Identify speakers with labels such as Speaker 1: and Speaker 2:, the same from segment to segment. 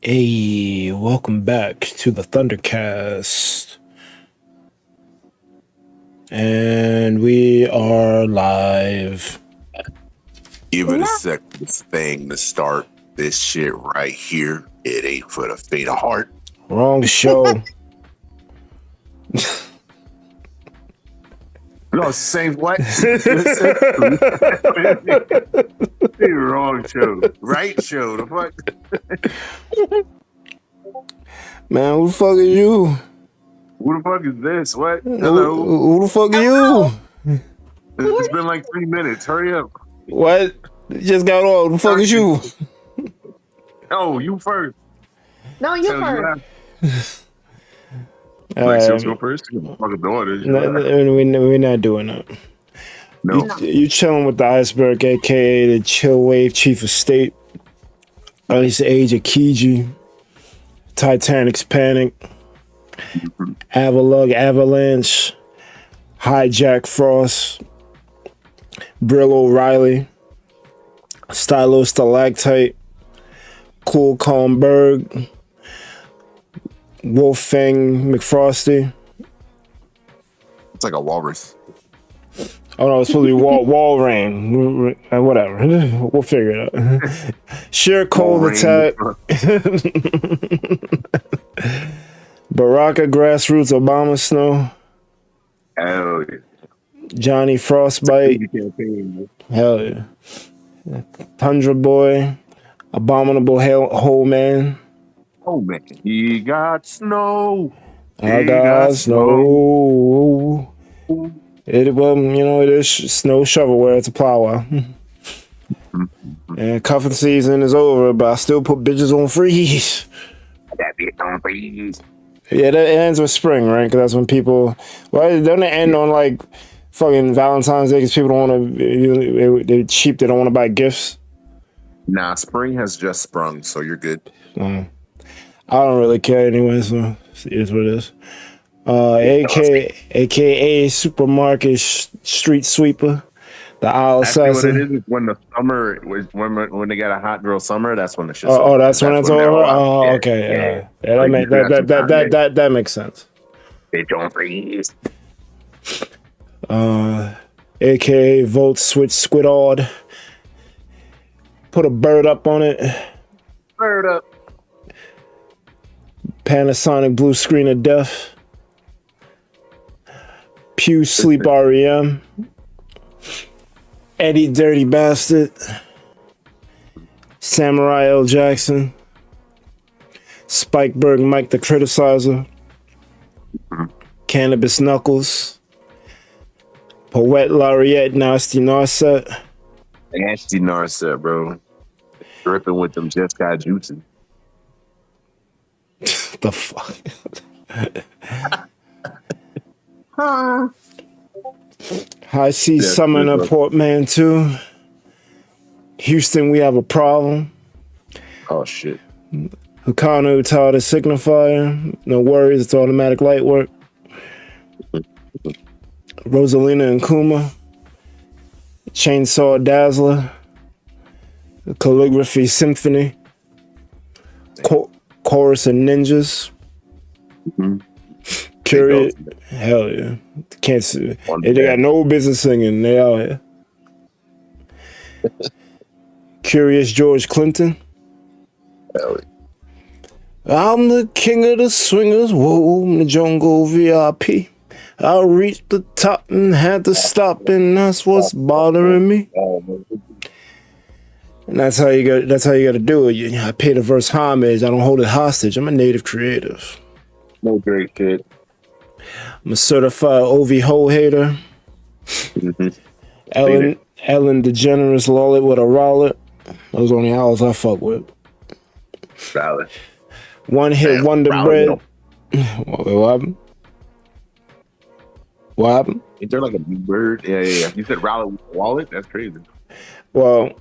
Speaker 1: Hey, welcome back to the Thundercast. And we are live.
Speaker 2: Give it a sec for this thing to start. This shit right here, it ain't for the faint of heart.
Speaker 1: Wrong show.
Speaker 2: No, same what? Wrong show. Right show. The fuck?
Speaker 1: Man, who the fuck are you?
Speaker 2: Who the fuck is this? What? Hello?
Speaker 1: Who the fuck are you?
Speaker 2: It's been like 3 minutes. Hurry up.
Speaker 1: What? You just got on. Who the fuck is you?
Speaker 2: Oh, you first.
Speaker 3: No, you first.
Speaker 2: Let's go first.
Speaker 1: We're not doing that.
Speaker 2: No.
Speaker 1: You chilling with the Iceberg, aka the Chill Wave Chief of State. At least the age of Kiji. Titanic's Panic. Avalug Avalanche. Hijack Frost. Brill O'Reilly. Stylo Stalactite. Cool Calm Berg. Wolfang McFrosty.
Speaker 2: It's like a walrus.
Speaker 1: Oh no, it's supposed to be wall rain. Whatever. We'll figure it out. Sheer cold attack. Baraka Grassroots Obama Snow.
Speaker 2: Hell yeah.
Speaker 1: Johnny Frostbite. Hell yeah. Tundra Boy. Abominable Hole Man.
Speaker 2: Oh man. He got snow.
Speaker 1: I got snow. It is snow shovelware. It's a plow. And cuffing season is over, but I still put bitches on freeze.
Speaker 2: That bitch on freeze.
Speaker 1: Yeah, that ends with spring, right? Because that's when people. Well, don't it end on like fucking Valentine's Day? Because people don't want to. They're cheap. They don't want to buy gifts.
Speaker 2: Nah, spring has just sprung, so you're good.
Speaker 1: I don't really care anyway, so it is what it is. AKA Supermarket Street Sweeper, the aisle assassin.
Speaker 2: What it is when the summer when they got a hot girl summer, that's when the shit's
Speaker 1: over.
Speaker 2: Oh,
Speaker 1: that's when it's over. Oh, yeah, okay, yeah. That makes sense.
Speaker 2: They don't freeze.
Speaker 1: AKA Volt Switch Squidard. Put a bird up on it.
Speaker 2: Bird up.
Speaker 1: Panasonic Blue Screen of Death. Pew Sleep REM. Eddie Dirty Bastard. Samurai L. Jackson. Spikeberg Mike the Criticizer. Cannabis Knuckles. Poet Laureate Nasty Narset.
Speaker 2: Nasty Narset, bro. Dripping with them just got juicing.
Speaker 1: The fuck?
Speaker 3: Huh.
Speaker 1: High C Summoner Portmanteau. Houston, we have a problem.
Speaker 2: Oh shit.
Speaker 1: Hukano Utada Signifier. No worries, it's automatic light work. Rosalina and Kuma. Chainsaw Dazzler. Calligraphy Symphony. Chorus of Ninjas. Curious. Hell yeah. Can't see. They got no business singing. They out here. Curious George Clinton.
Speaker 2: Hell yeah.
Speaker 1: I'm the king of the swingers. Whoa, I'm the jungle VIP. I reached the top and had to stop, and that's what's bothering me. And that's how you got. That's how you got to do it. I pay the verse homage. I don't hold it hostage. I'm a native creative.
Speaker 2: No great kid.
Speaker 1: I'm a certified OV hole hater. Ellen DeGeneres Lollet with a rollet. Those are the only owls I fuck with.
Speaker 2: Valid.
Speaker 1: One hit wonder bread. What happened? What happened?
Speaker 2: Is there like a bird? Yeah. You said Rowlet wallet? That's crazy.
Speaker 1: Well,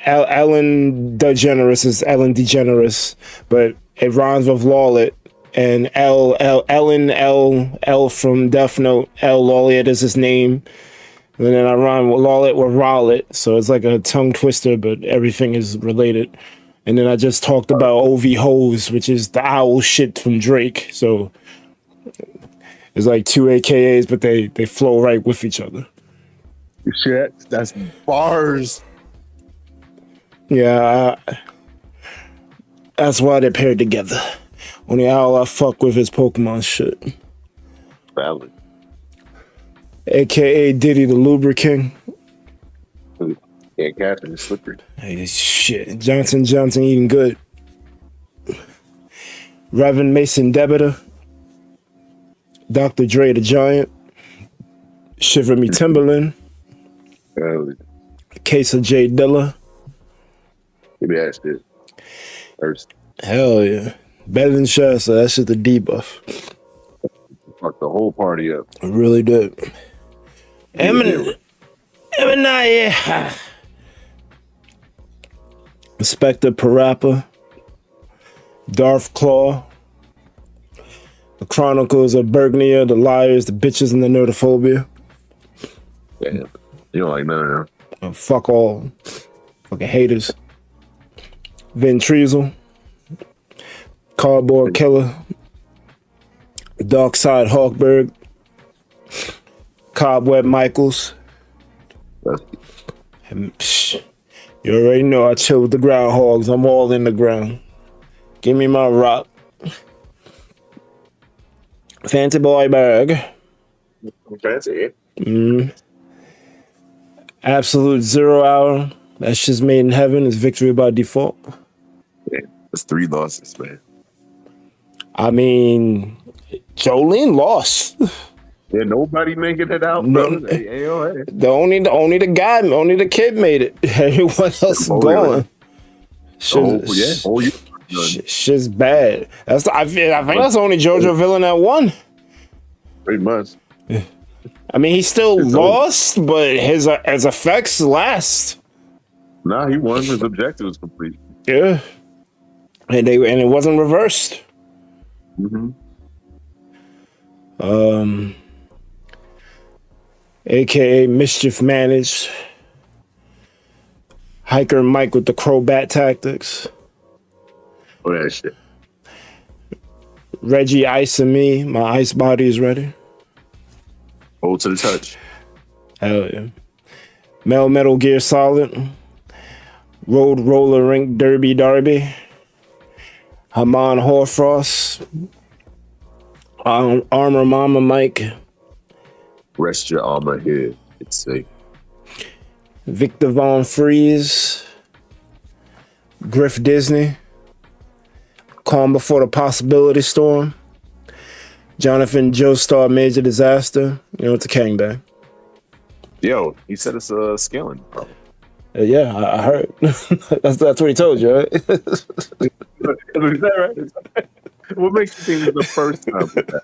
Speaker 1: Ellen DeGeneres is Ellen DeGeneres, but it rhymes with Lollet. And Ellen L from Death Note. L Lollet is his name. And then I rhyme with Lollet with Rowlet. So it's like a tongue twister, but everything is related. And then I just talked about OV Hose, which is the owl shit from Drake. So it's like two AKAs, but they flow right with each other.
Speaker 2: Shit, that's bars.
Speaker 1: Yeah, that's why they're paired together. Only owl I fuck with is Pokemon shit.
Speaker 2: Valid.
Speaker 1: AKA Diddy the Lubricant.
Speaker 2: Yeah, Captain is slippery.
Speaker 1: Hey, shit. Johnson eating good. Reverend Mason Debitor. Dr. Dre the Giant. Shiver Me Timberland. Case of J Dilla.
Speaker 2: Give me that shit. First.
Speaker 1: Hell yeah. Better than Shasta. That's just a debuff.
Speaker 2: Fuck the whole party up.
Speaker 1: It really did. Eminem, yeah. Inspector Parappa. Darth Claw. The Chronicles of Bergnia, the Liars, the Bitches, and the Nerdophobia.
Speaker 2: Damn. You don't like none of them.
Speaker 1: Oh, fuck all. Fucking haters. Vin Treasel. Cardboard Killer. Dark Side Hawkberg. Cobweb Michaels. And, you already know I chill with the groundhogs. I'm all in the ground. Give me my rock. Fancy boy bag.
Speaker 2: Fancy.
Speaker 1: Absolute 0 hour. That's just made in heaven. It's victory by default.
Speaker 2: Yeah, that's 3 losses, man.
Speaker 1: I mean, Jolene lost.
Speaker 2: Yeah, nobody making it out,
Speaker 1: No,
Speaker 2: bro. Hey.
Speaker 1: only the kid made it. Everyone else is gone. Shit's bad. I think that's the only JoJo villain that won.
Speaker 2: Pretty much.
Speaker 1: I mean, he still lost, but his effects last.
Speaker 2: Nah, he won. His objective was complete.
Speaker 1: Yeah, and it wasn't reversed. AKA Mischief Managed. Hiker Mike with the Crowbat Tactics.
Speaker 2: Oh, that shit.
Speaker 1: Reggie Ice and me. My ice body is ready.
Speaker 2: Hold to the touch.
Speaker 1: Hell yeah. Metal Gear Solid. Road Roller Rink Derby Darby. Haman Horfrost. Armor Mama Mike.
Speaker 2: Rest your armor here. It's safe.
Speaker 1: Victor Von Freeze. Griff Disney. Calm Before the Possibility Storm. Jonathan Joestar Major Disaster. You know, it's a gangbang.
Speaker 2: Yo, he said it's scaling.
Speaker 1: Yeah, I heard. that's what he told you, right?
Speaker 2: Is that right? What makes you think it's the first time with that?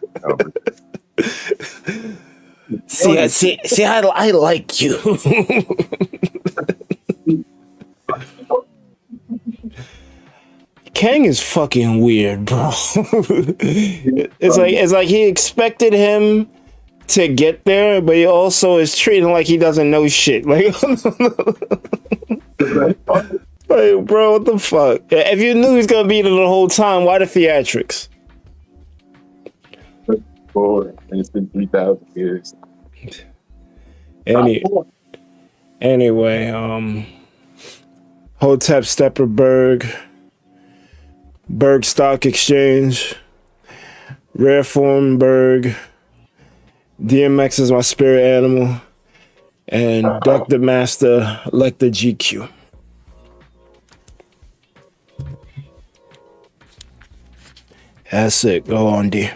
Speaker 1: See, I like you. Kang is fucking weird, bro. It's like he expected him to get there, but he also is treating like he doesn't know shit. Like, like, bro, what the fuck? If you knew he was gonna be there the whole time, why the theatrics?
Speaker 2: Boy, and it's been 3,000 years.
Speaker 1: Anyway, Hotep Stepperberg, Berg Stock Exchange, Rare Form Berg, DMX is my spirit animal, and Deck the Master, Elect the GQ. That's it. Go on, D.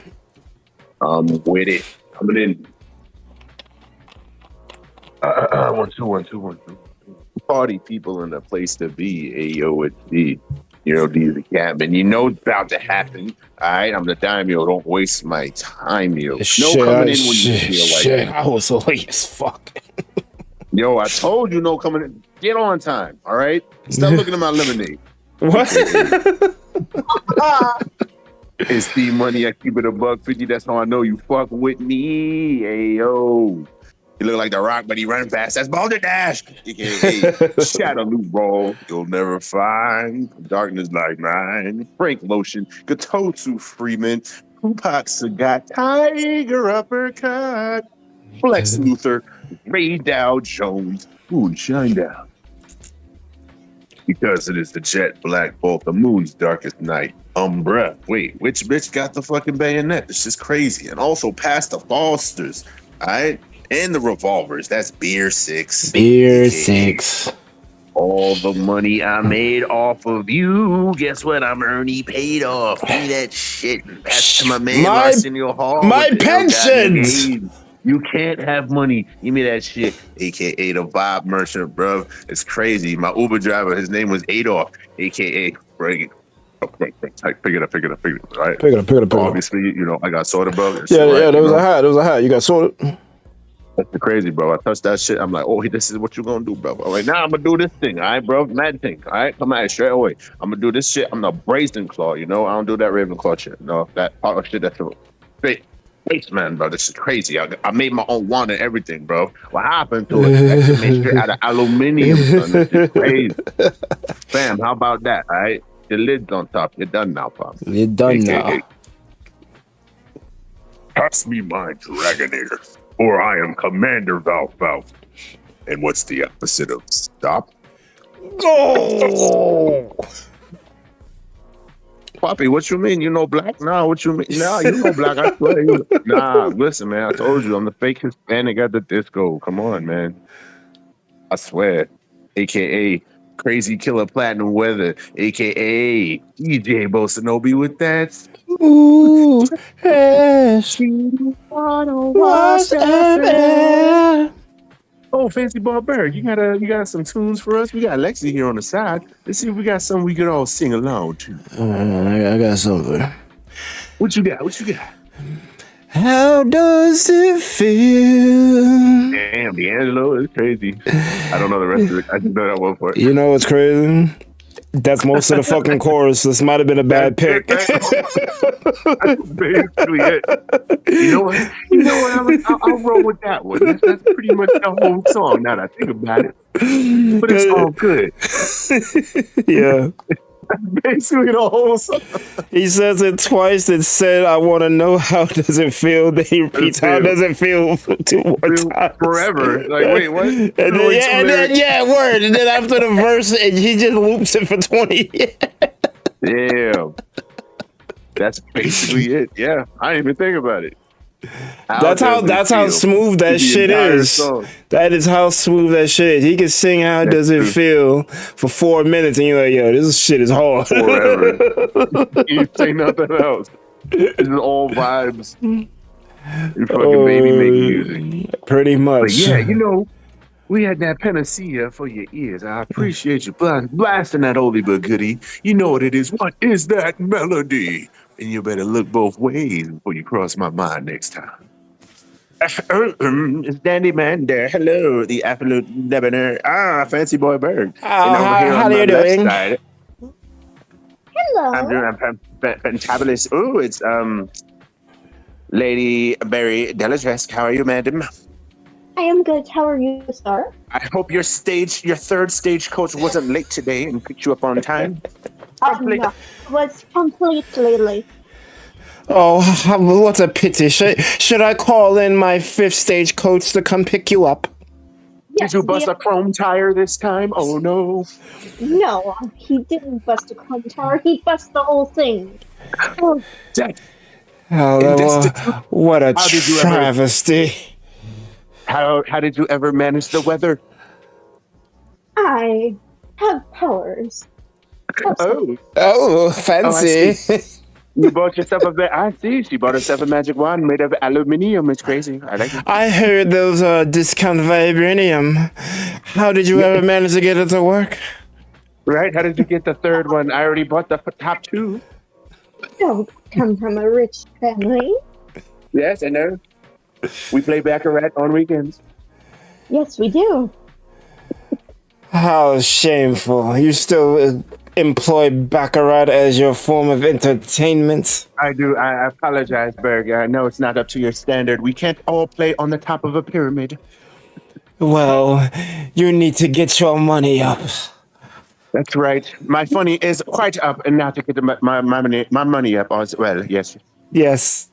Speaker 2: I'm with it. Coming in. 1 2 1 2 1 2. Party people in the place to be. Ayo, it's D. You know, D is the Kapt. You know it's about to happen. All right, I'm the daimyo. Don't waste my time, yo. No coming in when you feel like
Speaker 1: shit. I was late as fuck.
Speaker 2: Yo, I told you no coming in. Get on time, all right? Stop looking at my lemonade.
Speaker 1: What?
Speaker 2: It's Steve Money. I keep it $1.50. That's how I know you fuck with me. Hey, yo. You look like The Rock, but he running fast. That's Boulder Dash. Hey, Shadow New Ball. You'll never find darkness like mine. Frank Lotion. Gatotu Freeman. Tupac Sagat. Tiger Uppercut. Flex Luthor. Ray Dow Jones. Moon Shine Down. Because it is the jet black bolt, the moon's darkest night. Umbra. Wait, which bitch got the fucking bayonet? This is crazy. And also past the Fosters. All right? And the revolvers. That's Beer 6.
Speaker 1: Beer 6.
Speaker 2: All the money I made off of you. Guess what? I'm Ernie paid off. Give me that shit. Pass to my man Arsenio Hall.
Speaker 1: My pensions.
Speaker 2: You can't have money. Give me that shit. AKA the Vibe Merchant, bro. It's crazy. My Uber driver, his name was Adolf. AKA Reagan. Pick it up, right?
Speaker 1: Pick it up.
Speaker 2: Obviously, you know, I got sorted, bro.
Speaker 1: Yeah, there was a hat. You got sorted.
Speaker 2: That's crazy, bro. I touched that shit. I'm like, oh, this is what you gonna do, bro. I'm like, nah, I'm gonna do this thing, all right, bro? Mad thing, all right? Come at it straight away. I'm gonna do this shit. I'm the Brazen Claw, you know? I don't do that Ravenclaw shit. No, that part of shit, that's a fake. Man, bro, this is crazy. I made my own wand and everything, bro. What happened to it? That's made straight out of aluminium, son. This is crazy. Fam, how about that, all right? The lid's on top. You're done now, pop.
Speaker 1: You're done now.
Speaker 2: Pass me my Dragonator, or I am Commander Valve. And what's the opposite of stop?
Speaker 1: Go!
Speaker 2: Poppy, what you mean? You know black? Nah, what you mean? Nah, you know black. I swear. Nah, listen, man. I told you, I'm the fake Hispanic at the disco. Come on, man. I swear. AKA Crazy Killer Platinum Weather. AKA DJ Bosanobi with that.
Speaker 1: Ooh, yes. What's up?
Speaker 2: Oh, Fancy Barbaric, you got some tunes for us? We got Lexi here on the side. Let's see if we got something we could all sing along to.
Speaker 1: I got something.
Speaker 2: What you got?
Speaker 1: How does it feel?
Speaker 2: Damn, D'Angelo is crazy. I don't know the rest of it. I just know that one part.
Speaker 1: You know what's crazy? That's most of the fucking chorus. This might have been a bad pick.
Speaker 2: That's basically it. You know what? I'll roll with that one. That's pretty much the whole song. Now that I think about it, but it's all good.
Speaker 1: Yeah.
Speaker 2: That's basically the whole song.
Speaker 1: He says it twice. It said, "I want to know how does it feel." Then he repeats, "How does it feel?" 2 more times.
Speaker 2: Forever. Like, wait, what?
Speaker 1: And then, word. And then after the verse, and he just loops it for 20 years.
Speaker 2: Damn. That's basically it. Yeah, I didn't even think about it.
Speaker 1: That's how smooth that shit is. Song. That is how smooth that shit is. He can sing "How Does It Feel" for 4 minutes, and you're like, "Yo, this shit is hard."
Speaker 2: Forever. You say nothing else. This is all vibes. You fucking baby making music.
Speaker 1: Pretty much.
Speaker 2: But yeah, you know, We had that panacea for your ears. I appreciate you blasting that oldie but goodie. You know what it is. What is that melody? And you better look both ways before you cross my mind next time. It's Dandy Man there. Hello, the absolute debonair. Fancy boy bird.
Speaker 1: Oh,
Speaker 2: And over here
Speaker 1: how
Speaker 2: on
Speaker 1: are
Speaker 2: my
Speaker 1: you
Speaker 2: left
Speaker 1: doing?
Speaker 2: side, I'm
Speaker 3: Hello.
Speaker 2: doing fantabulous. Oh, it's Lady Berry Delatresque. How are you, madam?
Speaker 3: I am good. How are you, sir?
Speaker 2: I hope your third stage coach wasn't late today and picked you up on time.
Speaker 3: No, it was completely late.
Speaker 1: Oh, what a pity. Should I call in my fifth stage coach to come pick you up?
Speaker 3: Yes,
Speaker 2: Did you bust a chrome tire this time? Oh no.
Speaker 3: No, he didn't bust a chrome tower. He bust the whole thing. Oh,
Speaker 2: That-
Speaker 1: Oh,
Speaker 2: and this-
Speaker 1: what a
Speaker 2: How did you ever-
Speaker 1: travesty.
Speaker 2: how did you ever manage the weather?
Speaker 3: I have powers.
Speaker 1: Oh, fancy.
Speaker 2: You bought yourself I see. She bought herself a magic wand made of aluminium. It's crazy. I like it.
Speaker 1: I heard those discount vibranium. How did you ever manage to get it to work?
Speaker 2: Right? How did you get the third one? I already bought the top two.
Speaker 3: Don't come from a rich family.
Speaker 2: Yes, I know. We play Baccarat on weekends.
Speaker 3: Yes, we do.
Speaker 1: How shameful. You still employ Baccarat as your form of entertainment?
Speaker 2: I do. I apologize, Berg. I know it's not up to your standard. We can't all play on the top of a pyramid.
Speaker 1: Well, you need to get your money up.
Speaker 2: That's right. My money is quite up, and now to get my money up as well. Yes.
Speaker 1: Yes.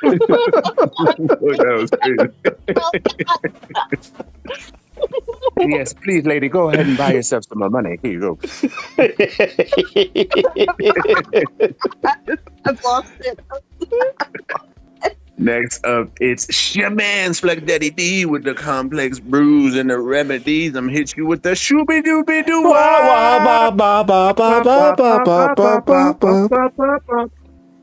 Speaker 2: That was crazy. Yes, please, lady, go ahead and buy yourself some more money. Here you go.
Speaker 3: I've lost it.
Speaker 2: Next up, it's Shaman's Fleck Daddy D with the complex brews and the remedies. I'm hit you with the shooby dooby doo.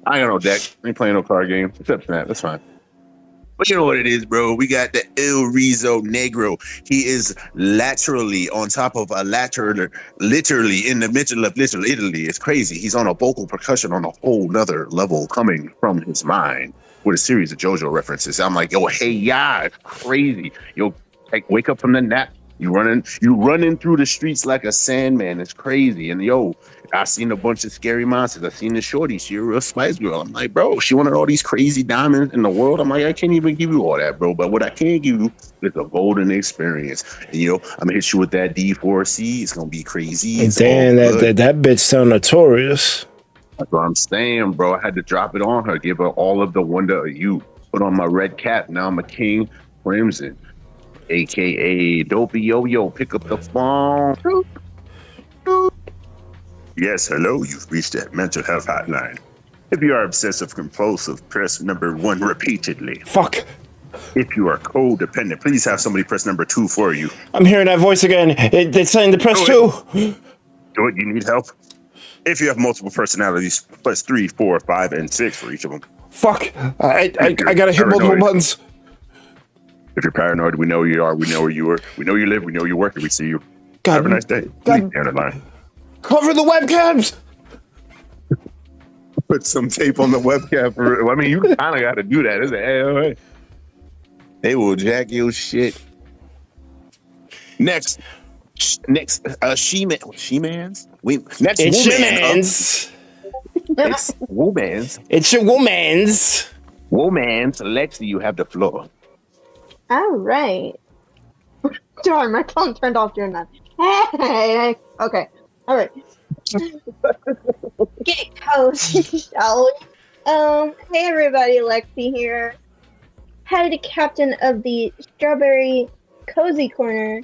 Speaker 2: I ain't got no deck. I ain't playing no card game. Except for that. That's fine. But you know what it is, bro. We got the El Rizzo Negro. He is laterally on top of a lateral, literally in the middle of little Italy. It's crazy. He's on a vocal percussion on a whole nother level coming from his mind with a series of JoJo references. I'm like, yo, hey, yeah, it's crazy. Yo, like, wake up from the nap. You running through the streets like a Sandman. It's crazy. And yo, I seen a bunch of scary monsters. I seen the shorty. She a real spice girl. I'm like, bro, she wanted all these crazy diamonds in the world. I'm like, I can't even give you all that, bro. But what I can give you is a golden experience. And you know, I'm gonna hit you with that D4C. It's gonna be crazy. It's
Speaker 1: Damn, that bitch so notorious.
Speaker 2: That's what I'm saying, bro. I had to drop it on her, give her all of the wonder of you. Put on my red cap. Now I'm a King Crimson, aka Dopey Yo-Yo. Pick up the phone. Yes, hello. You've reached that mental health hotline. If you are obsessive compulsive, press number 1 repeatedly.
Speaker 1: Fuck.
Speaker 2: If you are codependent, please have somebody press number 2 for you.
Speaker 1: I'm hearing that voice again. It's saying to press 2.
Speaker 2: Do it. You need help. If you have multiple personalities, press 3, 4, 5, and 6 for each of them.
Speaker 1: Fuck. I gotta hit multiple buttons.
Speaker 2: If you're paranoid, we know who you are. We know where you are. We know you live. We know you work, and we see you.
Speaker 1: God,
Speaker 2: have a nice day.
Speaker 1: God.
Speaker 2: Down the line.
Speaker 1: Cover the webcams.
Speaker 2: Put some tape on the webcam. I mean, you kind of got to do that. It's like, they will jack your shit. Next, She-Mans. Next,
Speaker 1: It's your
Speaker 2: woman.
Speaker 1: man's.
Speaker 2: It's woman's.
Speaker 1: It's your woman's.
Speaker 2: Woman's. Lexi, you have the floor.
Speaker 3: All right. Darn, my phone turned off during that. Hey. Okay. All right. Get cozy, shall we? Hey everybody, Lexi here. Head captain of the Strawberry Cozy Corner,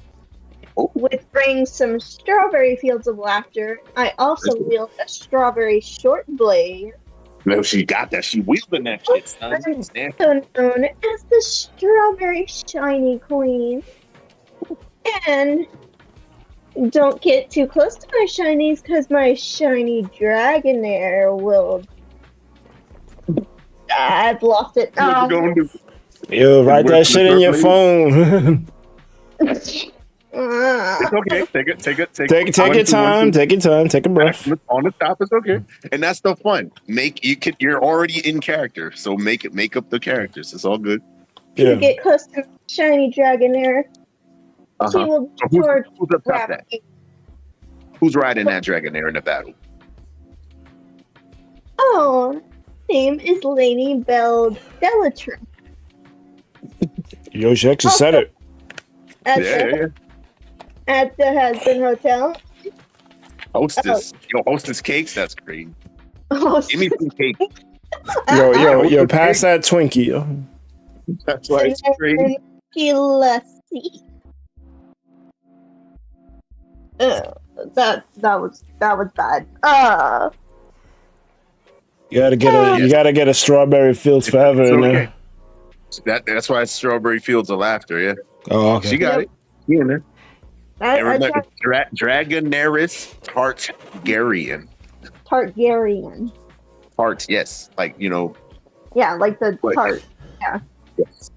Speaker 3: which brings some strawberry fields of laughter. I also wield a strawberry short blade.
Speaker 2: No, she got that. She wielding that shit, son.
Speaker 3: I'm also known as the Strawberry Shiny Queen. And don't get too close to my shinies, because my shiny Dragonair will... I've lost it.
Speaker 2: What you gonna do?
Speaker 1: Yo, write that
Speaker 2: Words for the
Speaker 1: shit in your
Speaker 2: lady.
Speaker 1: phone.
Speaker 2: It's okay. Take it.
Speaker 1: Take
Speaker 2: One,
Speaker 1: your
Speaker 2: two, one,
Speaker 1: time.
Speaker 2: two.
Speaker 1: Take your time. Take a breath.
Speaker 2: On the top, it's okay. And that's the fun. You're already in character, so make up the characters. It's all good.
Speaker 3: You
Speaker 1: Yeah.
Speaker 3: get close to shiny Dragonair. She
Speaker 2: Uh-huh.
Speaker 3: will
Speaker 2: So
Speaker 3: charge
Speaker 2: who's up top
Speaker 3: grab
Speaker 2: that?
Speaker 3: you.
Speaker 2: Who's riding that dragon there in the battle?
Speaker 3: Oh, name is Lady Belle Delatrin.
Speaker 1: Yo, she actually said it.
Speaker 3: At the Husband Hotel.
Speaker 2: Hostess. Yo, hostess cakes, that's crazy.
Speaker 3: Oh,
Speaker 2: Give me some cake.
Speaker 1: Yo, pass that Twinkie, yo.
Speaker 2: That's why it's crazy.
Speaker 3: Gillespie. That was bad.
Speaker 1: You gotta get a strawberry fields forever in there.
Speaker 2: That's why it's Strawberry Fields of Laughter, yeah.
Speaker 1: Oh, okay.
Speaker 2: She got it. She in there.
Speaker 3: I
Speaker 2: And remember,
Speaker 3: tried
Speaker 2: Dragonaris Targaryen.
Speaker 3: Targaryen.
Speaker 2: Tart, yes. Like,
Speaker 3: Yeah, like the
Speaker 2: Like-
Speaker 3: tart.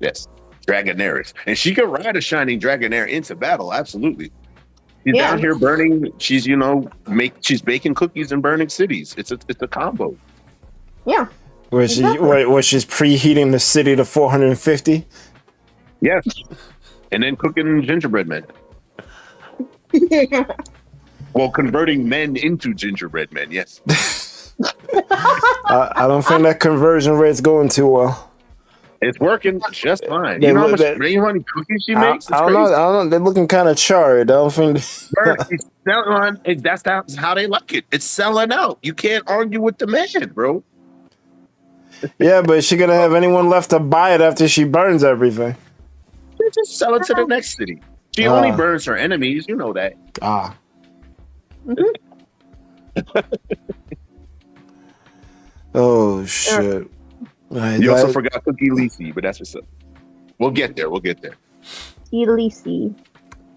Speaker 2: yes. Dragonaris. And she could ride a shining Dragonair into battle, absolutely. She's
Speaker 3: Yeah.
Speaker 2: down here burning, she's, she's baking cookies and burning cities. It's a combo.
Speaker 3: Yeah.
Speaker 1: Where
Speaker 3: Exactly.
Speaker 1: she's preheating the city to 450.
Speaker 2: Yes. And then cooking gingerbread men. Well, converting men into gingerbread men, yes.
Speaker 1: I don't think that conversion rate's going too well.
Speaker 2: It's working just fine.
Speaker 1: They
Speaker 2: You know how
Speaker 1: look-
Speaker 2: much many cookies she makes? It's
Speaker 1: I don't know. They're looking kind of charred. I don't think.
Speaker 2: It's selling, that's how they like it. It's selling out. You can't argue with the man, bro.
Speaker 1: Yeah, but is she gonna have anyone left to buy it after she burns everything?
Speaker 2: You just sell it to the next city. She only burns her enemies. You know that.
Speaker 1: Ah. Oh shit!
Speaker 2: You also forgot Cookie Lisi, but that's what's up. We'll get there.
Speaker 3: Elisi.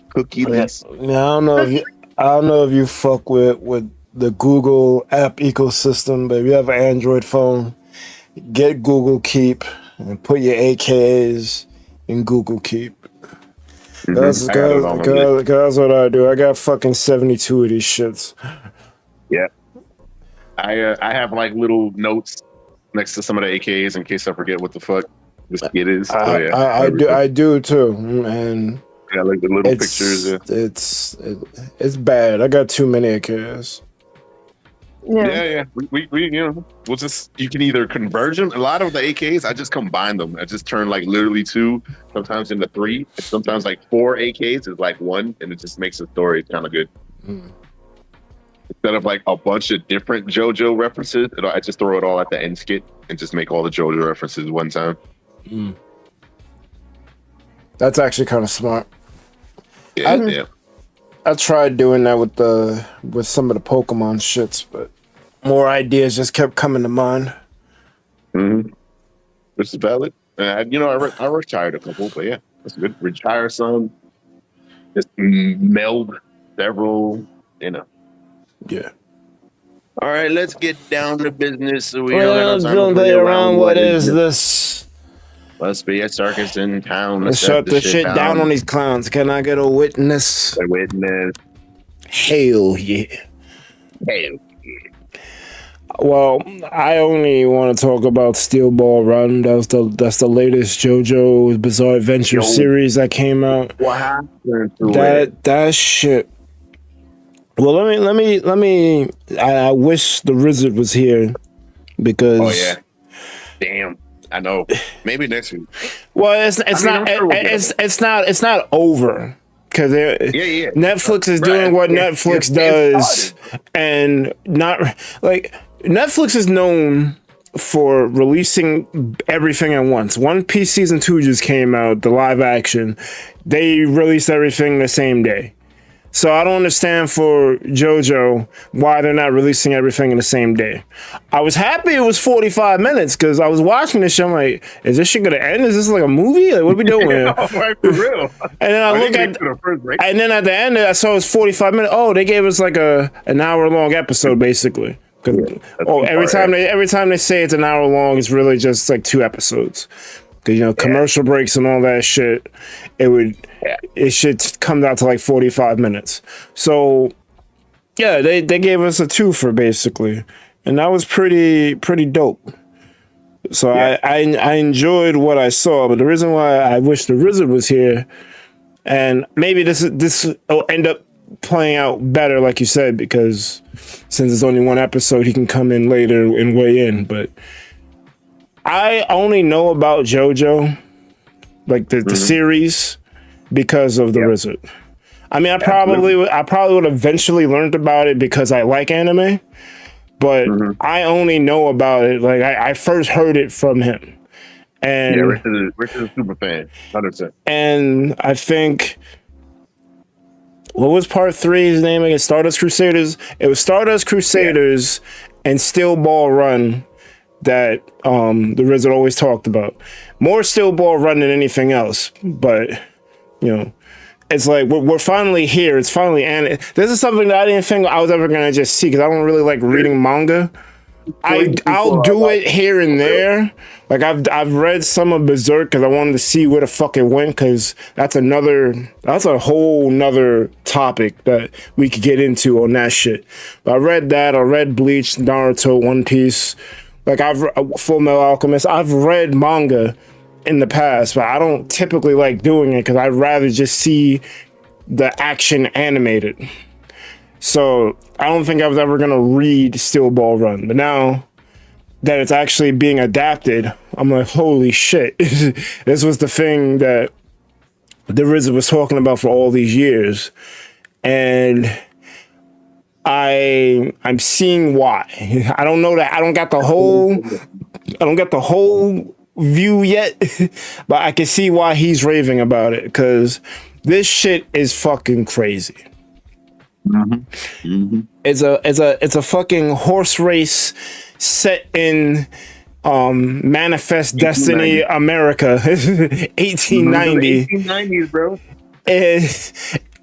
Speaker 2: Cookie Lisi.
Speaker 1: I don't know if you fuck with the Google app ecosystem, but if you have an Android phone, get Google Keep and put your AKAs in Google Keep. That's what I do. I got fucking 72 of these shits.
Speaker 2: Yeah. I have like little notes next to some of the AKs in case I forget what the fuck this kid is.
Speaker 1: I do too, and
Speaker 2: I like the little pictures.
Speaker 1: It's bad. I got too many AKs.
Speaker 3: Yeah.
Speaker 2: We we'll just, you can either converge them. A lot of the AKs, I just combine them. I just turn like literally 2, sometimes into 3, and sometimes like 4 AKs is like 1, and it just makes the story kind of good. Instead of like a bunch of different JoJo references, I just throw it all at the end skit and just make all the JoJo references one time.
Speaker 1: That's actually kind of smart.
Speaker 2: Yeah.
Speaker 1: I tried doing that with some of the Pokemon shits, but more ideas just kept coming to mind.
Speaker 2: Which is valid. I retired a couple, but yeah, that's good. Retire some, just meld several,
Speaker 1: Yeah.
Speaker 2: All right, let's get down to business. So we
Speaker 1: don't play around. What is this?
Speaker 2: Must be a circus in town.
Speaker 1: Let's shut the shit down on these clowns. Can I get a witness?
Speaker 2: A witness.
Speaker 1: Hell yeah.
Speaker 2: Hey.
Speaker 1: Well, I only want to talk about Steel Ball Run. That's the latest JoJo Bizarre Adventure series that came out.
Speaker 2: What happened to it?
Speaker 1: That shit. Well, let me. I wish the Rhy'zrd was here because.
Speaker 2: Oh yeah. Damn. I know. Maybe next week.
Speaker 1: Well, it's not over because Netflix is doing what Netflix does, and not like Netflix is known for releasing everything at once. One Piece season 2 just came out, the live action. They released everything the same day. So I don't understand for JoJo why they're not releasing everything in the same day. I was happy it was 45 minutes because I was watching this shit. I'm like, is this shit gonna end? Is this like a movie? Like, what are we doing?
Speaker 2: Right, for real.
Speaker 1: And then and then at the end, I saw it was 45 minutes. Oh, they gave us like an hour long episode basically. Every time they say it's an hour long, it's really just like 2 episodes. because commercial breaks and all that shit, it should come down to like 45 minutes. So yeah, they gave us a twofer basically, and that was pretty dope. So I enjoyed what I saw, but the reason why I wish the Rhy'zrd was here, and maybe this will end up playing out better, like you said, because since it's only one episode, he can come in later and weigh in. But I only know about JoJo, like the series, because of the Rhy'zrd. I mean, I probably would eventually learned about it because I like anime. But I only know about it, like I first heard it from him. And
Speaker 2: Rich is a super fan, 100%.
Speaker 1: And I think, what was part 3's name again? Stardust Crusaders? It was Stardust Crusaders and Steel Ball Run that the Rhy'zrd always talked about. More Steel Ball Run than anything else, but it's like we're finally here. It's finally, and this is something that I didn't think I was ever gonna just see because I don't really like reading manga. I'll do it here and there. Like I've read some of Berserk because I wanted to see where the fuck it went, because that's a whole nother topic that we could get into on that shit. But I read that. I read Bleach, Naruto, One Piece. Like Full Metal Alchemist. I've read manga in the past, but I don't typically like doing it because I'd rather just see the action animated. So I don't think I was ever gonna read Steel Ball Run, but now that it's actually being adapted, I'm like, holy shit. This was the thing that the Rhy'zrd was talking about for all these years, and I'm seeing why. I don't know that I don't got the whole view yet, but I can see why he's raving about it, because this shit is fucking crazy. It's a fucking horse race set in Manifest Destiny America, 1890.
Speaker 2: 1890s, bro.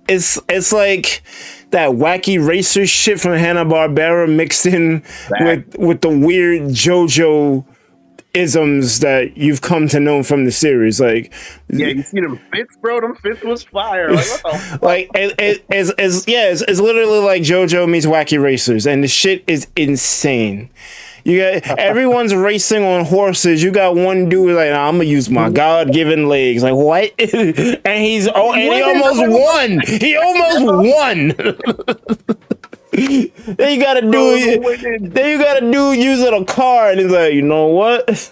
Speaker 1: It's like that wacky racer shit from Hanna-Barbera mixed in with the weird JoJo isms that you've come to know from the series. Like,
Speaker 2: you see them fits, bro? Them fits was fire. Like, what the fuck?
Speaker 1: Like, it's literally like JoJo meets Wacky Racers, and the shit is insane. You got everyone's racing on horses. You got one dude like, I'm gonna use my God-given legs. Like, what? And he almost won. He almost won. Then you got a dude using a car, and he's like, you know what?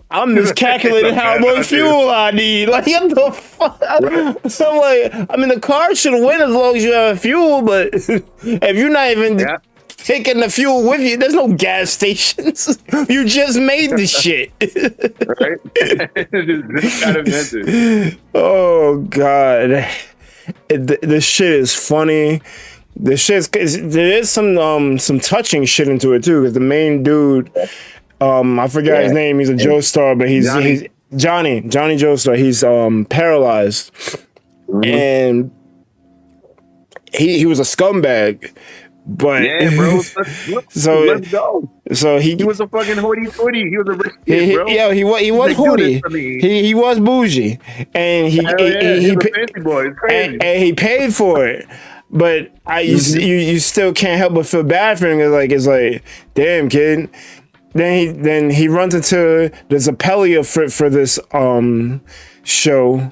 Speaker 1: I'm miscalculating how much fuel I need. Like, what the fuck? Right. So I'm like, I mean, the car should win as long as you have fuel, but if you're not even taking the fuel with you, there's no gas stations. You just made the shit.
Speaker 2: Right?
Speaker 1: Oh God, this shit is funny. There is some touching shit into it too, because the main dude, I forgot his name. He's a Joestar, but he's Johnny Joestar. He's paralyzed, and he was a scumbag. But
Speaker 2: bro.
Speaker 1: Let's go. So he
Speaker 2: was a fucking hoity-toity. He was a rich kid, bro.
Speaker 1: Yeah, he was hoity. He was bougie, and he was a fancy boy. It's crazy. And he paid for it. But you still can't help but feel bad for him. It's like, damn, kid. Then he runs into the Zappelia for this show,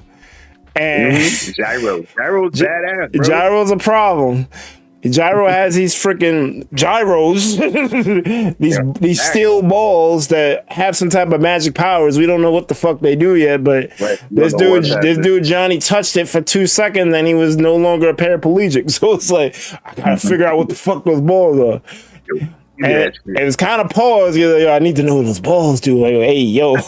Speaker 1: and
Speaker 2: Gyro's badass, bro.
Speaker 1: Gyro's a problem. Gyro has these freaking gyros, these steel balls that have some type of magic powers. We don't know what the fuck they do yet, but this dude Johnny touched it for 2 seconds and he was no longer a paraplegic. So it's like, I gotta figure out what the fuck those balls are. And it's kind of paused. You're like, yo, I need to know what those balls do. Like, hey, yo. I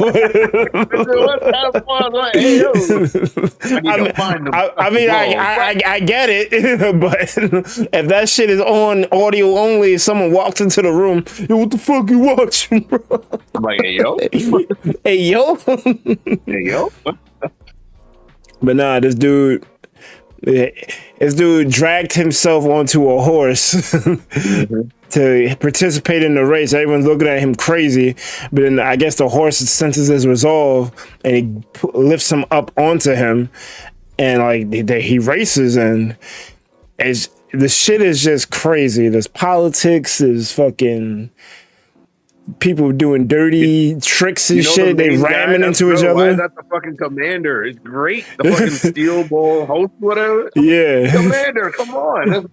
Speaker 1: get it. But if that shit is on audio only, someone walks into the room, yo, what the fuck you watching, bro?
Speaker 2: I'm like, hey, yo.
Speaker 1: Hey, yo.
Speaker 2: Hey, yo.
Speaker 1: But nah, this dude dragged himself onto a horse to participate in the race. Everyone's looking at him crazy, but then I guess the horse senses his resolve and he lifts him up onto him, and like he races, and the shit is just crazy. There's politics, there's fucking people doing dirty tricks and shit. They ramming into each other.
Speaker 2: Why is that the fucking commander? It's great. The fucking steel ball host, whatever.
Speaker 1: Yeah.
Speaker 2: Commander, come on. That's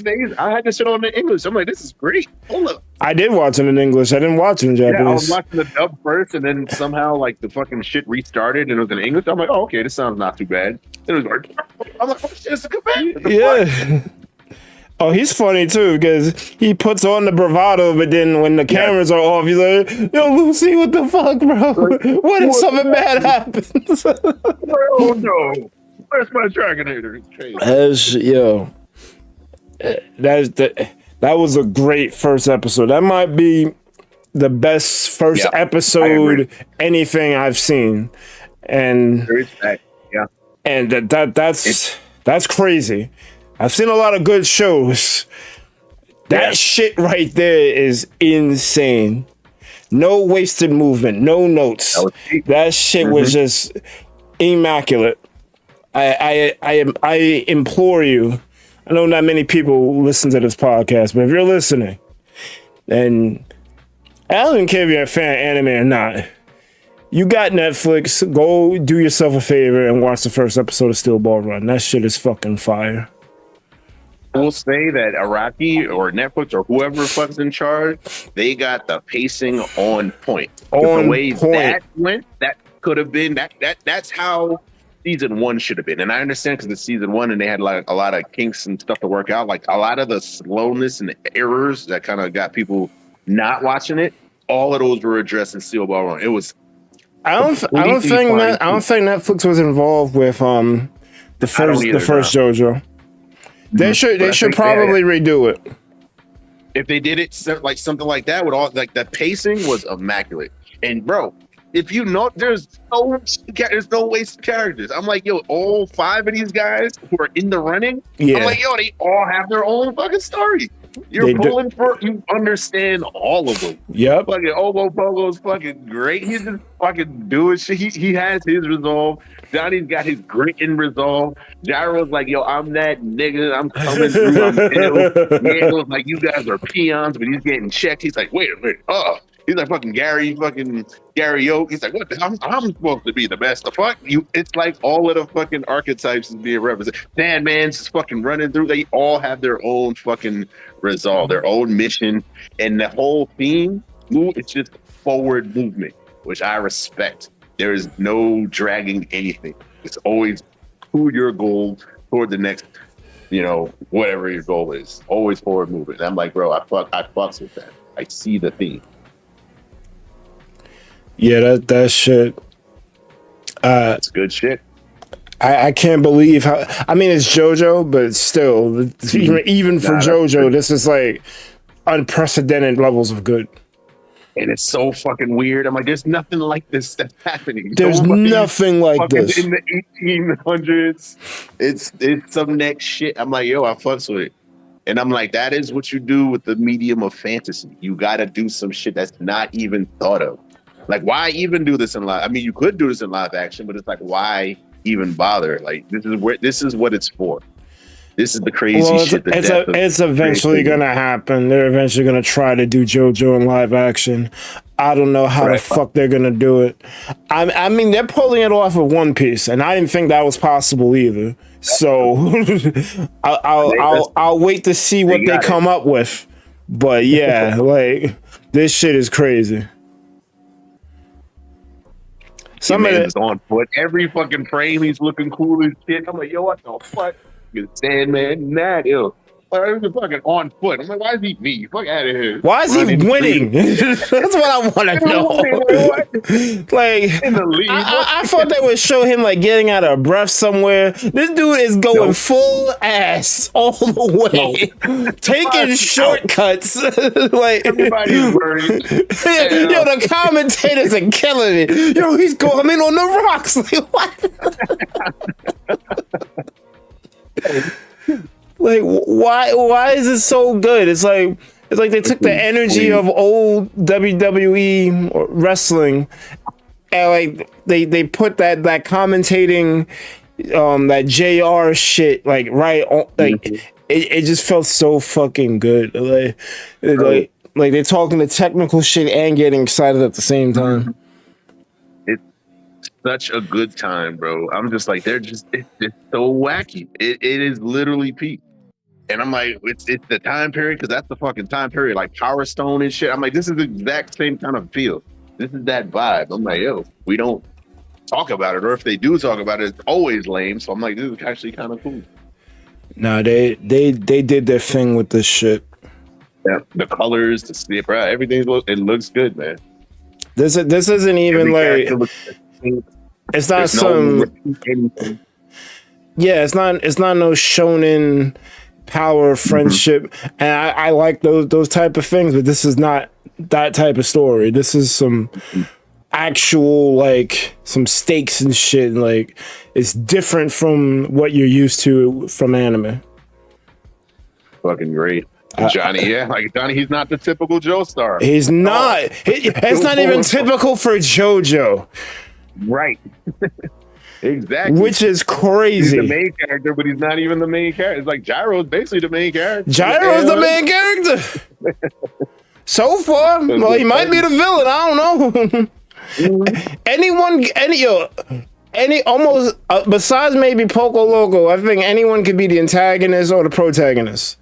Speaker 2: amazing. I had this shit on in English. I'm like, this is great. Hold up.
Speaker 1: I did watch it in English. I didn't watch it in Japanese.
Speaker 2: Yeah, I was watching the dub first, and then somehow like the fucking shit restarted, and it was in English. I'm like, oh, okay, this sounds not too bad. It was like, I'm like, oh shit, it's a commander.
Speaker 1: Yeah. Oh, he's funny too because he puts on the bravado, but then when the cameras are off, he's like, "Yo, Lucy, what the fuck, bro? What if something bad happens?"
Speaker 2: Oh no, where's my Dragonator? It's crazy.
Speaker 1: That was a great first episode. That might be the best first episode anything I've seen, and that's crazy. I've seen a lot of good shows. That shit right there is insane. No wasted movement, no notes. That shit was just immaculate. I implore you. I know not many people listen to this podcast, but if you're listening, and I don't care if you're a fan of anime or not, you got Netflix, go do yourself a favor and watch the first episode of Steel Ball Run. That shit is fucking fire.
Speaker 2: I will say that Araki or Netflix or whoever the fuck's in charge, they got the pacing on point. The way that went, that could have been that's how season 1 should have been. And I understand because it's season 1 and they had like a lot of kinks and stuff to work out. Like a lot of the slowness and the errors that kind of got people not watching it. All of those were addressed in Steel Ball Run. It was.
Speaker 1: I don't think Netflix was involved with the first JoJo. They should probably redo it.
Speaker 2: If they did it like something like that, with all like the pacing was immaculate. And bro, if you know, there's no wasted characters. I'm like, yo, all 5 of these guys who are in the running, I'm like, yo, they all have their own fucking story. You understand all of them.
Speaker 1: Yep.
Speaker 2: Fucking Ogo Pogo's fucking great. He's just fucking doing shit. He has his resolve. Johnny's got his grit and resolve. Gyro's like, yo, I'm that nigga. I'm coming through. I'm ill. Diego's like, you guys are peons, but he's getting checked. He's like, wait a minute. He's like fucking Gary Oak. He's like, what the hell? I'm supposed to be the best. The fuck? It's like all of the fucking archetypes is being represented. Sandman's just fucking running through. They all have their own fucking resolve, their own mission. And the whole theme, it's just forward movement, which I respect. There is no dragging anything. It's always to your goal, toward the next, whatever your goal is. Always forward movement. And I'm like, bro, I fucks with that. I see the theme.
Speaker 1: Yeah, that shit.
Speaker 2: That's good shit.
Speaker 1: I can't believe how. I mean, it's JoJo, but still, even for JoJo, this is like unprecedented levels of good.
Speaker 2: And it's so fucking weird. I'm like, there's nothing like this that's happening.
Speaker 1: There's nothing like this
Speaker 2: in the 1800s. It's some next shit. I'm like, yo, I fucks with it. And I'm like, that is what you do with the medium of fantasy. You got to do some shit that's not even thought of. Like, why even do this in live? I mean, you could do this in live action, but it's like, why even bother? Like, this is what it's for. This is the crazy shit.
Speaker 1: It's eventually going to happen. They're eventually going to try to do JoJo in live action. I don't know how the fuck they're going to do it. I mean, they're pulling it off of One Piece, and I didn't think that was possible either. So I'll wait to see what they come up with. But yeah, like, this shit is crazy.
Speaker 2: Some of it is on foot. Every fucking frame, he's looking cool as shit. I'm like, yo, what the fuck? You Sandman, mad ill. Like, he's fucking on foot. I'm like, why is he me? Fuck out of here.
Speaker 1: Why is he winning? That's what I want to know. Like, in the league, I thought they would show him like getting out of breath somewhere. This dude is going full ass all the way, taking shortcuts. Like,
Speaker 2: everybody's worried.
Speaker 1: Yo, the commentators are killing it. Yo, he's going in on the rocks. Like, what? Like, why is it so good? It's like It's like they took the energy of old WWE wrestling and like they put that commentating that JR shit like right on, like it just felt so fucking good. Like they're talking the technical shit and getting excited at the same time.
Speaker 2: It's such a good time, bro. I'm just like it's so wacky. It is literally peak. And I'm like, it's the time period because that's the fucking time period, like Power Stone and shit. I'm like, this is the exact same kind of feel. This is that vibe. I'm like, yo, we don't talk about it, or if they do talk about it, it's always lame. So I'm like, this is actually kind of cool.
Speaker 1: No, they did their thing with this shit.
Speaker 2: Yeah, the colors, the sleep, bro, everything looks good, man.
Speaker 1: This isn't even it's not it's not no shonen power friendship, and I like those type of things, but this is not that type of story. This is some actual like some stakes and shit, and like it's different from what you're used to from anime.
Speaker 2: Fucking great. Johnny, he's not the typical Joestar.
Speaker 1: He's not. It's not even typical for JoJo.
Speaker 2: Right. Exactly.
Speaker 1: Which is crazy.
Speaker 2: He's the main character, but he's not even the main character. It's like Gyro's basically the main character.
Speaker 1: Gyro's the main character. So far. Well, he might be the villain. I don't know. Any almost besides maybe Poco Loco, I think anyone could be the antagonist or the protagonist.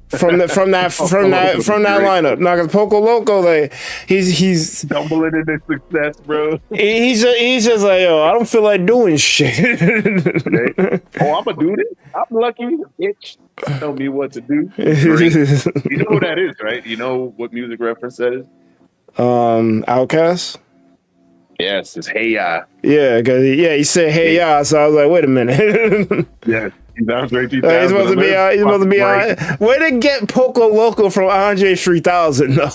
Speaker 1: From that lineup. Now, cause Poco Loco, like he's
Speaker 2: stumbling into success, bro.
Speaker 1: He's just like, yo, I don't feel like doing shit.
Speaker 2: I'm gonna do this. I'm lucky, bitch. Tell me what to do. You know who that is, right? You know what music reference that is?
Speaker 1: Outkast.
Speaker 2: Yes, it's Hey Ya.
Speaker 1: Yeah, cause he said Hey Ya, so I was like, wait a minute.
Speaker 2: Yeah. He's supposed
Speaker 1: to be on. Where they get Poco Loco from Andre 3000 though?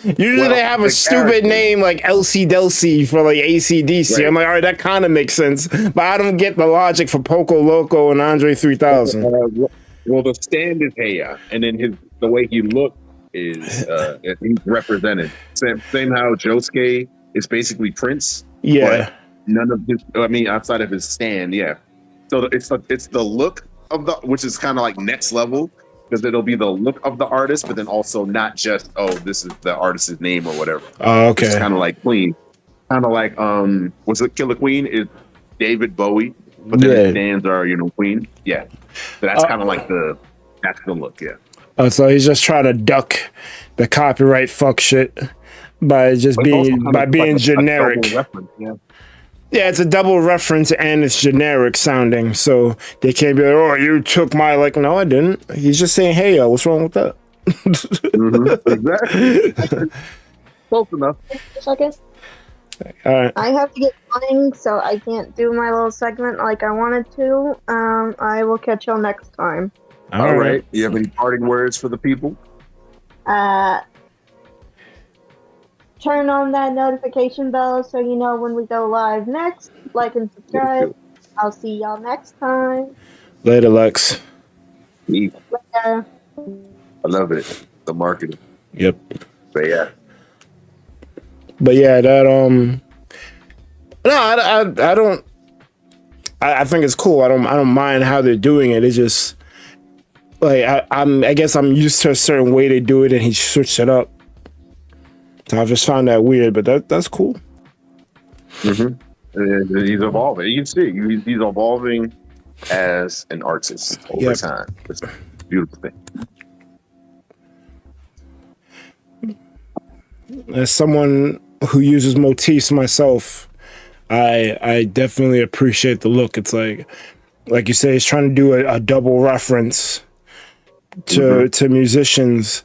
Speaker 1: Usually they have a stupid name like Elsie Delcy for like ACDC. Right. I'm like, all right, that kind of makes sense, but I don't get the logic for Poco Loco and Andre 3000.
Speaker 2: Well, the stand is Hey Ya, and then the way he looked is he's represented. Same how Josuke is basically Prince.
Speaker 1: Yeah.
Speaker 2: None of his, outside of his stand, yeah. So it's the look of which is kind of like next level, because it'll be the look of the artist, but then also not just, this is the artist's name or whatever.
Speaker 1: Oh, okay.
Speaker 2: It's kind of like Queen. Kind of like, was it Killer Queen is David Bowie, but then his stands are, Queen. Yeah. So that's kind of like that's the look, yeah.
Speaker 1: Oh, so he's just trying to duck the copyright fuck shit by being generic. Yeah, it's a double reference and it's generic sounding, so they can't be like, oh, you took my, like, no, I didn't. He's just saying, hey, what's wrong with that?
Speaker 2: Exactly. Close enough.
Speaker 3: Second.
Speaker 1: All right.
Speaker 3: I have to get running, so I can't do my little segment like I wanted to. I will catch y'all next time.
Speaker 2: All right. You have any parting words for the people?
Speaker 3: Turn on that notification bell so you know when we go live next. Like and subscribe. I'll see y'all next time.
Speaker 1: Later, Lex.
Speaker 3: Later.
Speaker 2: I love it. The marketing.
Speaker 1: Yep.
Speaker 2: But yeah,
Speaker 1: that no, I don't. I think it's cool. I don't mind how they're doing it. It's just like I guess I'm used to a certain way they do it, and he switched it up. So I just found that weird, but that's cool.
Speaker 2: Mm-hmm. He's evolving. You can see he's evolving as an artist over time. It's a beautiful thing.
Speaker 1: As someone who uses motifs myself, I definitely appreciate the look. It's like you say, he's trying to do a double reference to musicians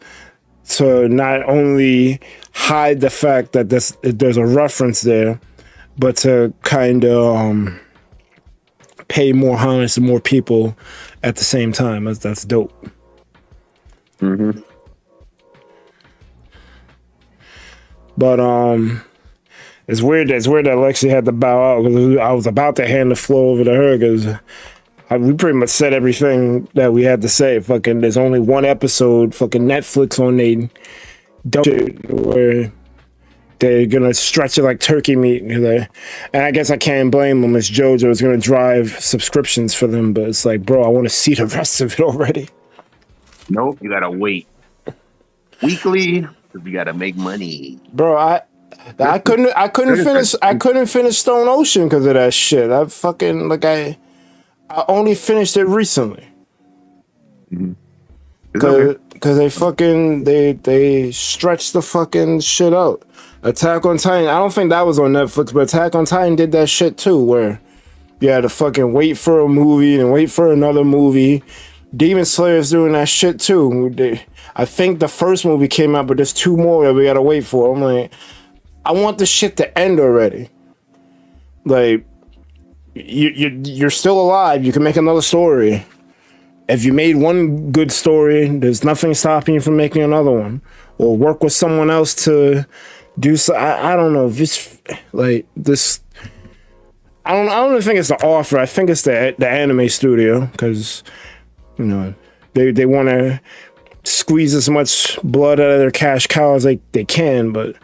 Speaker 1: to not only hide the fact that there's a reference there, but to kind of pay more homage to more people at the same time. That's dope.
Speaker 2: Mm-hmm.
Speaker 1: But it's weird that Lexi had to bow out, because I was about to hand the floor over to her, because We pretty much said everything that we had to say. Fucking, there's only one episode. Fucking Netflix on they dumb shit where they're gonna stretch it like turkey meat. And I guess I can't blame them. It's JoJo. It's gonna drive subscriptions for them, but it's like, bro, I want to see the rest of it already.
Speaker 2: Nope, you gotta wait weekly because you gotta make money,
Speaker 1: bro. I couldn't finish Stone Ocean because of that shit. I fucking I only finished it recently. Because they fucking they stretched the fucking shit out. Attack on Titan, I don't think that was on Netflix, but Attack on Titan did that shit too, where you had to fucking wait for a movie and wait for another movie. Demon Slayer's doing that shit too. I think the first movie came out, but there's 2 more that we gotta wait for. I'm like, I want the shit to end already. Like, you're still alive. You can make another story. If you made one good story, there's nothing stopping you from making another one, or work with someone else to do so. I don't know if it's like this. I don't think it's the author. I think it's the anime studio, because they want to squeeze as much blood out of their cash cow as they can, but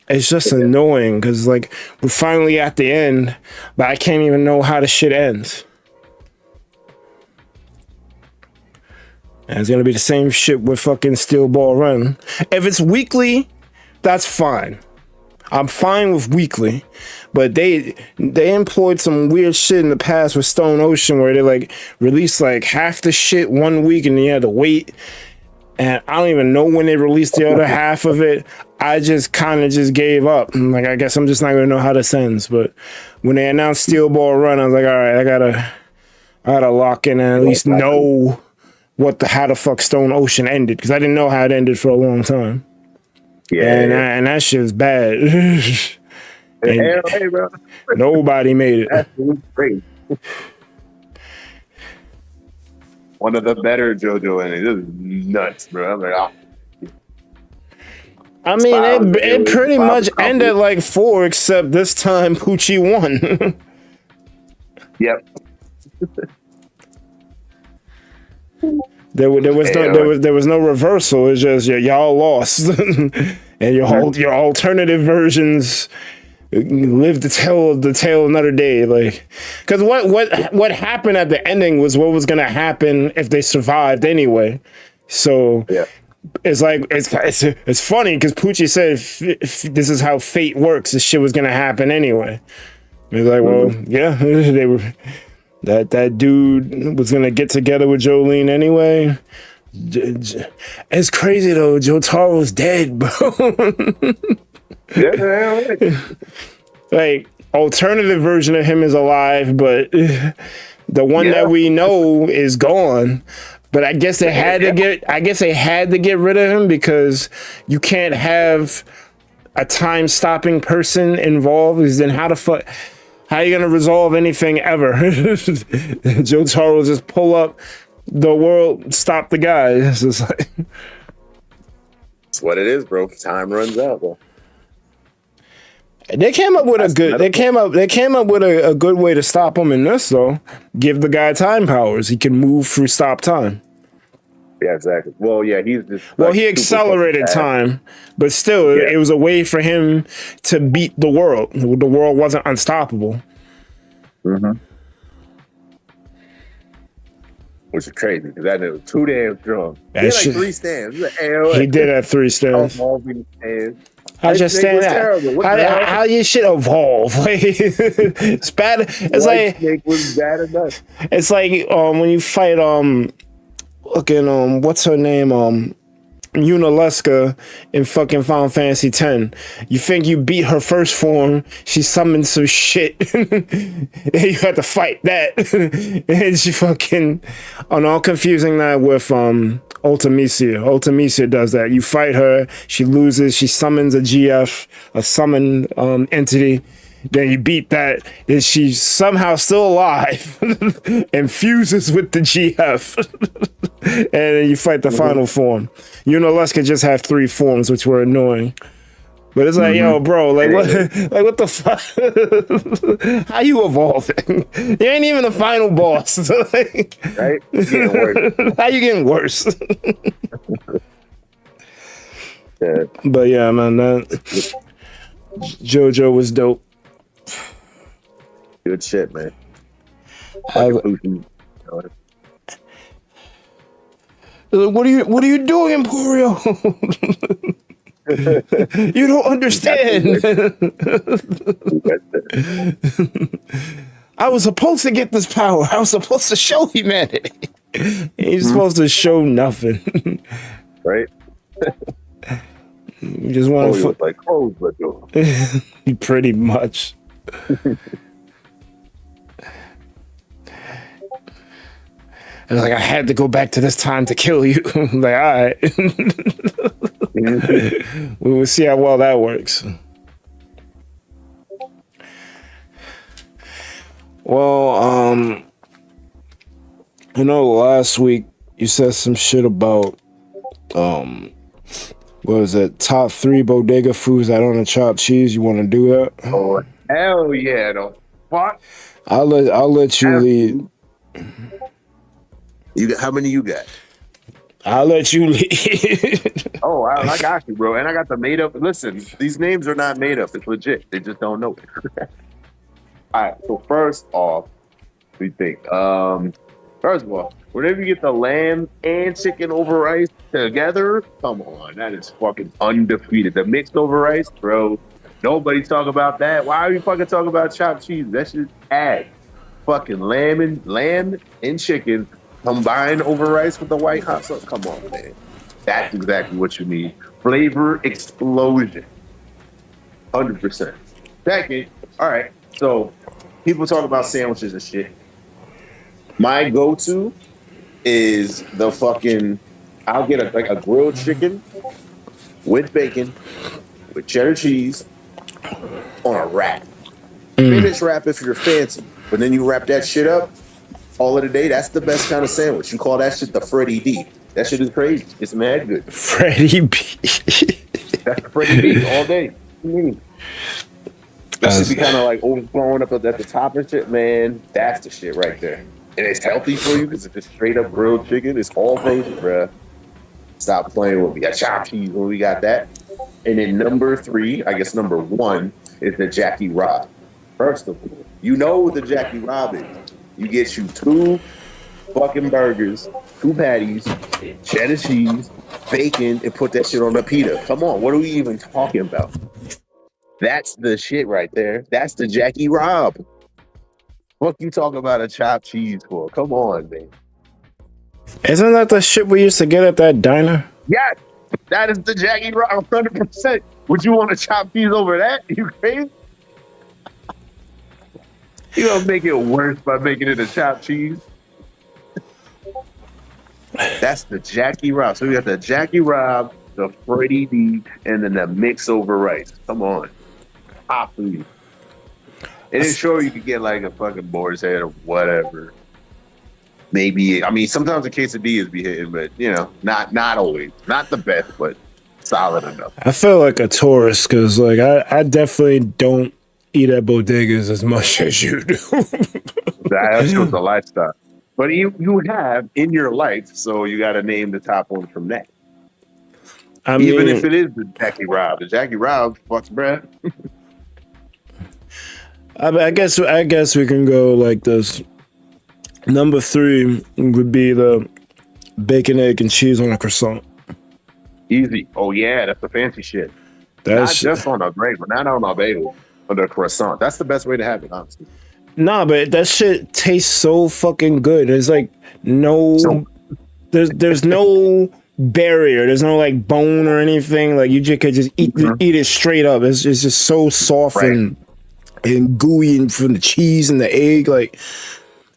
Speaker 1: it's just annoying because we're finally at the end, but I can't even know how the shit ends. And it's gonna be the same shit with fucking Steel Ball Run. If it's weekly, that's fine. I'm fine with weekly, but they employed some weird shit in the past with Stone Ocean where they released half the shit one week and then you had to wait. And I don't even know when they released the other half of it. I just kind of just gave up. I guess I'm just not gonna know how this ends. But when they announced Steel Ball Run, I was like, all right, I gotta lock in and at least know how the fuck Stone Ocean ended, because I didn't know how it ended for a long time. Yeah, and that shit was bad. Hey, bro. Nobody made it.
Speaker 2: That's great. One of the better JoJo endings. This is nuts, bro. I'm like,
Speaker 1: I mean, it pretty much ended like 4, except this time Poochie won.
Speaker 2: Yep.
Speaker 1: There was no reversal. It's just y'all lost, and your alternative versions live to tell the tale another day. Because what happened at the ending was what was gonna happen if they survived anyway. So
Speaker 2: yeah.
Speaker 1: It's funny because Poochie said if this is how fate works, this shit was gonna happen anyway. It's like, well, yeah, they were. That dude was gonna get together with Jolene anyway. It's crazy though. Jotaro's dead, bro.
Speaker 2: Yeah.
Speaker 1: Alternative version of him is alive, but the one that we know is gone. But I guess they had to get rid of him because you can't have a time-stopping person involved. Because then how are you gonna resolve anything ever? Jotaro will just pull up the world, stop the guy. It's just like,
Speaker 2: it's what it is, bro. Time runs out, bro.
Speaker 1: They came up with a good way to stop him in this though. Give the guy time powers. He can move through stop time.
Speaker 2: Yeah, exactly. Well, yeah, he's just
Speaker 1: he accelerated time, but still, it was a way for him to beat the world. The world wasn't unstoppable.
Speaker 2: Mm-hmm. Which is crazy because that nigga was too damn strong. He had 3 stands.
Speaker 1: He did have 3 stands. How your stand out? How your shit evolve? It's bad. It's
Speaker 2: Snake was bad enough.
Speaker 1: It's like when you fight what's her name? Unalesca in fucking Final Fantasy X. You think you beat her first form, she summons some shit. And you have to fight that. And she fucking all confusing that with Ultimisia. Ultimisia does that. You fight her, she loses, she summons a GF, a summon entity. Then you beat that, then she's somehow still alive and fuses with the GF. And then you fight the final form. Unalesca just have 3 forms, which were annoying. But it's like, yo, bro, like what, like what the fuck? How you evolving? You ain't even the final boss. Like,
Speaker 2: Right? It's getting worse.
Speaker 1: how you getting worse?
Speaker 2: Yeah.
Speaker 1: But yeah, man, that JoJo was dope.
Speaker 2: Good shit, man.
Speaker 1: What are you doing, Emporio? You don't understand. I was supposed to get this power. I was supposed to show humanity. You're supposed to show nothing.
Speaker 2: Right?
Speaker 1: You just want to
Speaker 2: like clothes, but
Speaker 1: pretty much. And like I had to go back to this time to kill you. Like, all right. We will see how well that works. Well, you know, last week you said some shit about what was it? Top 3 bodega foods that on a chopped cheese. You want to do that?
Speaker 2: Oh hell yeah! The fuck?
Speaker 1: I'll let you lead.
Speaker 2: You got how many you got?
Speaker 1: I'll let you lead.
Speaker 2: Oh, I got you, bro. And I got the made up. Listen, these names are not made up. It's legit. They just don't know it. All right. So first off, we think. First of all, whenever you get the lamb and chicken over rice together, come on, that is fucking undefeated. The mixed over rice, bro. Nobody's talking about that. Why are you fucking talking about chopped cheese? That shit add fucking lamb and chicken combined over rice with the white hot sauce. Come on, man. That's exactly what you need. Flavor explosion. 100%. Second, all right. So people talk about sandwiches and shit. My go-to is the fucking, I'll get a grilled chicken with bacon, with cheddar cheese on a wrap. Finish wrap if you're fancy, but then you wrap that shit up all of the day. That's the best kind of sandwich. You call that shit the Freddie D. That shit is crazy. It's mad good.
Speaker 1: Freddie B.
Speaker 2: That's the Freddie B all day. That should be kind of like overflowing up at the top of shit, man. That's the shit right there. And it's healthy for you because if it's straight up grilled chicken, it's all basic, bruh. Stop playing with me. I chopped cheese when we got that. And then number 3, I guess number 1 is the Jackie Rob. First of all, you know what the Jackie Rob is. You get you 2 fucking burgers, 2 patties, cheddar cheese, bacon, and put that shit on the pita. Come on, what are we even talking about? That's the shit right there. That's the Jackie Rob. What you talking about a chopped cheese for? Come on, man.
Speaker 1: Isn't that the shit we used to get at that diner?
Speaker 2: Yes, that is the Jackie Rob 100%. Would you want to chop cheese over that? You crazy? You don't make it worse by making it a chopped cheese. That's the Jackie Rob. So we got the Jackie Rob, the Freddie D, and then the mix over rice. Come on. Top 3. And then sure you could get like a fucking boar's head or whatever. Maybe, I mean, sometimes the quesadillas be hitting, but you know, not always. Not the best, but solid enough.
Speaker 1: I feel like a tourist because like I definitely don't eat at bodegas as much as you do.
Speaker 2: That's just the lifestyle. But you have in your life, so you got to name the top one from that. Even if it is the Jackie Rob. The Jackie Rob fucks bread.
Speaker 1: I guess we can go like this. Number 3 would be the bacon, egg, and cheese on a croissant.
Speaker 2: Easy. Oh yeah, that's the fancy shit. That's not just on a bagel, not on a bagel, on the croissant. That's the best way to have it, honestly.
Speaker 1: Nah, but that shit tastes so fucking good. There's like there's no barrier. There's no like bone or anything. Like you just could just eat it straight up. It's just so soft and gooey and from the cheese and the egg. Like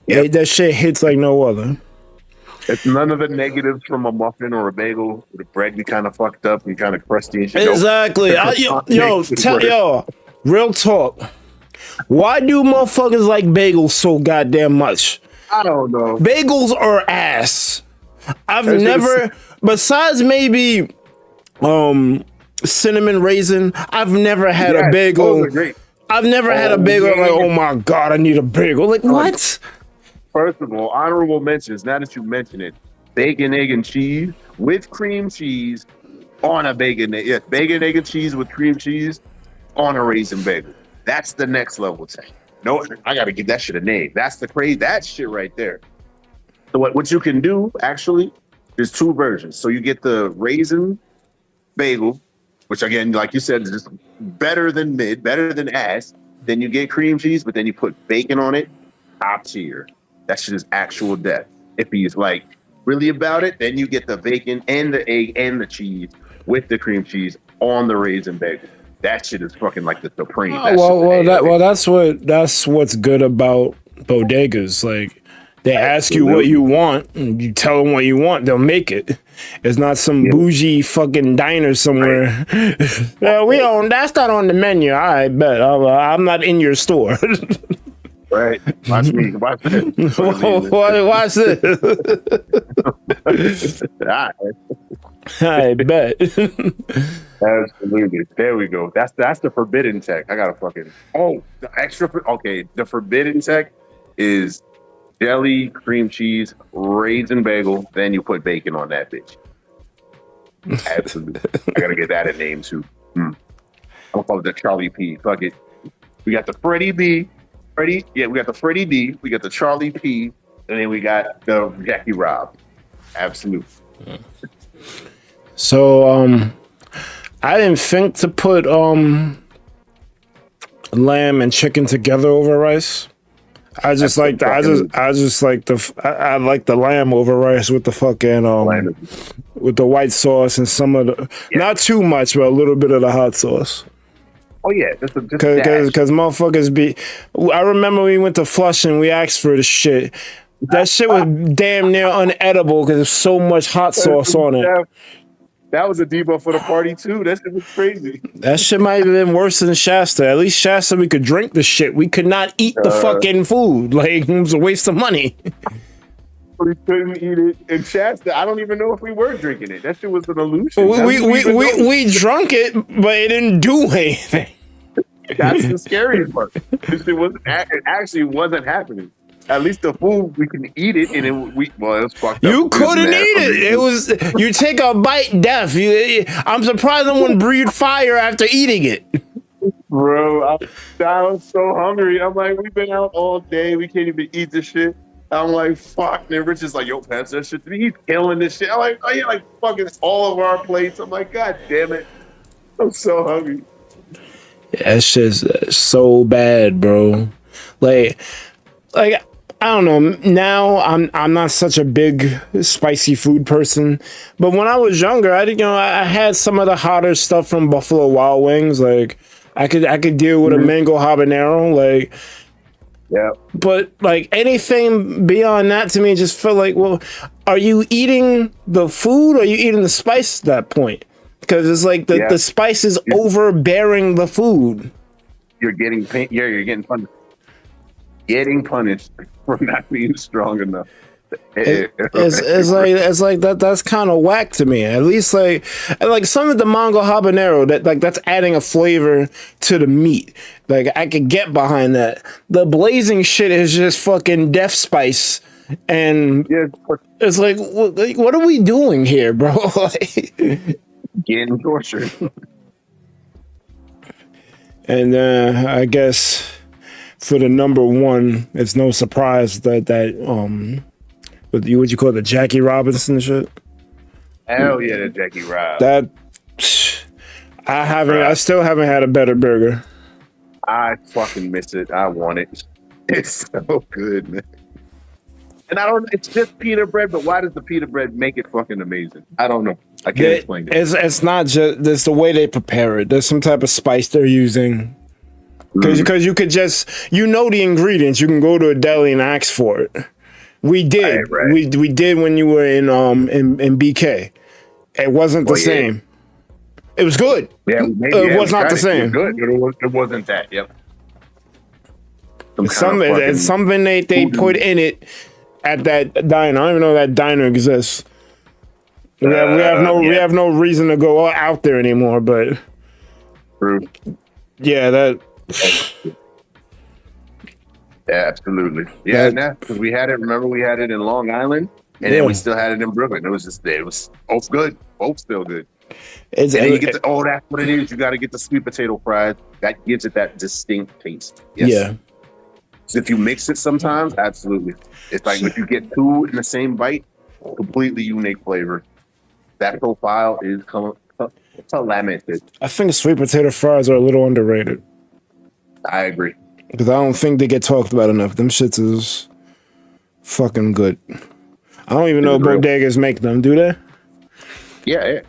Speaker 1: that shit hits like no other.
Speaker 2: It's none of the negatives from a muffin or a bagel. The bread be kind of fucked up and kind of crusty and shit.
Speaker 1: Exactly. Real talk. Why do motherfuckers like bagels so goddamn much?
Speaker 2: I don't know.
Speaker 1: Bagels are ass. I've never, besides maybe cinnamon raisin. I've never had a
Speaker 2: Yes,
Speaker 1: bagel.
Speaker 2: those are great.
Speaker 1: I've never had a bagel. I'm like, oh my god, I need a bagel. Like what?
Speaker 2: First of all, honorable mentions. Now that you mention it, bacon, egg, and cheese with cream cheese on a bacon. Yes, bacon, egg, and cheese with cream cheese on a raisin bagel. That's the next level thing. No, I got to give that shit a name. That's the crazy. That shit right there. So what you can do actually is two versions. So you get the raisin bagel, which again, like you said, is just better than mid, better than ass. Then you get cream cheese, but then you put bacon on it, top tier. That shit is actual death. If he's like really about it, then you get the bacon and the egg and the cheese with the cream cheese on the raisin bagel. That shit is fucking like the supreme.
Speaker 1: That's what's good about bodegas. Like they ask you what you want, and you tell them what you want, they'll make it. It's not some bougie fucking diner somewhere. We own that's not on the menu. I bet I'm not in your store.
Speaker 2: Right. Watch me. Watch this.
Speaker 1: Watch this. I bet.
Speaker 2: Absolutely. There we go. That's the forbidden tech. I gotta fucking the extra the forbidden tech is jelly, cream cheese, raisin bagel, then you put bacon on that bitch. Absolutely. I gotta get that a name too. I'm gonna call it the Charlie P. Fuck it. We got the Freddie B. We got the Freddie D, we got the Charlie P, and then we got the Jackie Rob. Absolutely.
Speaker 1: So I didn't think to put lamb and chicken together over rice. I like the lamb over rice with the fucking with the white sauce and some of the not too much, but a little bit of the hot sauce.
Speaker 2: Oh yeah,
Speaker 1: because motherfuckers be. I remember we went to Flushing. We asked for the shit. That shit was damn near unedible because there's so much hot sauce on it.
Speaker 2: That was a debuff for the party too. That shit was crazy.
Speaker 1: That shit might have been worse than Shasta. At least Shasta, we could drink the shit. We could not eat the fucking food. Like it was a waste of money.
Speaker 2: We couldn't eat it in Shasta. I don't even know if we were drinking it. That shit was an illusion.
Speaker 1: We drunk it, but it didn't do anything.
Speaker 2: That's the scariest part. It actually wasn't happening. At least the food, we can eat it, and it was fucked up.
Speaker 1: You couldn't eat it. It was, you take a bite, death. I'm surprised no one breathed fire after eating it.
Speaker 2: Bro, I was so hungry. I'm like, we've been out all day. We can't even eat this shit. I'm like, fuck. And Rich is like, yo, pass that shit to me. He's killing this shit. I'm like, oh, yeah, like fucking all of our plates. I'm like, god damn it. I'm so hungry.
Speaker 1: That shit's so bad, bro. Like I don't know. Now I'm not such a big spicy food person, but when I was younger, I had some of the hotter stuff from Buffalo Wild Wings. Like I could deal with a mango habanero. Like
Speaker 2: yeah.
Speaker 1: But like anything beyond that to me just felt like, well, are you eating the food or are you eating the spice at that point? Because it's like the spice is overbearing the food.
Speaker 2: You're getting you're getting punished. Getting punished for not being strong enough.
Speaker 1: It's like that's kind of whack to me. At least like some of the mango habanero that's adding a flavor to the meat. Like I could get behind that. The blazing shit is just fucking death spice, and it's like what are we doing here, bro?
Speaker 2: Getting tortured.
Speaker 1: And I guess for the number one, it's no surprise that what you call it, the Jackie Robinson shit.
Speaker 2: Hell yeah, the Jackie Rob.
Speaker 1: That I still haven't had a better burger.
Speaker 2: I fucking miss it. I want it. It's so good, man. And it's just pita bread, but why does the pita bread make it fucking amazing? I don't know. I can't explain it.
Speaker 1: It's not just, it's the way they prepare it. There's some type of spice they're using. Because you could just, the ingredients. You can go to a deli and ask for it. We did. Right. We did when you were in BK. It wasn't the same. It was good.
Speaker 2: Yeah,
Speaker 1: it was not the same.
Speaker 2: Good. It wasn't that. Yep.
Speaker 1: It's something they put in it at that diner. I don't even know that diner exists. We
Speaker 2: Yeah.
Speaker 1: have no reason to go out there anymore. But
Speaker 2: True.
Speaker 1: yeah, that.
Speaker 2: Yeah, absolutely. Yeah, because we had it. Remember, we had it in Long Island, and then we still had it in Brooklyn. It was both good, both still good. And then you get that's what it is. You got to get the sweet potato fries. That gives it that distinct taste. Yes.
Speaker 1: Yeah.
Speaker 2: So if you mix it sometimes, absolutely. It's like if you get two in the same bite, completely unique flavor. That profile is limited.
Speaker 1: I think sweet potato fries are a little underrated.
Speaker 2: I agree.
Speaker 1: Because I don't think they get talked about enough. Them shits is fucking good. I don't even know bodegas make them, do they?
Speaker 2: Yeah.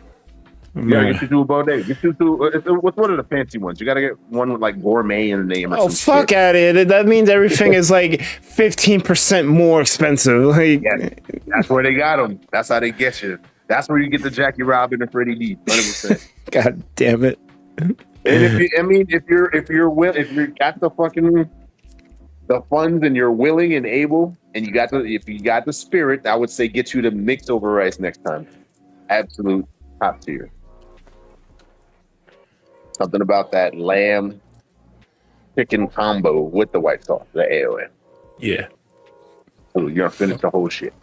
Speaker 2: Yeah, get you to a bodega. Get you to what's one of the fancy ones? You got to get one with like gourmet in the name. Or
Speaker 1: fuck out of it! That means everything is like 15% more expensive. Like,
Speaker 2: yeah, that's where they got them. That's how they get you. That's where you get the Jackie Robin and Freddie D. 100%.
Speaker 1: God damn it!
Speaker 2: And if you got the fucking the funds and you're willing and able, and if you got the spirit, I would say get you the mixed over rice next time. Absolute top tier. Something about that lamb chicken combo with the white sauce, the AON.
Speaker 1: Yeah.
Speaker 2: So you're gonna finish the whole shit.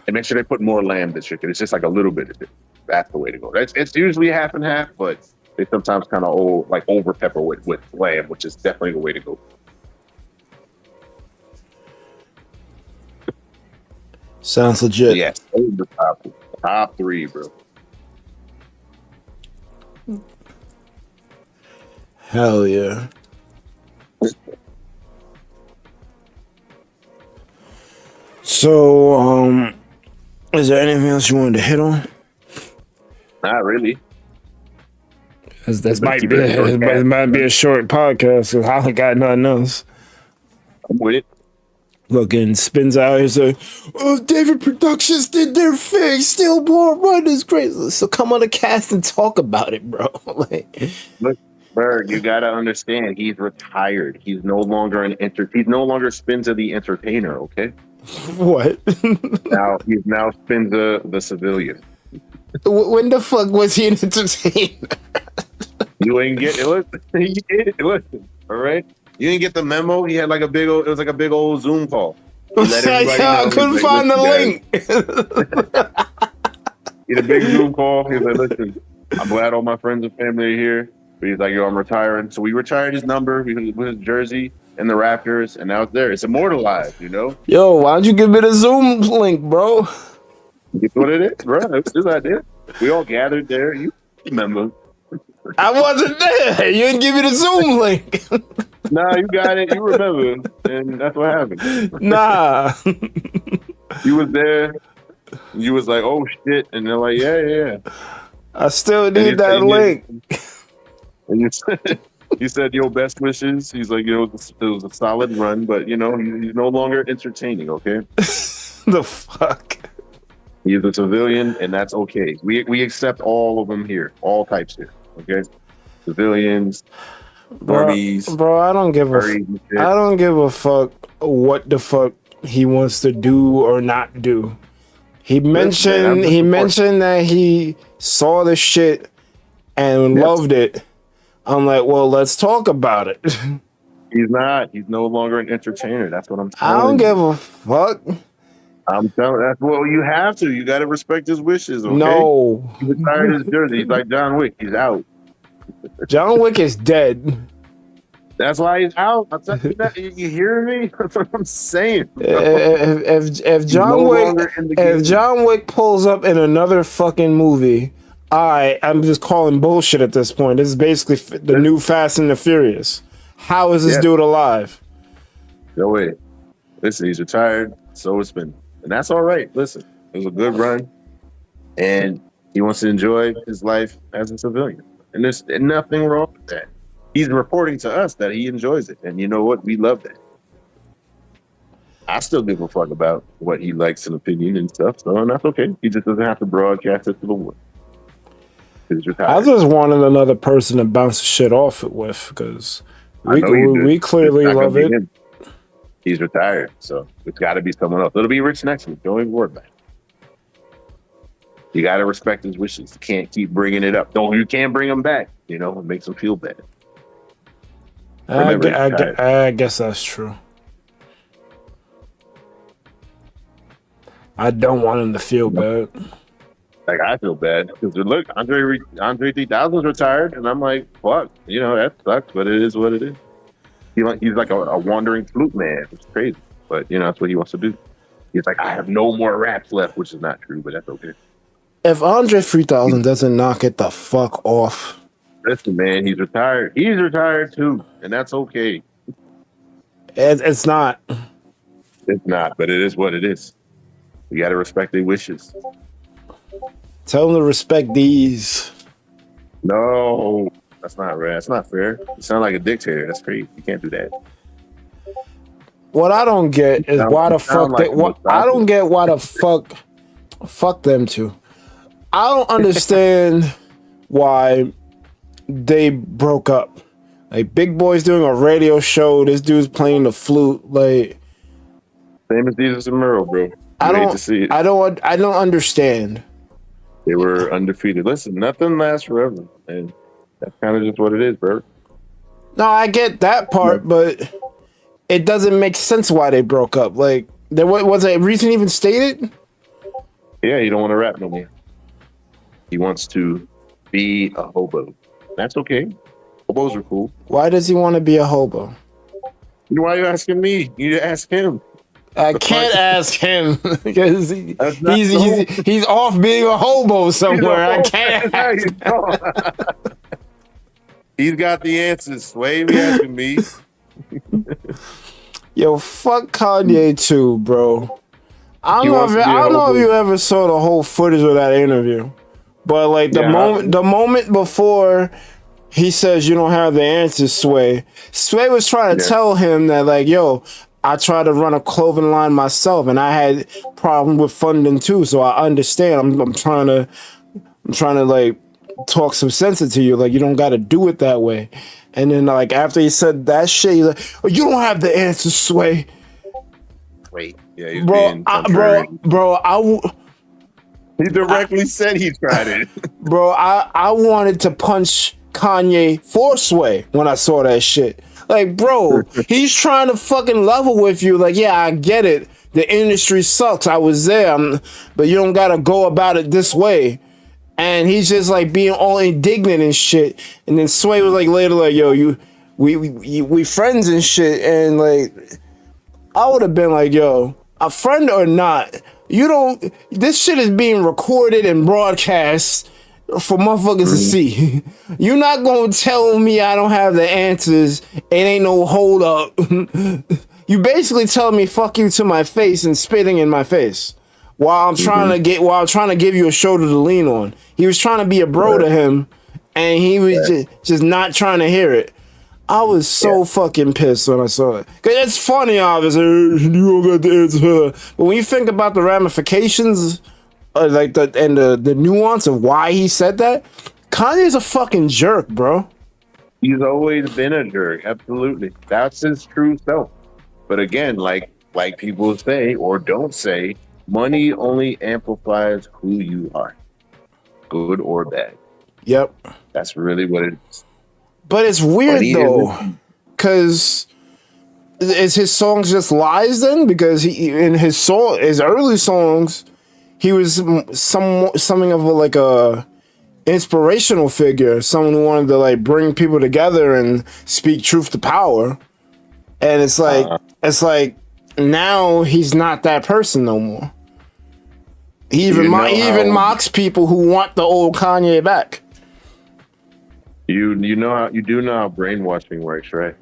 Speaker 2: And make sure they put more lamb than chicken. It's just like a little bit of it. That's the way to go. It's usually half and half, but they sometimes kind of over pepper with lamb, which is definitely the way to go.
Speaker 1: Sounds legit.
Speaker 2: Yes, the top three, bro.
Speaker 1: Hell yeah. So, is there anything else you wanted to hit on?
Speaker 2: Not really.
Speaker 1: This might be a short podcast because I got nothing else.
Speaker 2: I'm with it.
Speaker 1: Look, spins out here saying, David Productions did their thing. Stillborn Run is great. So come on the cast and talk about it, bro.
Speaker 2: Look, Berg, you gotta understand. He's retired. He's no longer He's no longer Spinza the entertainer. Okay.
Speaker 1: What?
Speaker 2: He's now Spinza the civilian.
Speaker 1: When the fuck was he an entertainer?
Speaker 2: You ain't get it. Listen, all right. You didn't get the memo. He had like it was like a big old Zoom call.
Speaker 1: I couldn't find the link.
Speaker 2: He had a big Zoom call. He was like, listen, I'm glad all my friends and family are here. But he's like, yo, I'm retiring. So we retired his number with his jersey and the Raptors, and now it's there. It's immortalized, you know?
Speaker 1: Yo, why don't you give me the Zoom link, bro?
Speaker 2: That's what it is, bro. That's his idea. We all gathered there. You remember.
Speaker 1: I wasn't there. You didn't give me the Zoom link.
Speaker 2: Nah, you got it. You remember. And that's what happened.
Speaker 1: Nah.
Speaker 2: You was there. You was like, oh, shit. And they're like, yeah.
Speaker 1: I still need that link.
Speaker 2: And you said, your best wishes. He's like, it was a solid run, but, he's no longer entertaining, okay?
Speaker 1: The fuck?
Speaker 2: He's a civilian, and that's okay. We accept all of them here, all types here, okay? Civilians, armies.
Speaker 1: Bro, I don't give a fuck what the fuck he wants to do or not do. He mentioned that he saw the shit and loved it. I'm like, well, let's talk about it.
Speaker 2: He's not. He's no longer an entertainer. That's what I'm telling you.
Speaker 1: I don't give a fuck.
Speaker 2: I'm telling. That's well, you have to. You got to respect his wishes. Okay?
Speaker 1: No,
Speaker 2: he retired his jersey. He's like John Wick. He's out.
Speaker 1: John Wick is dead.
Speaker 2: That's why he's out. I'm telling you that. You hear me? That's what I'm saying.
Speaker 1: If John Wick pulls up in another fucking movie, I'm just calling bullshit at this point. This is basically the new Fast and the Furious. How is this dude alive?
Speaker 2: No way. Listen, he's retired. So it's been, and that's all right. Listen, it was a good run, and he wants to enjoy his life as a civilian, and there's nothing wrong with that. He's reporting to us that he enjoys it, and you know what? We love that. I still give a fuck about what he likes and opinion and stuff, so that's okay. He just doesn't have to broadcast it to the world. He's retired.
Speaker 1: I just wanted another person to bounce shit off it with, because we clearly love it.
Speaker 2: He's retired, so it's got to be someone else. It'll be Rich next week. Don't even worry about it. You got to respect his wishes. You can't keep bringing it up. No, you can't bring him back. You know, it makes him feel bad.
Speaker 1: I guess that's true. I don't want him to feel bad.
Speaker 2: Like, I feel bad because look, Andre 3000's retired, and I'm like, fuck, you know, that sucks, but it is what it is. He's like a wandering flute man. It's crazy, but you know that's what he wants to do. He's like, I have no more raps left, which is not true, but that's okay.
Speaker 1: If Andre 3000 doesn't knock it the fuck off,
Speaker 2: listen, man, he's retired. He's retired too, and that's okay.
Speaker 1: it's not.
Speaker 2: It's not, but it is what it is. We got to respect their wishes.
Speaker 1: Tell them to respect these.
Speaker 2: No, that's not right. That's not fair. You sound like a dictator. That's crazy. You can't do that.
Speaker 1: What I don't get is why the fuck I don't get why the fuck them too. I don't understand why they broke up. Like, Big Boy's doing a radio show. This dude's playing the flute. Like,
Speaker 2: same as Jesus and Merle, bro.
Speaker 1: I don't understand.
Speaker 2: They were undefeated. Listen, nothing lasts forever, and that's kind of just what it is, bro.
Speaker 1: No, I get that part, but it doesn't make sense why they broke up. Like, there was a reason even stated?
Speaker 2: Yeah, he don't want to rap no more. He wants to be a hobo. That's okay. Hobos are cool.
Speaker 1: Why does he want to be a hobo?
Speaker 2: Why are you asking me? You need to ask him.
Speaker 1: I can't ask him because he's off being a hobo somewhere. I can't ask him.
Speaker 2: He's got the answers. Why are you asking me?
Speaker 1: Yo, fuck Kanye too, bro. I don't know if you ever saw the whole footage of that interview, but like the moment before he says you don't have the answers, Sway was trying to tell him that, like, yo, I tried to run a clothing line myself, and I had problems with funding too. So I understand. I'm trying to like talk some sense into you. Like, you don't got to do it that way. And then, like, after he said that shit, he's like, oh, you don't have the answers, Sway.
Speaker 2: Wait, yeah, he's being he directly said he tried it.
Speaker 1: Bro, I wanted to punch Kanye for Sway when I saw that shit. Like, bro, he's trying to fucking level with you. Like, yeah, I get it. The industry sucks. I was there, but you don't gotta go about it this way. And he's just like being all indignant and shit. And then Sway was like later, like, yo, we friends and shit. And like, I would have been like, yo, a friend or not, this shit is being recorded and broadcast for motherfuckers to see. You're not gonna tell me I don't have the answers. It ain't no hold up. You basically tell me fuck you to my face and spitting in my face while I'm trying to give you a shoulder to lean on. He was trying to be a bro to him, and he was just not trying to hear it. I was so fucking pissed when I saw it. Cause it's funny, obviously, you don't got the answer. But when you think about the ramifications, like the nuance of why he said that, Kanye's a fucking jerk, bro.
Speaker 2: He's always been a jerk. Absolutely, that's his true self. But again, like people say or don't say, money only amplifies who you are, good or bad.
Speaker 1: Yep,
Speaker 2: that's really what it is.
Speaker 1: But it's weird though, because is his songs just lies then? Because in his early songs, he was something of a inspirational figure, someone who wanted to like bring people together and speak truth to power. And it's like now he's not that person no more. He even mocks people who want the old Kanye back.
Speaker 2: You do know how brainwashing works, right?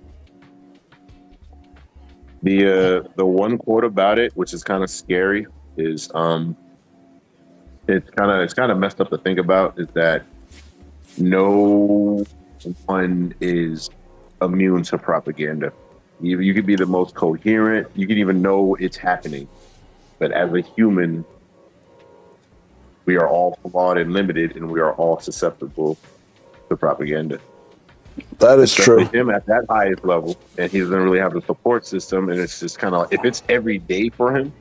Speaker 2: The one quote about it, which is kind of scary, is it's kind of messed up to think about, is that no one is immune to propaganda. You could be the most coherent, you can even know it's happening, but as a human, we are all flawed and limited, and we are all susceptible to propaganda.
Speaker 1: That is true.
Speaker 2: Him at that highest level, and he doesn't really have the support system, and it's just kind of, if it's every day for him,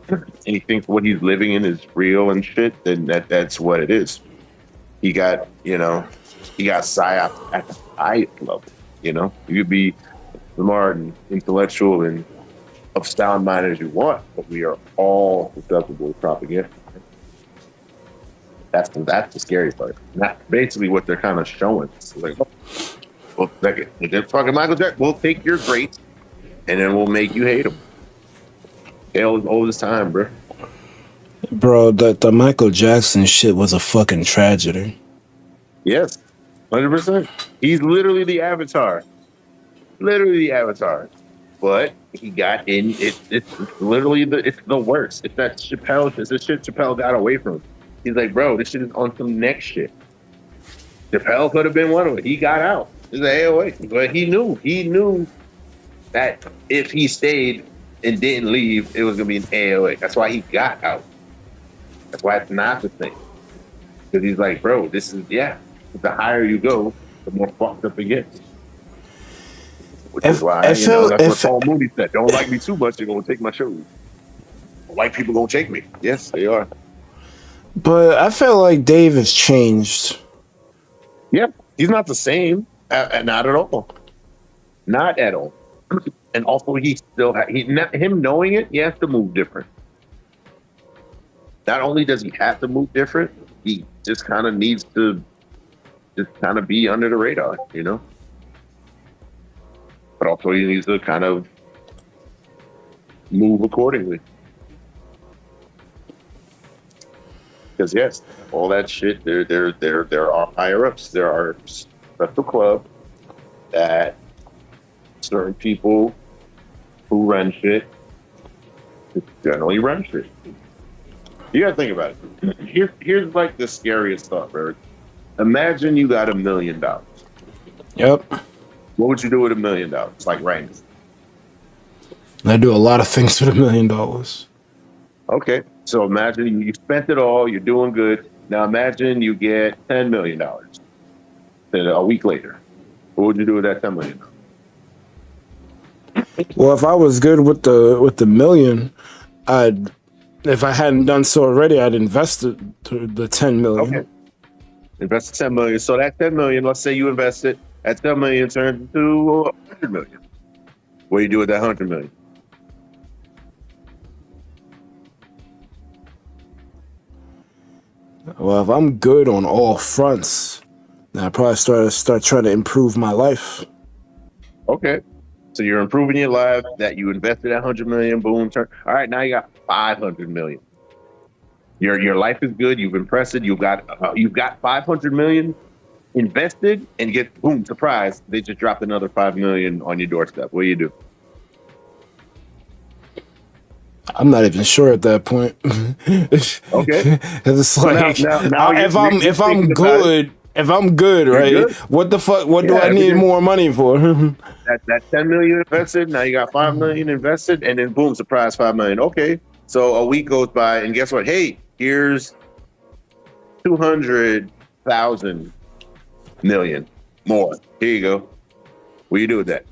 Speaker 2: and he thinks what he's living in is real and shit, then that's what it is. He got, he got psyops at the highest level. You could be smart and intellectual and of sound mind as you want, but we are all susceptible to propaganda. That's the scary part. That's basically what they're kind of showing. It's like, well, they're fucking Michael Jackson. We'll take your greats, and then we'll make you hate them. All this time, bro.
Speaker 1: Bro, the Michael Jackson shit was a fucking tragedy.
Speaker 2: Yes, 100%. He's literally the Avatar. Literally the Avatar. But he got in. It's literally it's the worst. It's that Chappelle. It's the shit Chappelle got away from. He's like, bro, this shit is on some next shit. Chappelle could have been one of it. He got out. He's like, hey, wait. But he knew that if he stayed and didn't leave, it was gonna be an AOA. That's why he got out. That's why it's not the thing. Because he's like, bro, this is the higher you go, the more fucked up it gets. Which is why that's what Paul Mooney said. Don't like me too much, you're gonna take my shows. White people gonna take me. Yes, they are.
Speaker 1: But I feel like Dave has changed.
Speaker 2: Yep, he's not the same. Not at all. Not at all. And also, he still him knowing it, he has to move different. Not only does he have to move different, he just kind of needs to just kind of be under the radar, But also, he needs to kind of move accordingly. Because yes, all that shit. There are higher ups. There are special clubs that certain people who run shit generally run shit. You gotta think about it. Here's like the scariest thought, bro. Imagine you got $1 million.
Speaker 1: Yep.
Speaker 2: What would you do with $1 million? Like right now.
Speaker 1: I do a lot of things with $1 million.
Speaker 2: Okay, so imagine you spent it all. You're doing good. Now imagine you get $10 million. Then a week later, what would you do with that $10 million?
Speaker 1: Well, if I was good with the million, if I hadn't done so already, I'd invest the $10 million.
Speaker 2: Okay. Invest $10 million. So that $10 million, let's say you invest it, that $10 million turns into $100 million. What do you do with that $100 million?
Speaker 1: Well, if I'm good on all fronts, then I probably start trying to improve my life.
Speaker 2: Okay. So you're improving your life, that you invested that $100 million, boom, turn. All right, now you got $500 million. Your life is good. You've impressed it. You've got $500 million invested, and get boom, surprise! They just dropped another $5 million on your doorstep. What do you do?
Speaker 1: I'm not even sure at that point.
Speaker 2: Okay,
Speaker 1: it's like
Speaker 2: now
Speaker 1: if I'm good, right?
Speaker 2: Good?
Speaker 1: What the fuck? What do I need more money for?
Speaker 2: that $10 million invested. Now you got $5 million invested, and then boom, surprise, $5 million. Okay, so a week goes by, and guess what? Hey, here's 200,000 million more. Here you go. What do you do with that?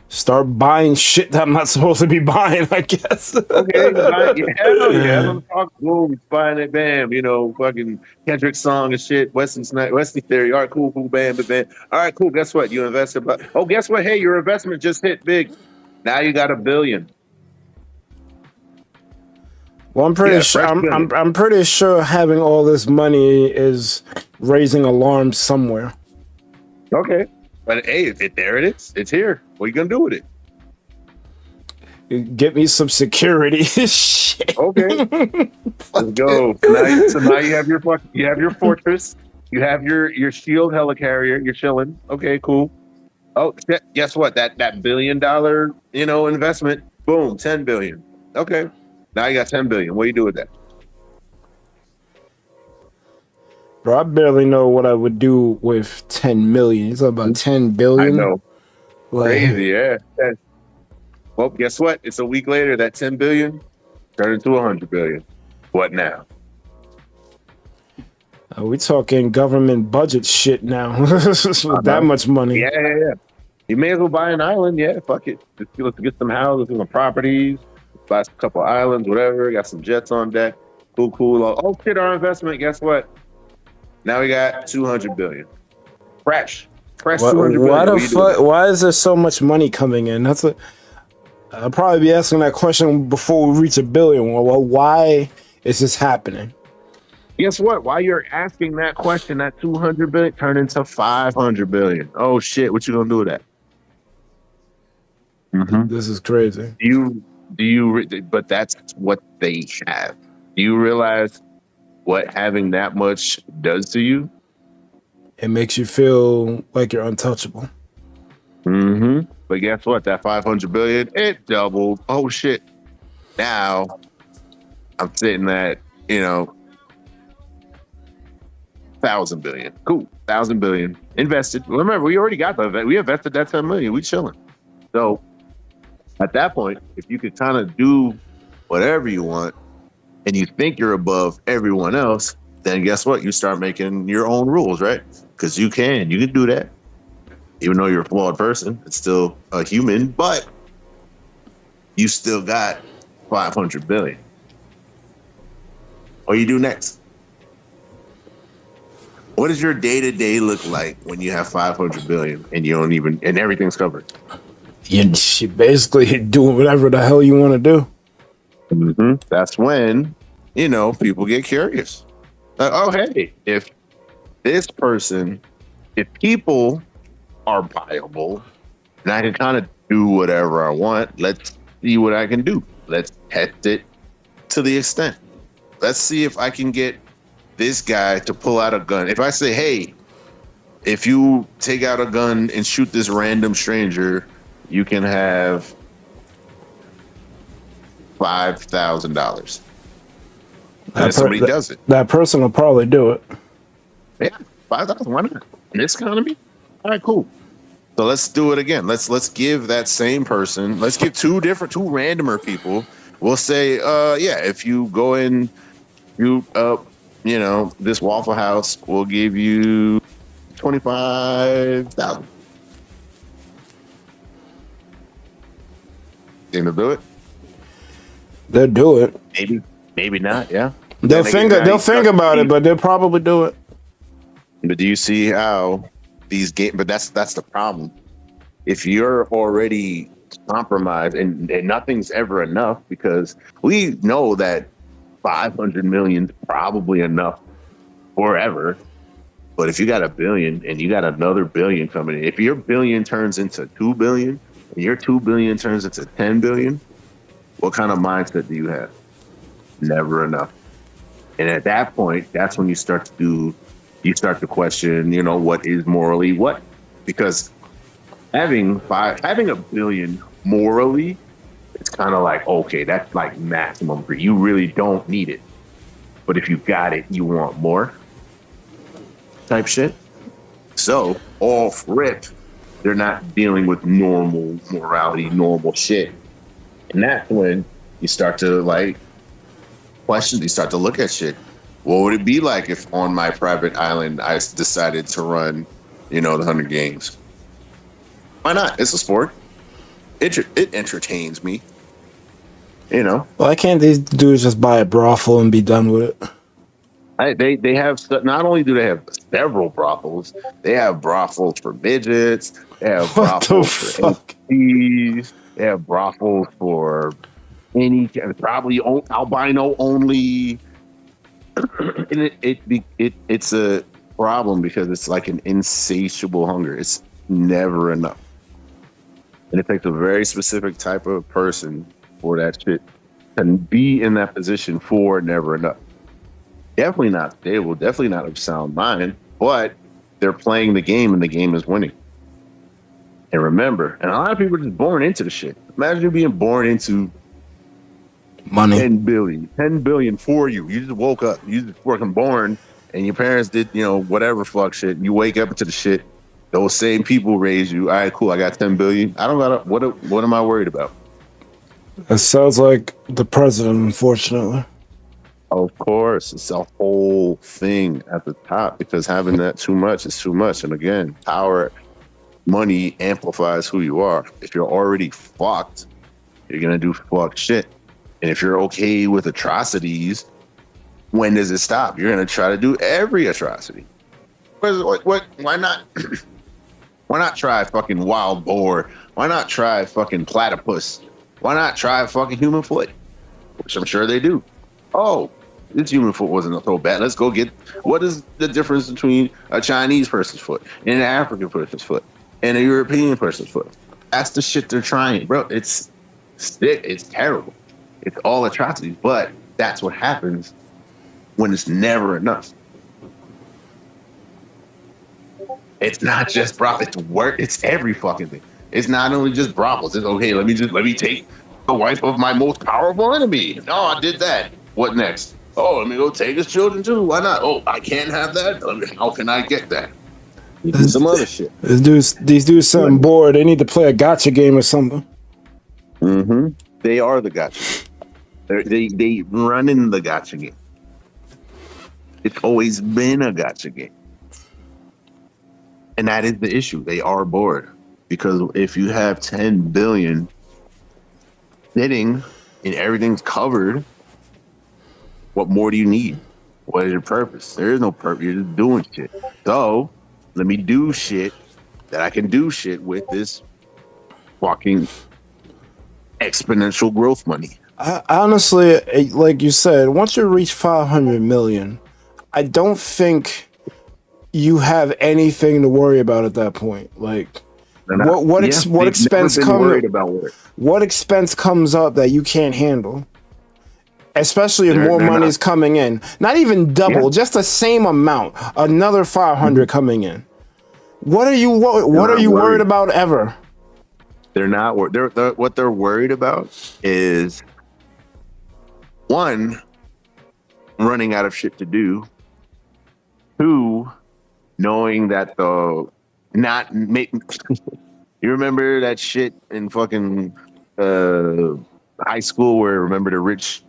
Speaker 1: Start buying shit that I'm not supposed to be buying, I guess.
Speaker 2: Okay, I'm talking, boom, buying it, bam, fucking Kendrick's song and shit, Wesley Theory, all right, cool, bam. All right, cool, guess what? You invested, guess what? Hey, your investment just hit big. Now you got $1 billion.
Speaker 1: Well, I'm pretty sure. I'm pretty sure having all this money is raising alarms somewhere.
Speaker 2: Okay, but hey, there it is. It's here. What are you gonna do with it?
Speaker 1: Get me some security. Shit.
Speaker 2: Okay, let's go. So now you have your fortress. You have your shield helicarrier. You're chilling. Okay, cool. Oh, guess what? That $1 billion investment. Boom, 10 billion. Okay, now you got 10 billion. What do you do with that?
Speaker 1: Bro, I barely know what I would do with 10 million. It's about 10 billion.
Speaker 2: I know. Crazy, yeah. Well, guess what? It's a week later. That 10 billion turned into 100 billion. What now?
Speaker 1: We talking government budget shit now. With that much money.
Speaker 2: Yeah. You may as well buy an island. Yeah, fuck it. Let's get some houses, some properties, buy a couple islands, whatever. Got some jets on deck. Cool. Oh shit, our investment. Guess what? Now we got 200 billion. Fresh 200
Speaker 1: Why
Speaker 2: billion.
Speaker 1: the fuck? Why is there so much money coming in? That's what I'll probably be asking that question before we reach $1 billion. Well, why is this happening?
Speaker 2: Guess what? While you're asking that question, that 200 billion turned into 500 billion. Oh shit! What you gonna do with that? Mm-hmm.
Speaker 1: This is crazy.
Speaker 2: But that's what they have. Do you realize what having that much does to you?
Speaker 1: It makes you feel like you're untouchable.
Speaker 2: Mm-hmm. But guess what? That 500 billion, it doubled. Oh shit! Now I'm sitting at 1,000 billion. Cool. 1,000 billion invested. Remember, we already got we invested that 10 million. We chilling. So at that point, if you could kind of do whatever you want and you think you're above everyone else, then guess what? You start making your own rules, right? Because you can do that. Even though you're a flawed person, it's still a human, but you still got 500 billion. What do you do next? What does your day-to-day look like when you have 500 billion and and everything's covered?
Speaker 1: You're basically doing whatever the hell you want to do.
Speaker 2: Mm-hmm. That's when, people get curious. Like, oh, hey, if people are viable and I can kind of do whatever I want, let's see what I can do. Let's test it to the extent. Let's see if I can get this guy to pull out a gun. If I say, hey, if you take out a gun and shoot this random stranger, you can have $5,000. And somebody does it.
Speaker 1: That person will probably do it.
Speaker 2: Yeah, 5,000. Why not? In this economy? All right, cool. So let's do it again. Let's give that same person. Let's give two randomer people. We'll say, if you go in, shoot up, this Waffle House, we'll give you 25,000. Think they'll do it?
Speaker 1: They'll do it.
Speaker 2: Maybe not. Yeah.
Speaker 1: They'll think about it, but they'll probably do it.
Speaker 2: But do you see how these games? But that's the problem. If you're already compromised and nothing's ever enough, because we know that 500 million is probably enough forever. But if you got $1 billion and you got another billion coming in, if your billion turns into 2 billion and your 2 billion turns into 10 billion, what kind of mindset do you have? Never enough. And at that point, that's when you start to question, what is morally what? Because having $1 billion morally, it's kind of like, okay, that's like maximum for you. You really don't need it. But if you got it, you want more type shit. So off rip, they're not dealing with normal morality, normal shit. And that's when you start to question, you start to look at shit. What would it be like if on my private island I decided to run, the 100 games? Why not? It's a sport. It entertains me.
Speaker 1: Why can't these dudes just buy a brothel and be done with it?
Speaker 2: They have, not only do they have several brothels, they have brothels for midgets. They have brothels for APs. They have brothels for probably albino only. And it's a problem because it's like an insatiable hunger. It's never enough. And it takes a very specific type of person for that shit to be in that position for never enough. Definitely not stable, definitely not of sound mind, but they're playing the game and the game is winning. And remember, and a lot of people are just born into the shit. Imagine you being born into
Speaker 1: money.
Speaker 2: 10 billion for you. You just woke up, you just fucking born, and your parents did, whatever fuck shit. And you wake up into the shit. Those same people raise you. All right, cool. I got 10 billion. I don't got what am I worried about?
Speaker 1: It sounds like the president, unfortunately.
Speaker 2: Of course, it's a whole thing at the top because having that too much is too much. And again, power, money amplifies who you are. If you're already fucked, you're gonna do fuck shit. And if you're okay with atrocities, when does it stop? You're gonna try to do every atrocity. What? Why not? Why not try fucking wild boar? Why not try fucking platypus? Why not try fucking human foot? Which I'm sure they do. Oh, this human foot wasn't so bad. Let's go get, what is the difference between a Chinese person's foot and an African person's foot and a European person's foot? That's the shit they're trying, bro. It's sick. It's terrible. It's all atrocities, but that's what happens when it's never enough. It's not just brothels. It's work. It's every fucking thing. It's not only just brothels. It's okay. Let me take the wife of my most powerful enemy. No, I did that. What next? Oh, let me go take his children too. Why not? Oh, I can't have that. How can I get that? You do some other shit.
Speaker 1: These dudes sound bored. They need to play a gotcha game or something.
Speaker 2: Mm-hmm. They are the gotcha. They run in the gotcha game. It's always been a gotcha game. And that is the issue. They are bored. Because if you have 10 billion sitting and everything's covered, what more do you need? What is your purpose? There is no purpose. You're just doing shit. So let me do shit that I can do shit with this fucking exponential growth money.
Speaker 1: Honestly, like you said, once you reach 500 million, I don't think you have anything to worry about at that point. Like, what expense comes up that you can't handle? Especially if more money is coming in. Not even double, just the same amount. Another 500 coming in. What are you worried about ever?
Speaker 2: They're not. What they're worried about is, one, running out of shit to do. Two, knowing that you remember that shit in fucking high school where, remember, the rich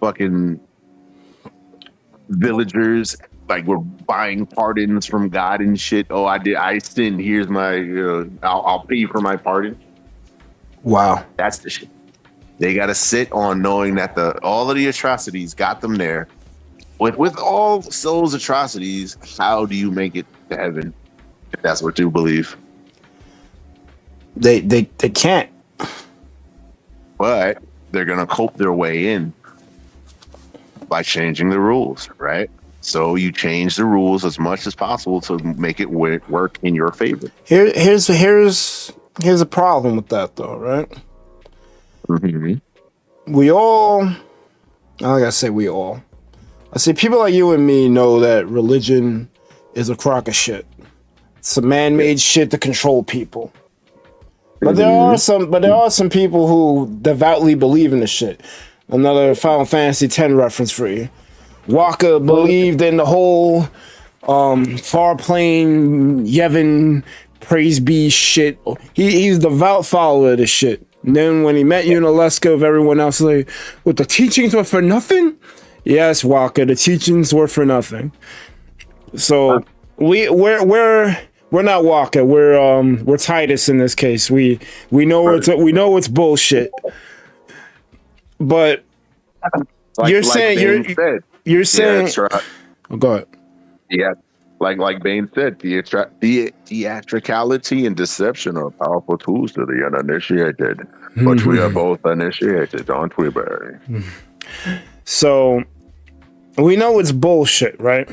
Speaker 2: fucking villagers like were buying pardons from God and shit. Oh, I sinned. Here's my I'll pay for my pardon.
Speaker 1: Wow,
Speaker 2: that's the shit. They got to sit on knowing that all of the atrocities got them there. With all those atrocities, how do you make it to heaven? If that's what you believe,
Speaker 1: they can't.
Speaker 2: But they're gonna cope their way in by changing the rules, right? So you change the rules as much as possible to make it work in your favor.
Speaker 1: Here's a problem with that, though, right?
Speaker 2: Mm-hmm.
Speaker 1: We all, I gotta say we all. I say people like you and me know that religion is a crock of shit. It's a man-made shit to control people. But there are some people who devoutly believe in the shit. Another Final Fantasy X reference for you. Walker believed in the whole Farplane Yevon praise be shit. He's the devout follower of this shit. And then when he met Unalesca of everyone else, like, what, the teachings were for nothing? Yes, Walker, the teachings were for nothing. So we're not Walker. We're Titus in this case. We know it's bullshit. But you're saying oh, go ahead.
Speaker 2: Yeah, like Bane said, theatricality and deception are powerful tools to the uninitiated. But we are both initiated, aren't we, Barry?
Speaker 1: So we know it's bullshit, right?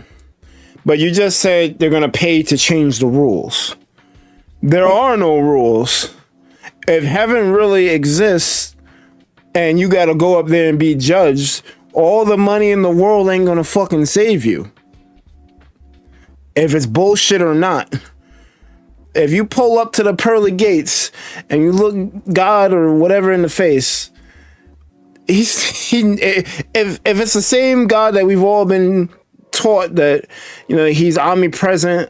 Speaker 1: But you just said they're gonna pay to change the rules. There are no rules. If heaven really exists and you gotta go up there and be judged, all the money in the world ain't gonna fucking save you. If it's bullshit or not. If you pull up to the pearly gates and you look God or whatever in the face, if it's the same God that we've all been taught, that, you know, he's omnipresent,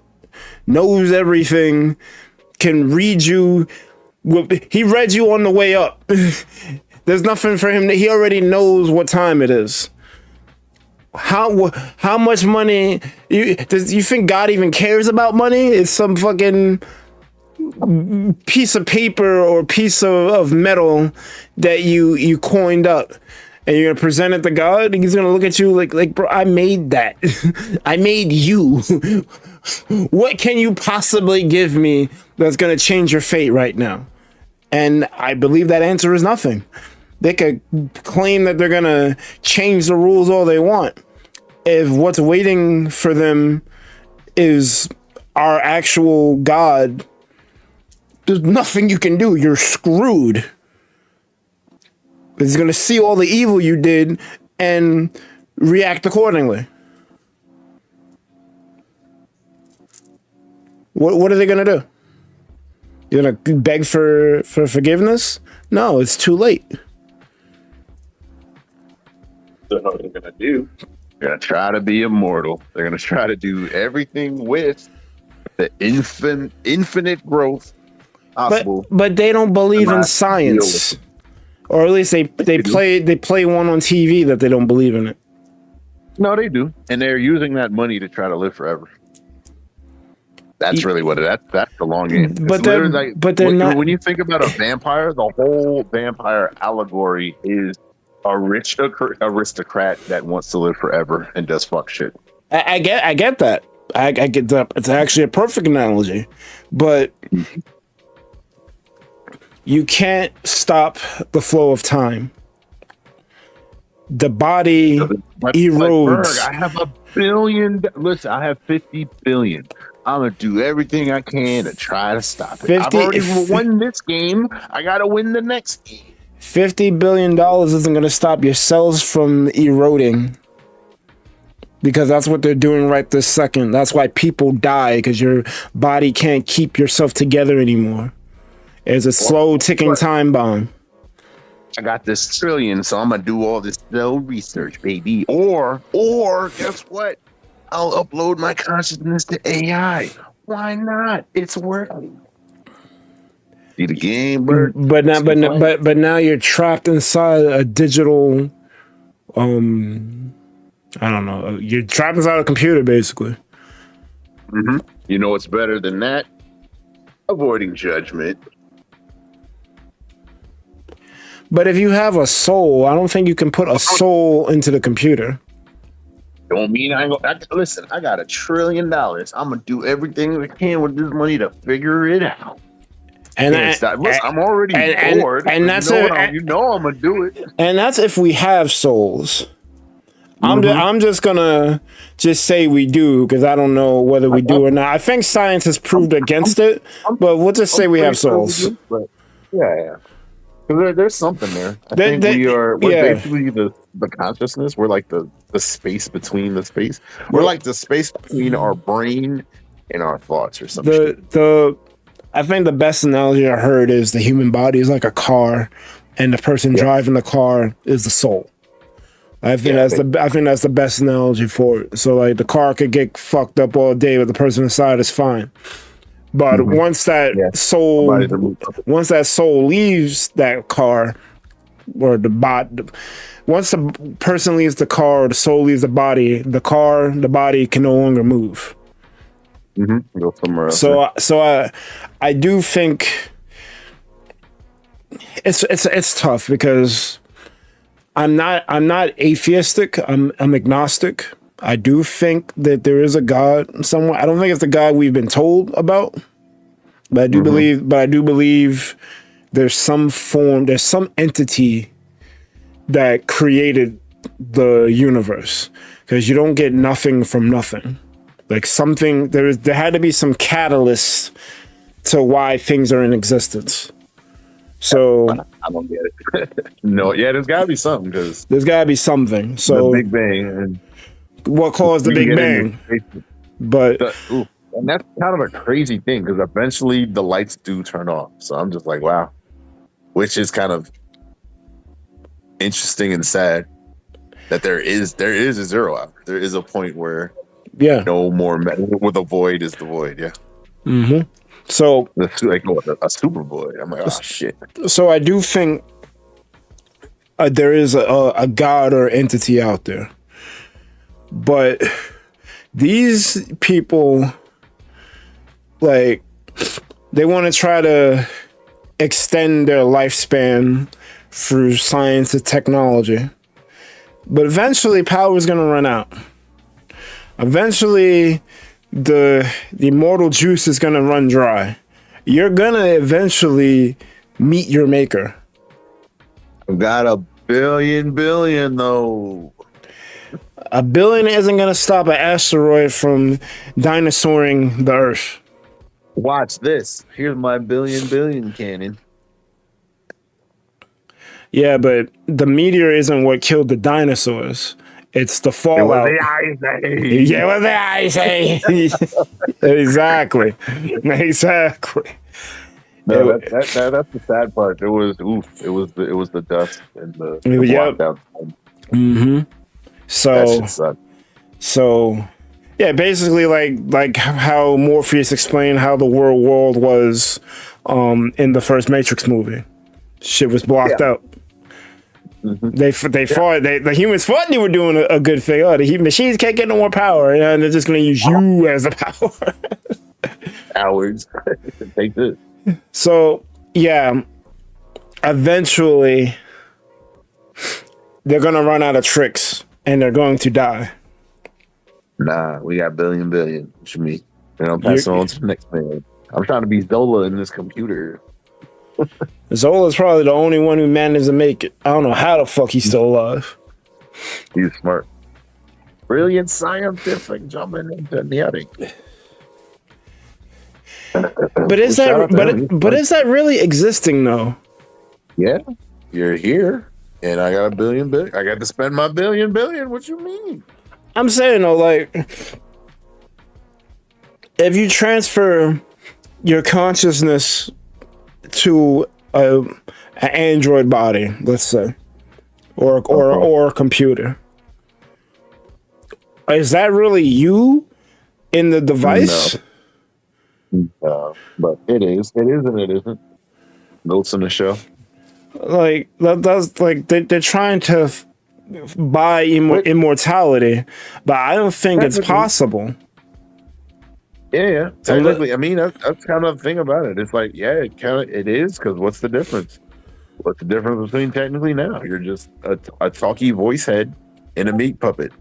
Speaker 1: knows everything, can read you. He read you on the way up. There's nothing for him. He already knows what time it is. How much money you think God even cares about money? It's some fucking piece of paper or piece of metal that you coined up, and you're gonna present it to God, and he's gonna look at you like bro, I made that. I made you. What can you possibly give me that's gonna change your fate right now? And I believe that answer is nothing. They could claim that they're gonna change the rules all they want. If what's waiting for them is our actual God, there's nothing you can do. You're screwed. He's gonna see all the evil you did and react accordingly. What are they gonna do? You're gonna beg for forgiveness? No, it's too late.
Speaker 2: Don't know what they're gonna do. They're gonna try to be immortal. They're gonna try to do everything with the infinite growth possible.
Speaker 1: But they don't believe in science, or at least they play one on TV that they don't believe in it.
Speaker 2: No, they do, and they're using that money to try to live forever. That's really what that's the long game.
Speaker 1: But they're not.
Speaker 2: When you think about a vampire, the whole vampire allegory is a rich aristocrat that wants to live forever and does fuck shit.
Speaker 1: I get that. I get that. It's actually a perfect analogy, but you can't stop the flow of time. The body erodes.
Speaker 2: Berg, I have $1 billion. Listen, I have 50 billion. I'm gonna do everything I can to try to stop it. I've already won this game. I gotta win the next game.
Speaker 1: $50 billion isn't gonna stop your cells from eroding, because that's what they're doing right this second. That's why people die, because your body can't keep yourself together anymore. It's a slow ticking time bomb.
Speaker 2: I got this trillion, so I'm gonna do all this cell research, baby. Or guess what? I'll upload my consciousness to AI. Why not? It's working. See the game, Bert?
Speaker 1: But now you're trapped inside a digital. I don't know. You're trapped inside a computer, basically.
Speaker 2: Mm-hmm. You know what's better than that? Avoiding judgment.
Speaker 1: But if you have a soul, I don't think you can put a soul into the computer.
Speaker 2: Don't mean I ain't gonna listen. I got $1 trillion. I'm gonna do everything I can with this money to figure it out.
Speaker 1: And
Speaker 2: I'm already bored. And that's you know I'm gonna do it.
Speaker 1: And that's if we have souls. I'm just gonna say we do, because I don't know whether we do or not. I think science has proved against it, but we'll just say we have souls.
Speaker 2: Yeah. There's something there. I think we're basically the consciousness. We're like the space between the space. We're like the space between our brain and our thoughts or something.
Speaker 1: I think the best analogy I heard is the human body is like a car, and the person driving the car is the soul. I think that's the best analogy for it. So like the car could get fucked up all day, but the person inside is fine. But once that soul leaves that car, or once the person leaves the car, or the soul leaves the body can no longer move.
Speaker 2: Go somewhere else.
Speaker 1: So I do think it's tough, because I'm not atheistic. I'm agnostic. I do think that there is a God somewhere. I don't think it's the God we've been told about, but I do believe there's some entity that created the universe, because you don't get nothing from nothing. Like something, there had to be some catalyst to why things are in existence. So
Speaker 2: I don't get it. No, there's gotta be something, because
Speaker 1: there's gotta be something. So
Speaker 2: the Big Bang.
Speaker 1: What caused the Big Bang?
Speaker 2: And that's kind of a crazy thing, because eventually the lights do turn off. So I'm just like, wow, which is kind of interesting and sad that there is a zero out. There is a point where no more where the void is the void. Yeah.
Speaker 1: Mm-hmm. So
Speaker 2: like a super void. I'm like, oh shit.
Speaker 1: So I do think there is a God or entity out there. But these people, like, they want to try to extend their lifespan through science and technology. But eventually power is going to run out. Eventually the immortal juice is going to run dry. You're going to eventually meet your maker.
Speaker 2: I've got a billion though.
Speaker 1: A billion isn't going to stop an asteroid from dinosauring the Earth.
Speaker 2: Watch this. Here's my billion cannon.
Speaker 1: Yeah, but the meteor isn't what killed the dinosaurs. It's the fallout.
Speaker 2: It was the Ice Age.
Speaker 1: Yeah, what the Ice Age. Exactly.
Speaker 2: No, that's the sad part. It was the dust and the lockdown.
Speaker 1: Mm-hmm.
Speaker 2: That shit sucked.
Speaker 1: So yeah, basically like how Morpheus explained how the world was in the first Matrix movie. Shit was blocked out. Mm-hmm. They fought. The humans thought they were doing a good thing. Oh, the machines can't get no more power, and they're just gonna use you as the power.
Speaker 2: Cowards, take this.
Speaker 1: So yeah, eventually they're gonna run out of tricks, and they're going to die.
Speaker 2: Nah, we got billion. What you mean? And I'm passing on to the next man. I'm trying to be Zola in this computer.
Speaker 1: Zola's probably the only one who managed to make it. I don't know how the fuck he's still alive.
Speaker 2: He's smart. Brilliant scientific jumping into the attic.
Speaker 1: But is that really existing though?
Speaker 2: Yeah. You're here and I got a billion. I got to spend my billion. What you mean?
Speaker 1: I'm saying though, like, if you transfer your consciousness to an android body, let's say, or a computer, is that really you in the device?
Speaker 2: No, but it is. It is and it isn't. Notes in the show.
Speaker 1: Like that's like they're trying to buy immortality, but I don't think it's possible.
Speaker 2: Yeah. Technically, I mean, that's kind of the thing about it. It's like, yeah, it is, because what's the difference? What's the difference between technically now? You're just a talky voice head in a meat puppet.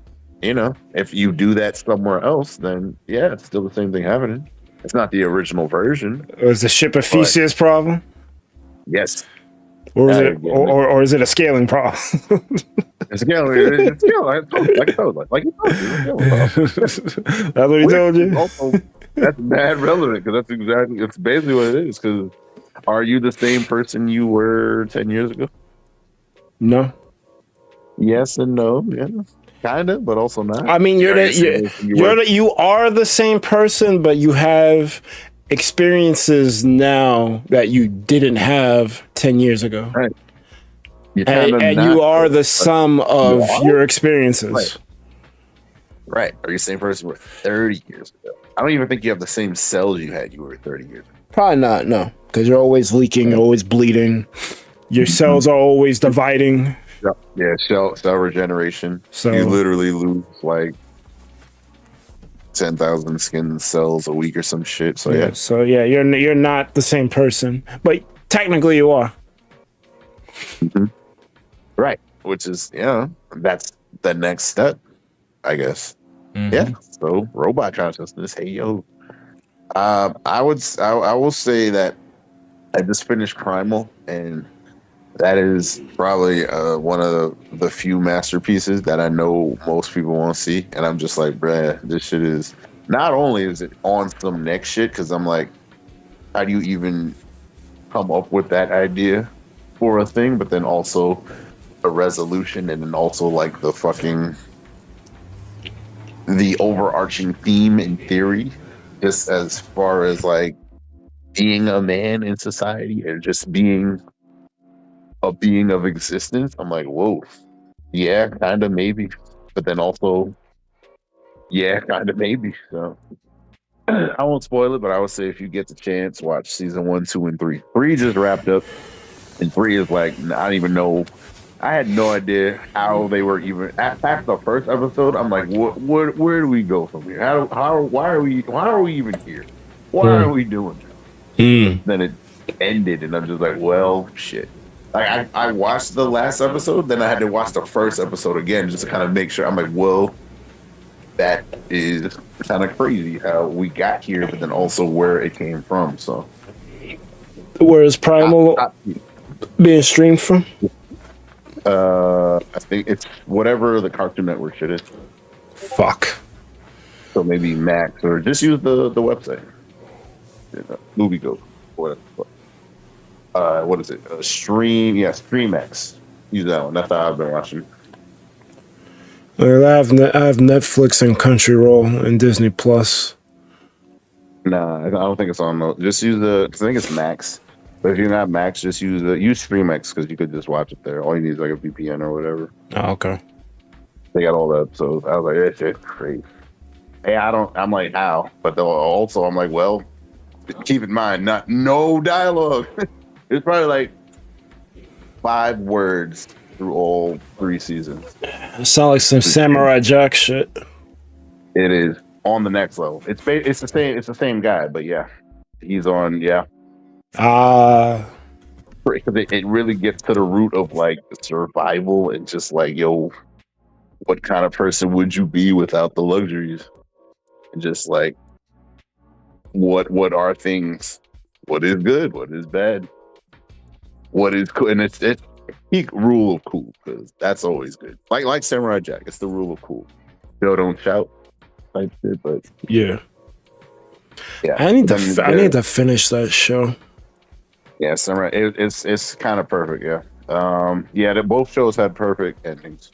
Speaker 2: You know, if you do that somewhere else, then yeah, it's still the same thing happening. It's not the original version.
Speaker 1: Is the ship a Theseus problem?
Speaker 2: Yes.
Speaker 1: Or is it a scaling problem?
Speaker 2: It's scaling. It's scaling. Like you told
Speaker 1: That's what he told you.
Speaker 2: Also, that's mad relevant because it's basically what it is. Because are you the same person you were 10 years ago?
Speaker 1: No.
Speaker 2: Yes and no. Yeah. Kind of, but also not.
Speaker 1: I mean, you are the same person, but you have experiences now that you didn't have 10 years ago.
Speaker 2: Right.
Speaker 1: And you are the sum of your experiences.
Speaker 2: Right. Are you the same person you were 30 years ago? I don't even think you have the same cells you had you were 30 years ago.
Speaker 1: Probably not, no. Because you're always leaking, you're always bleeding. Your cells are always dividing.
Speaker 2: Yeah, cell regeneration. So you literally lose like 10,000 skin cells a week or some shit. So yeah.
Speaker 1: So yeah, you're not the same person, but technically you are.
Speaker 2: Mm-hmm. Right, which is that's the next step, I guess. Mm-hmm. Yeah. So robot consciousness. Hey yo, I will say that I just finished Primal, and that is probably one of the few masterpieces that I know most people want to see. And I'm just like, bruh, this shit is, not only is it on some next shit, because I'm like, how do you even come up with that idea for a thing? But then also the resolution, and then also like the overarching theme in theory, just as far as like being a man in society and just being a being of existence. I'm like, whoa, yeah, kind of maybe, but then also, yeah, kind of maybe. So I won't spoil it, but I would say if you get the chance, watch season 1, 2, and 3. 3 just wrapped up, and 3 is like, I don't even know I had no idea how they were even past the first episode. I'm like, where do we go from here? Why are we even here? Why are we doing this? Then it ended, and I'm just like, well, shit. Like I watched the last episode, then I had to watch the first episode again just to kind of make sure. I'm like, well, that is kind of crazy how we got here, but then also where it came from. So,
Speaker 1: Where is Primal being streamed from?
Speaker 2: I think it's whatever the Cartoon Network shit is.
Speaker 1: Fuck.
Speaker 2: So maybe Max, or just use the website. Movie Go. Whatever. What is it? StreamX. Use that one. That's how I've been watching.
Speaker 1: Well, I have Netflix and Crunchyroll and Disney Plus.
Speaker 2: Nah, I don't think it's on those. Just use I think it's Max. But if you're not Max, just use StreamX because you could just watch it there. All you need is like a VPN or whatever.
Speaker 1: Oh, okay.
Speaker 2: They got all the episodes. I was like, that shit's crazy. Hey, I'm like, how? But also, I'm like, well, keep in mind, no dialogue. It's probably like 5 words through all 3 seasons.
Speaker 1: It sounds like some Samurai Jack shit.
Speaker 2: It is on the next level. It's the same guy, but yeah, he's on. Yeah. Because it really gets to the root of like survival and just like, yo, what kind of person would you be without the luxuries? And just like, what are things? What is good? What is bad? What is cool? And it's peak rule of cool, because that's always good. Like Samurai Jack, it's the rule of cool. Don't shout type shit, but
Speaker 1: yeah. I need to finish that show.
Speaker 2: Yeah, Samurai. It's kind of perfect. Yeah. Yeah. Both shows had perfect endings.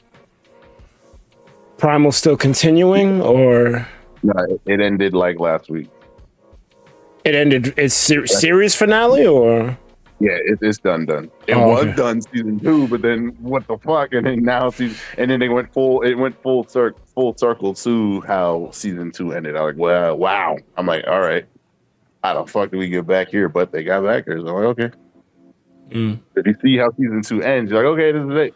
Speaker 1: Primal still continuing, or
Speaker 2: no? It ended like last week.
Speaker 1: It ended. It's series finale, or
Speaker 2: yeah, it's done. It was done season 2, but then what the fuck? And then now and then they went full. It went full circle to how season 2 ended. I was like, well, wow. I'm like, all right. How the fuck do we get back here? But they got back here. So I'm like, okay. If you see how season 2 ends, you're like, okay, this is it.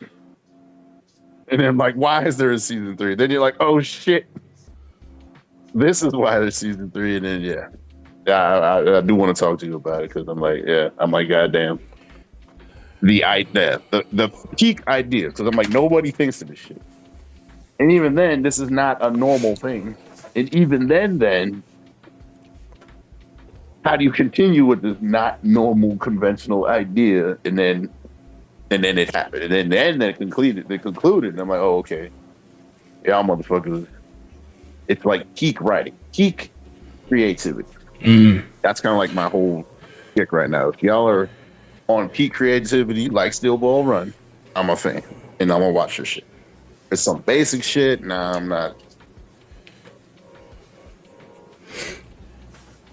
Speaker 2: And then I'm like, why is there a season 3? Then you're like, oh shit, this is why there's season 3. And then I do want to talk to you about it because I'm like, goddamn, the peak idea, because I'm like, nobody thinks of this shit. And even then, this is not a normal thing. And even then. How do you continue with this not normal conventional idea, and then it happened, and then they concluded, and I'm like, oh, okay, y'all motherfuckers. It's like peak writing, peak creativity. That's kind of like my whole kick right now. If y'all are on peak creativity, like Steel Ball Run, I'm a fan, and I'm gonna watch your shit. It's some basic shit. Nah, I'm not.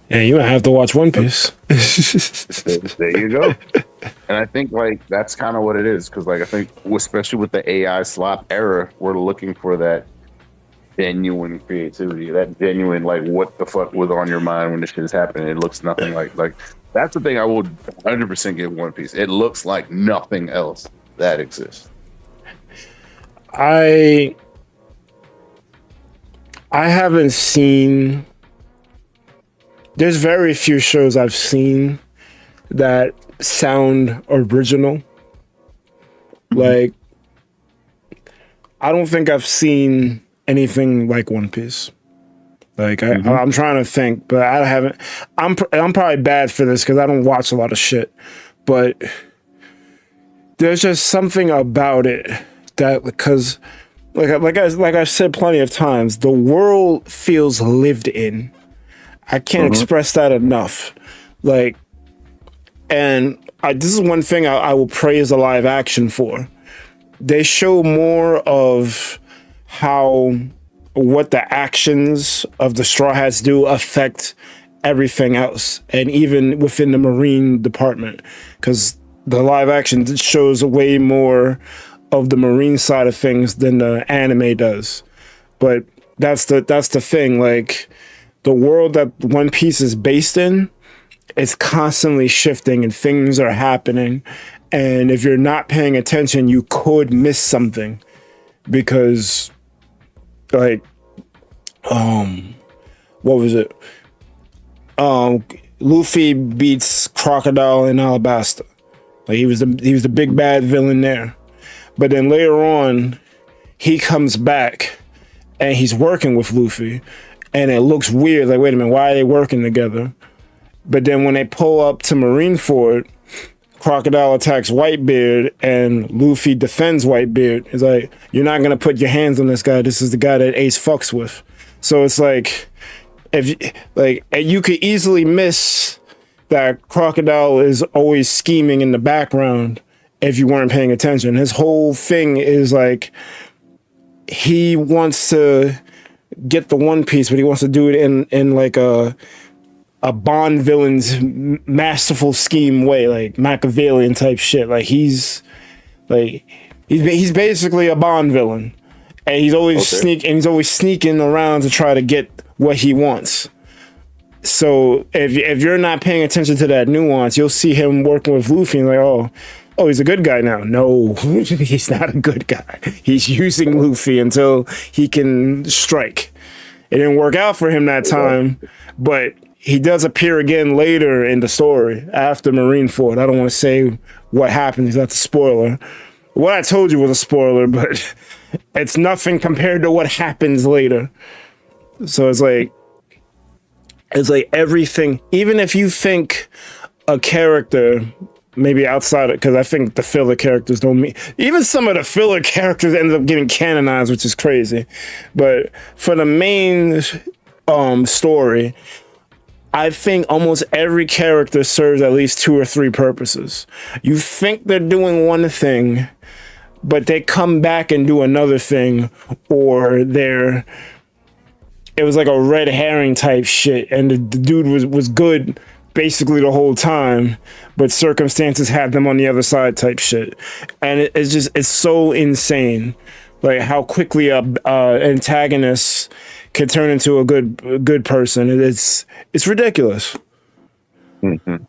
Speaker 1: Yeah, you might have to watch One Piece.
Speaker 2: There you go. And I think like that's kind of what it is, because like I think especially with the AI slop era, we're looking for that genuine creativity, that genuine like what the fuck was on your mind when this shit is happening. It looks nothing like that's the thing I would 100% give One Piece. It looks like nothing else that exists.
Speaker 1: I haven't seen. There's very few shows I've seen that sound original. Like, I don't think I've seen anything like One Piece. Like, I'm trying to think, but I haven't. I'm probably bad for this because I don't watch a lot of shit. But there's just something about it that, because, like I've said plenty of times, the world feels lived in. I can't express that enough. Like, and this is one thing I will praise the live action for. They show more of what the actions of the Straw Hats do affect everything else, and even within the Marine department, because the live action shows way more of the Marine side of things than the anime does. But that's the thing, like, the world that One Piece is based in is constantly shifting and things are happening. And if you're not paying attention, you could miss something because, like, what was it? Luffy beats Crocodile in Alabasta. Like he was the big bad villain there. But then later on, he comes back and he's working with Luffy, and it looks weird. Like, wait a minute, why are they working together? But then when they pull up to Marineford, Crocodile attacks Whitebeard and Luffy defends Whitebeard. It's like, you're not gonna put your hands on this guy. This is the guy that Ace fucks with. So it's like, you could easily miss that Crocodile is always scheming in the background if you weren't paying attention. His whole thing is like, he wants to get the One Piece, but he wants to do it in like a Bond villain's masterful scheme way, like Machiavellian type shit. Like he's basically a Bond villain, and he's always sneaking around to try to get what he wants. So if you're not paying attention to that nuance, you'll see him working with Luffy and like, oh, he's a good guy now. No, he's not a good guy. He's using Luffy until he can strike. It didn't work out for him that time, but he does appear again later in the story after Marineford. I don't want to say what happens. That's a spoiler. What I told you was a spoiler, but it's nothing compared to what happens later. So it's like everything, even if you think a character, maybe outside, because I think the filler characters don't mean, even some of the filler characters end up getting canonized, which is crazy. But for the main story, I think almost every character serves at least 2 or 3 purposes. You think they're doing one thing, but they come back and do another thing, or it was like a red herring type shit, and the dude was good basically the whole time, but circumstances had them on the other side type shit. And it's so insane, like how quickly a antagonist can turn into a good person. It's ridiculous.
Speaker 2: Mm-hmm.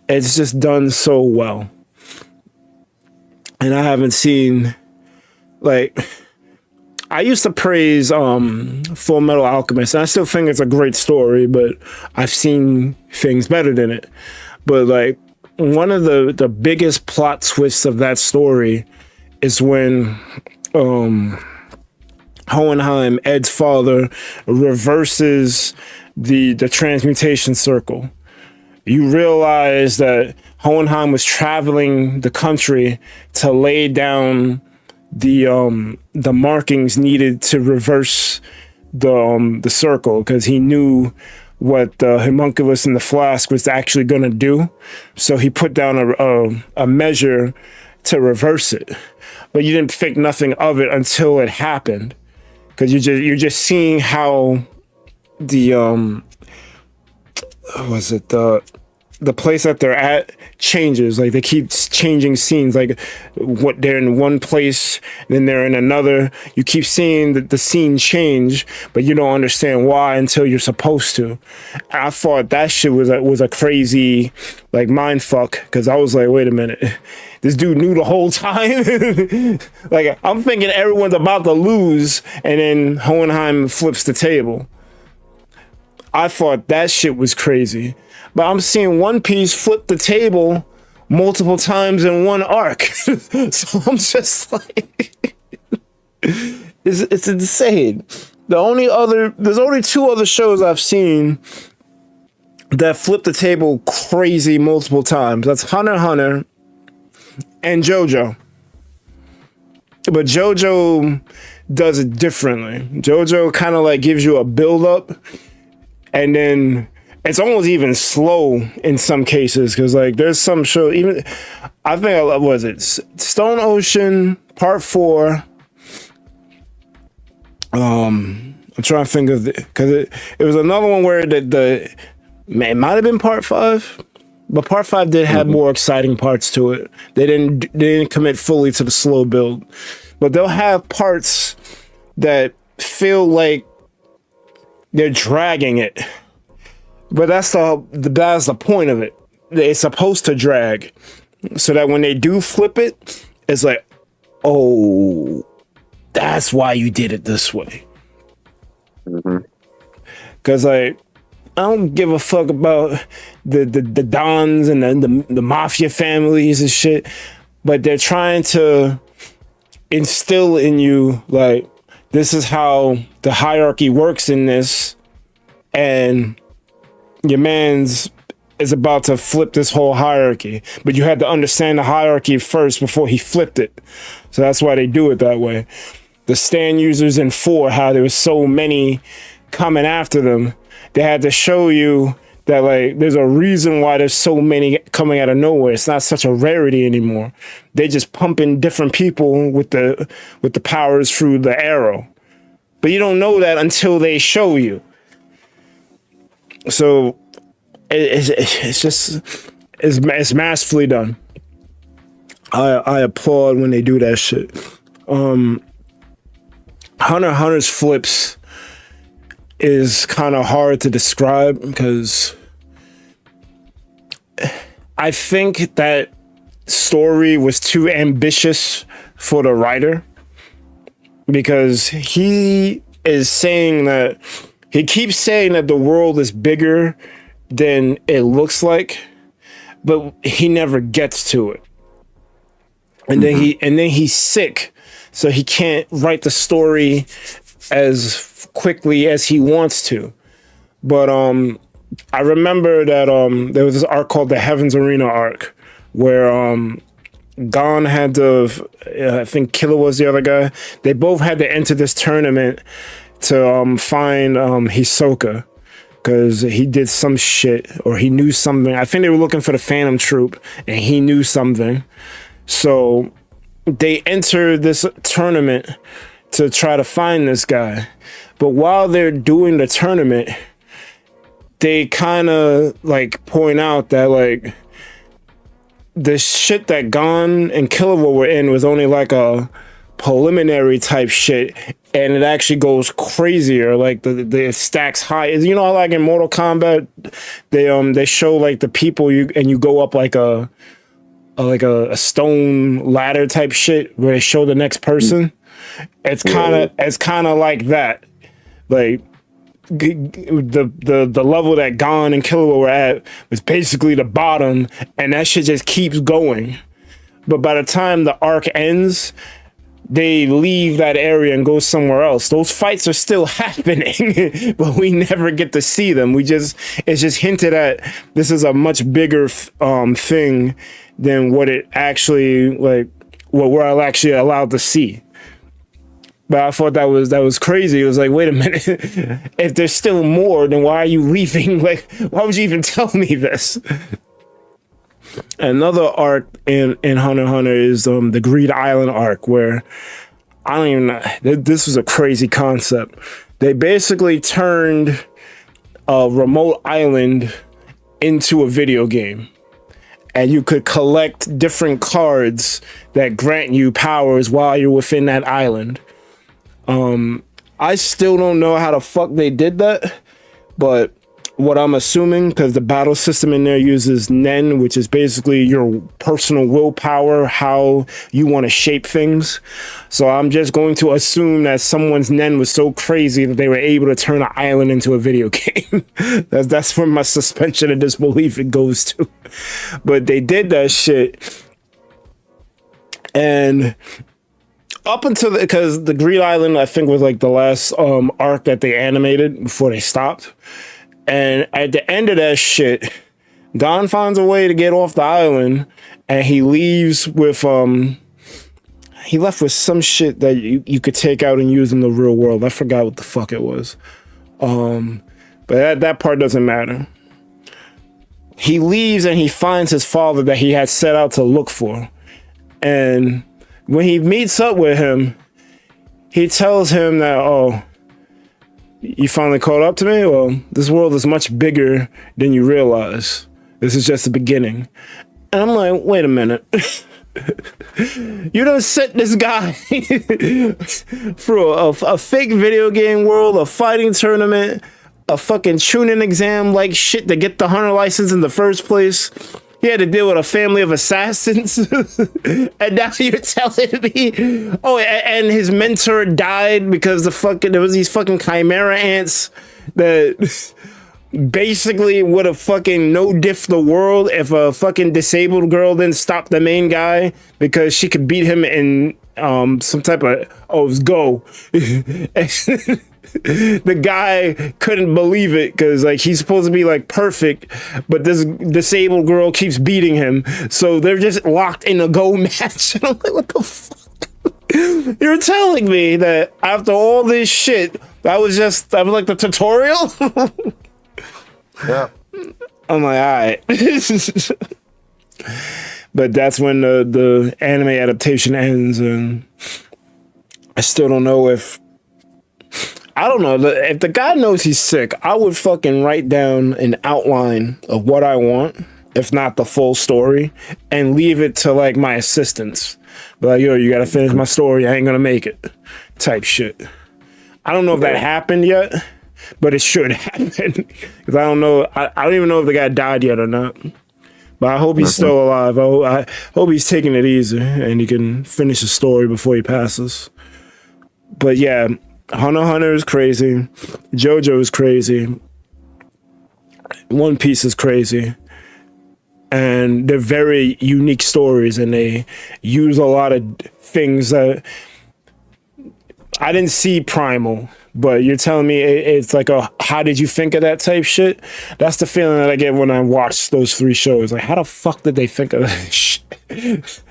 Speaker 1: It's just done so well. And I haven't seen, like, I used to praise Full Metal Alchemist, and I still think it's a great story, but I've seen things better than it. But like, one of the biggest plot twists of that story is when Hohenheim, Ed's father, reverses the transmutation circle. You realize that Hohenheim was traveling the country to lay down the markings needed to reverse the circle, because he knew what the homunculus in the flask was actually going to do. So he put down a measure to reverse it, but you didn't think nothing of it until it happened, because you're just seeing how the place that they're at changes. Like, they keep changing scenes. Like, what, they're in one place, then they're in another. You keep seeing the scene change, but you don't understand why until you're supposed to. And I thought that shit was a crazy, like, mind fuck, because I was like, wait a minute, this dude knew the whole time. Like, I'm thinking everyone's about to lose, and then Hohenheim flips the table. I thought that shit was crazy. But I'm seeing One Piece flip the table multiple times in one arc. So I'm just like, it's insane. There's only 2 other shows I've seen that flip the table crazy multiple times. That's Hunter x Hunter and JoJo. But JoJo does it differently. JoJo kind of like gives you a build up, and then it's almost even slow in some cases, because like there's some show, even I think was it Stone Ocean Part 4. I'm trying to think of because it was another one where it might have been Part 5, but Part 5 did have more exciting parts to it. They didn't commit fully to the slow build, but they'll have parts that feel like they're dragging it. But that's the point of it. It's supposed to drag. so that when they do flip it, it's like, oh, that's why you did it this way. Because like, I don't give a fuck about the Dons and the mafia families and shit, but they're trying to instill in you like, this is how the hierarchy works in this, and your man's is about to flip this whole hierarchy, but you had to understand the hierarchy first before he flipped it. So that's why they do it that way. The stand users in 4, how there was so many coming after them, they had to show you that like there's a reason why there's so many coming out of nowhere. It's not such a rarity anymore. They just pumping different people with the powers through the arrow. But you don't know that until they show you. So it's masterfully done. I applaud when they do that shit. Hunter x Hunter's flips is kind of hard to describe because I think that story was too ambitious for the writer, because he is saying that he keeps saying that the world is bigger than it looks like, but he never gets to it. And then he's sick, so he can't write the story as quickly as he wants to. But I remember that there was this arc called the Heaven's Arena arc, where Gon had to, I think Killer was the other guy. They both had to enter this tournament to find Hisoka, because he did some shit, or he knew something. I think they were looking for the Phantom Troop, and he knew something. So they enter this tournament to try to find this guy. But while they're doing the tournament, they kind of like point out that like the shit that Gon and Killer were in was only like a preliminary type shit, and it actually goes crazier. Like the stacks high. You know, like in Mortal Kombat, they show like the people you go up like a stone ladder type shit where they show the next person. It's kind of like that. Like the level that Gon and Killua were at was basically the bottom, and that shit just keeps going. But by the time the arc ends, they leave that area and go somewhere else. Those fights are still happening, but we never get to see them. It's just hinted at this is a much bigger thing than what it actually, like, what we're actually allowed to see. But I thought that was crazy. It was like, wait a minute, if there's still more, then why are you leaving? Like, why would you even tell me this? Another arc in Hunter x Hunter is the Greed Island arc, where I don't even know. This was a crazy concept. They basically turned a remote island into a video game, and you could collect different cards that grant you powers while you're within that island. I still don't know how the fuck they did that, but what I'm assuming, because the battle system in there uses Nen, which is basically your personal willpower, how you want to shape things. So I'm just going to assume that someone's Nen was so crazy that they were able to turn an island into a video game. That's where my suspension of disbelief it goes to. But they did that shit. And up until because the Greed Island, I think, was like the last arc that they animated before they stopped. And at the end of that shit, Gon finds a way to get off the island, and he leaves with he left with some shit that you could take out and use in the real world. I forgot what the fuck it was. But that part doesn't matter. He leaves and he finds his father that he had set out to look for. And when he meets up with him, he tells him that, oh, you finally caught up to me? Well, this world is much bigger than you realize. This is just the beginning. And I'm like, wait a minute. You done set this guy through a fake video game world, a fighting tournament, a fucking tuning exam like shit to get the hunter license in the first place. he had to deal with a family of assassins, and now you're telling me, oh, and his mentor died because there was these fucking chimera ants that basically would have fucking no-diff the world if a fucking disabled girl didn't stop the main guy because she could beat him in some type of it was go. The guy couldn't believe it because like he's supposed to be like perfect, but this disabled girl keeps beating him, so they're just locked in a go match. And I'm like, what the fuck? You're telling me that after all this shit, that was like the tutorial?
Speaker 2: Yeah.
Speaker 1: I'm like, all right. But that's when the anime adaptation ends, and I still don't know if the guy knows he's sick. I would fucking write down an outline of what I want, if not the full story, and leave it to like my assistants. But like, yo, you gotta finish my story. I ain't gonna make it. Type shit. I don't know if that happened yet, but it should happen. Because I don't know. I don't even know if the guy died yet or not. But I hope he's still alive. I hope he's taking it easy and he can finish the story before he passes. But yeah, Hunter x Hunter is crazy. JoJo is crazy. One Piece is crazy. And they're very unique stories, and they use a lot of things that I didn't see Primal, but you're telling me it's like a how did you think of that type shit? That's the feeling that I get when I watch those three shows. Like, how the fuck did they think of that shit?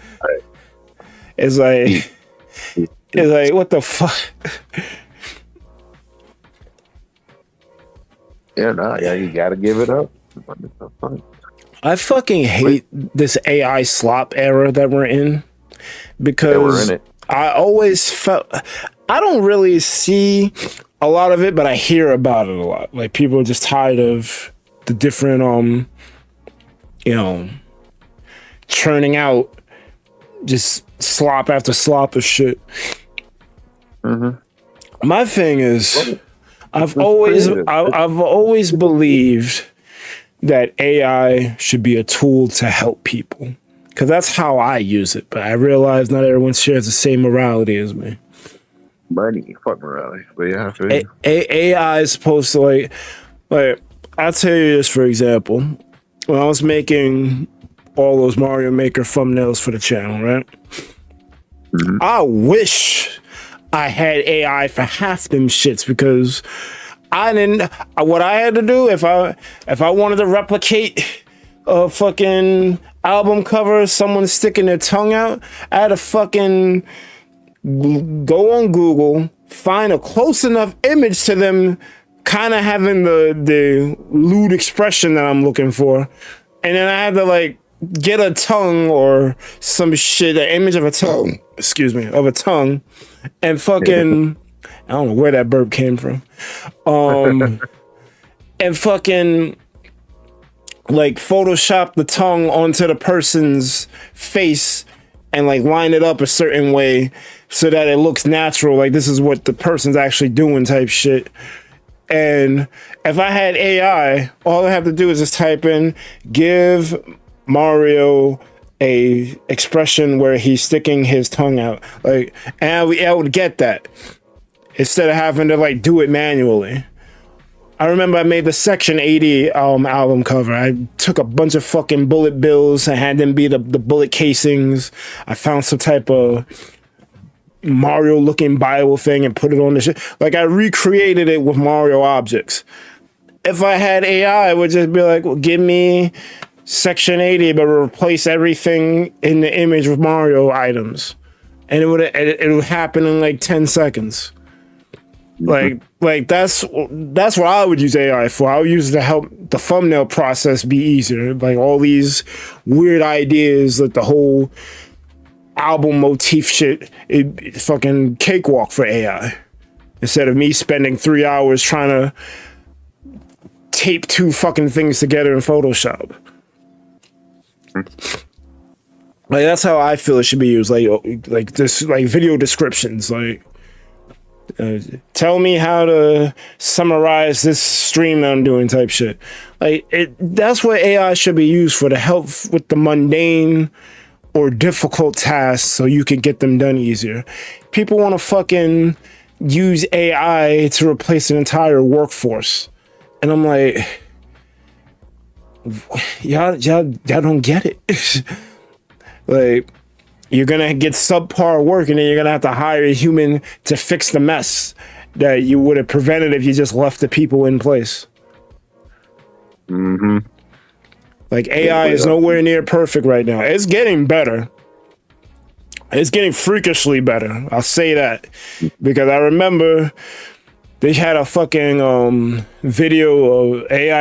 Speaker 1: It's like what the fuck?
Speaker 2: Yeah, you gotta give it up.
Speaker 1: I fucking hate this AI slop era that we're in, because
Speaker 2: we're in it.
Speaker 1: I always felt I don't really see a lot of it, but I hear about it a lot. Like, people are just tired of the different churning out just slop after slop of shit. Mm-hmm. My thing is, I've always believed that AI should be a tool to help people, because that's how I use it. But I realize not everyone shares the same morality as me.
Speaker 2: Money, fuck morality. But yeah,
Speaker 1: AI is supposed to like I'll tell you this, for example. When I was making all those Mario Maker thumbnails for the channel, right? Mm-hmm. I wish I had AI for half them shits, because I didn't. What I had to do if I wanted to replicate a fucking album cover, someone sticking their tongue out, I had to fucking go on Google, find a close enough image to them kind of having the lewd expression that I'm looking for, and then I had to like get a tongue or some shit, an image of a tongue, and fucking I don't know where that burp came from, and fucking like Photoshop the tongue onto the person's face and like line it up a certain way so that it looks natural, like this is what the person's actually doing type shit. And if I had AI, all I have to do is just type in, give Mario a expression where he's sticking his tongue out, like, and I would get that instead of having to like do it manually. I remember I made the Section 80 album cover. I took a bunch of fucking bullet bills and had them be the bullet casings. I found some type of Mario looking Bible thing and put it on the shit. Like, I recreated it with Mario objects. If I had AI, I would just be like, well, give me Section 80, but replace everything in the image with Mario items. And it would happen in like 10 seconds. Like that's what I would use AI for. I would use it to help the thumbnail process be easier. Like all these weird ideas, like the whole album motif shit, it's fucking cakewalk for AI. Instead of me spending 3 hours trying to tape two fucking things together in Photoshop. Like that's how I feel it should be used. Like this, like video descriptions, like Tell me how to summarize this stream that I'm doing type shit. Like that's what AI should be used for, to help with the mundane or difficult tasks so you can get them done easier. People want to fucking use AI to replace an entire workforce. And I'm like, y'all don't get it. Like, you're gonna get subpar work, and then you're gonna have to hire a human to fix the mess that you would have prevented if you just left the people in place.
Speaker 2: Mm-hmm.
Speaker 1: Like, AI is nowhere near perfect right now. It's getting better. It's getting freakishly better. I'll say that, because I remember they had a fucking AI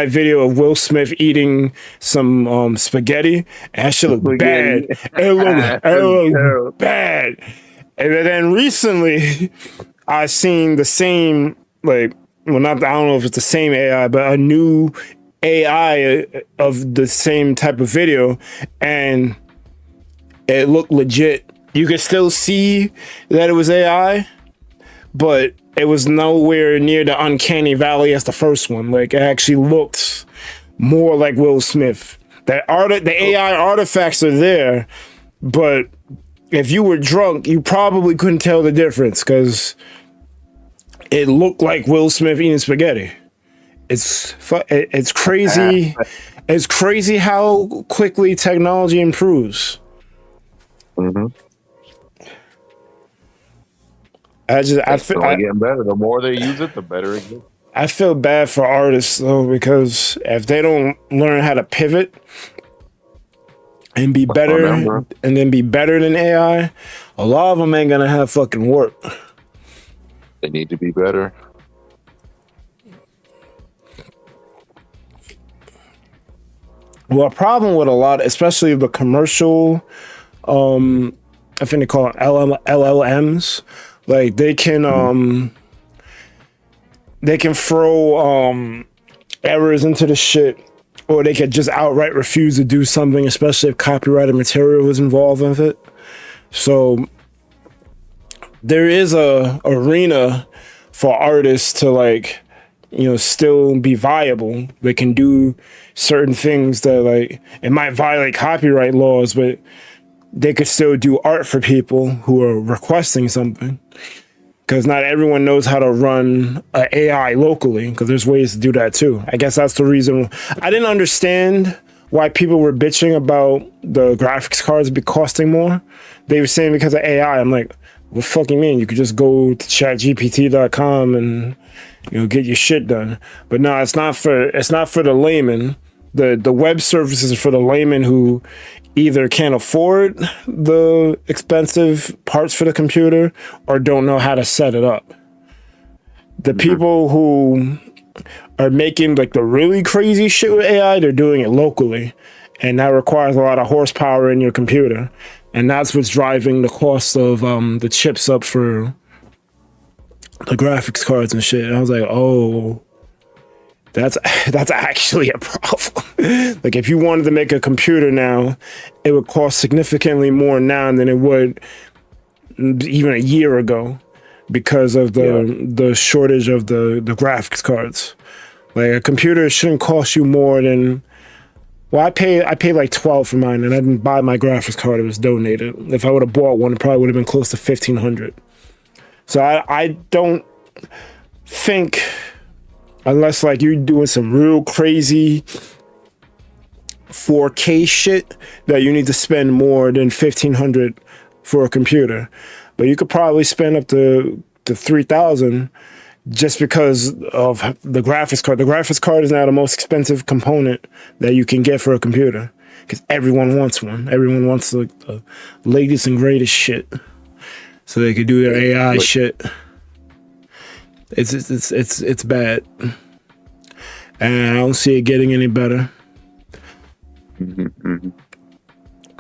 Speaker 1: video of Will Smith eating some spaghetti, and that shit looked bad. It looked bad. And then recently, I seen the same, like, well, not, I don't know if it's the same AI, but a new AI of the same type of video, and it looked legit. You could still see that it was AI, but it was nowhere near the uncanny valley as the first one. Like, it actually looked more like Will Smith. The AI artifacts are there, but if you were drunk, you probably couldn't tell the difference, because it looked like Will Smith eating spaghetti. It's crazy. It's crazy how quickly technology improves.
Speaker 2: Mm-hmm.
Speaker 1: I feel
Speaker 2: getting better. The more they use it, the better it gets.
Speaker 1: I feel bad for artists though, because if they don't learn how to pivot and be better, and then be better than AI, a lot of them ain't gonna have fucking work.
Speaker 2: They need to be better.
Speaker 1: Well, a problem with a lot, especially the commercial, I think they call it LLMs. Like, they can throw errors into the shit, or they could just outright refuse to do something, especially if copyrighted material is involved with it. So there is a arena for artists to, like, you know, still be viable. They can do certain things that, like, it might violate copyright laws, but they could still do art for people who are requesting something. Because not everyone knows how to run an AI locally, because there's ways to do that too. I guess that's the reason. I didn't understand why people were bitching about the graphics cards be costing more. They were saying because of AI. I'm like, what fucking mean? You could just go to chatgpt.com and, you know, get your shit done. But no, it's not for the layman. The web services are for the layman who either can't afford the expensive parts for the computer or don't know how to set it up. The people who are making, like, the really crazy shit with AI, they're doing it locally, and that requires a lot of horsepower in your computer, and that's what's driving the cost of the chips up for the graphics cards and shit. And I was like, oh, that's actually a problem. Like, if you wanted to make a computer now, it would cost significantly more now than it would even a year ago, because of the shortage of the graphics cards. Like, a computer shouldn't cost you more than, well, I paid like 12 for mine, and I didn't buy my graphics card. It was donated. If I would have bought one, it probably would have been close to 1,500. So I don't think, unless, like, you're doing some real crazy 4K shit, that you need to spend more than 1,500 for a computer. But you could probably spend up to 3,000 just because of the graphics card. The graphics card is now the most expensive component that you can get for a computer, because everyone wants one. Everyone wants the latest and greatest shit, so they could do their AI shit. It's bad, and I don't see it getting any better.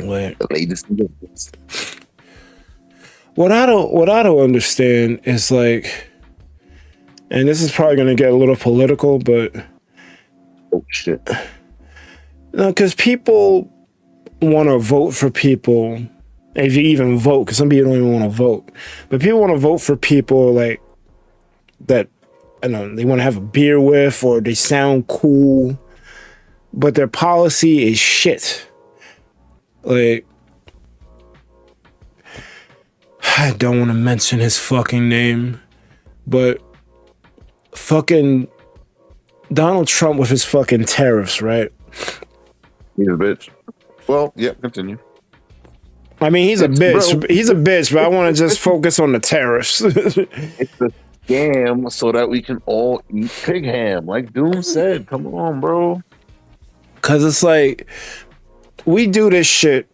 Speaker 1: Like,
Speaker 2: The latest and greatest.
Speaker 1: What I don't understand is, like, and this is probably gonna get a little political, but
Speaker 2: Oh shit.
Speaker 1: no, because people want to vote for people. If you even vote, because some people don't even want to vote, but people want to vote for people, like, that I don't know, they want to have a beer with, or they sound cool, but their policy is shit. Like, I don't want to mention his fucking name, but fucking Donald Trump with his fucking tariffs, right?
Speaker 2: He's a bitch. Well, yeah, continue.
Speaker 1: I mean, he's a bitch.
Speaker 2: Bro.
Speaker 1: He's a bitch, but I want to just focus on the tariffs.
Speaker 2: It's a scam so that we can all eat pig ham, like Doom said. Come on, bro.
Speaker 1: Because it's like, we do this shit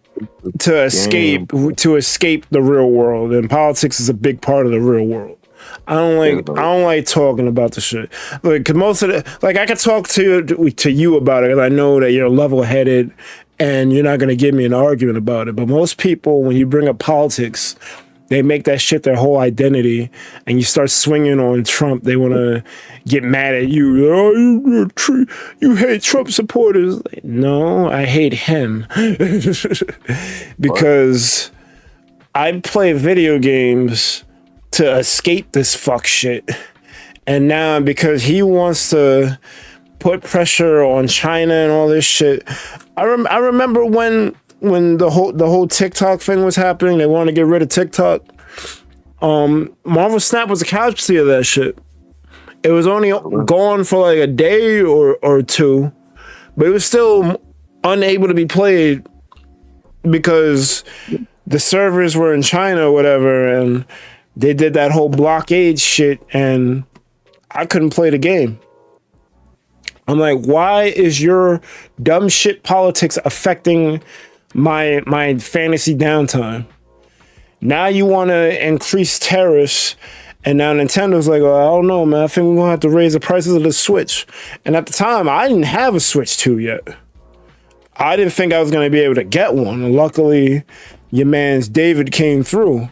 Speaker 1: to escape the real world, and politics is a big part of the real world. I don't like talking about the shit. Like, cause most of the, like, I could talk to you about it, because I know that you're level-headed and you're not gonna give me an argument about it. But most people, when you bring up politics, they make that shit their whole identity, and you start swinging on Trump. They want to get mad at you. Oh, you hate Trump supporters. Like, no, I hate him because I play video games to escape this fuck shit, and now because he wants to put pressure on China and all this shit. I remember when the whole TikTok thing was happening, they wanted to get rid of TikTok. Marvel Snap was a casualty of that shit. It was only gone for like a day or two, but it was still unable to be played because the servers were in China or whatever, and they did that whole blockade shit, and I couldn't play the game. I'm like, why is your dumb shit politics affecting my fantasy downtime? Now you want to increase tariffs, and now Nintendo's like, oh, I don't know, man. I think we're going to have to raise the prices of the Switch. And at the time, I didn't have a Switch 2 yet. I didn't think I was going to be able to get one. And luckily, your man's David came through.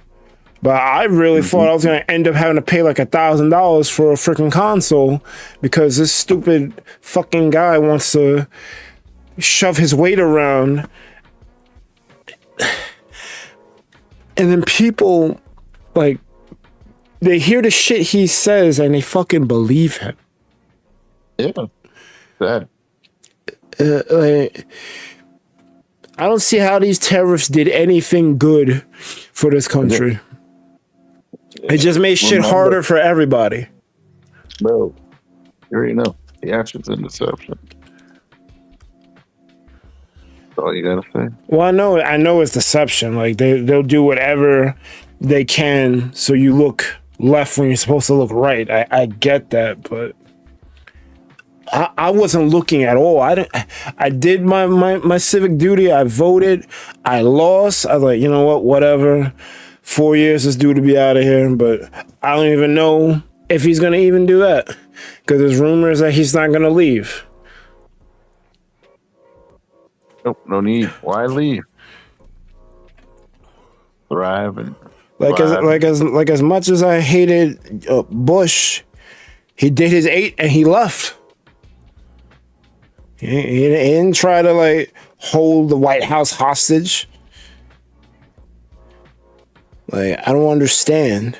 Speaker 1: But I really thought I was going to end up having to pay like $1,000 for a freaking console because this stupid fucking guy wants to shove his weight around. And then people, like, they hear the shit he says and they fucking believe him.
Speaker 2: Yeah. Sad.
Speaker 1: Like, I don't see how these tariffs did anything good for this country. It just made shit harder for everybody.
Speaker 2: Bro, you already know. The action's and deception. That's all you gotta say.
Speaker 1: Well, I know it's deception. Like, they'll do whatever they can so you look left when you're supposed to look right. I get that, but I wasn't looking at all. I did my civic duty. I voted. I lost. I was like, you know what? Whatever. 4 years is due to be out of here, but I don't even know if he's gonna even do that because there's rumors that he's not gonna leave.
Speaker 2: Nope, no need. Why leave? Thrive and
Speaker 1: as much as I hated Bush, he did his 8 and he left. He didn't try to like hold the White House hostage. Like, I don't understand.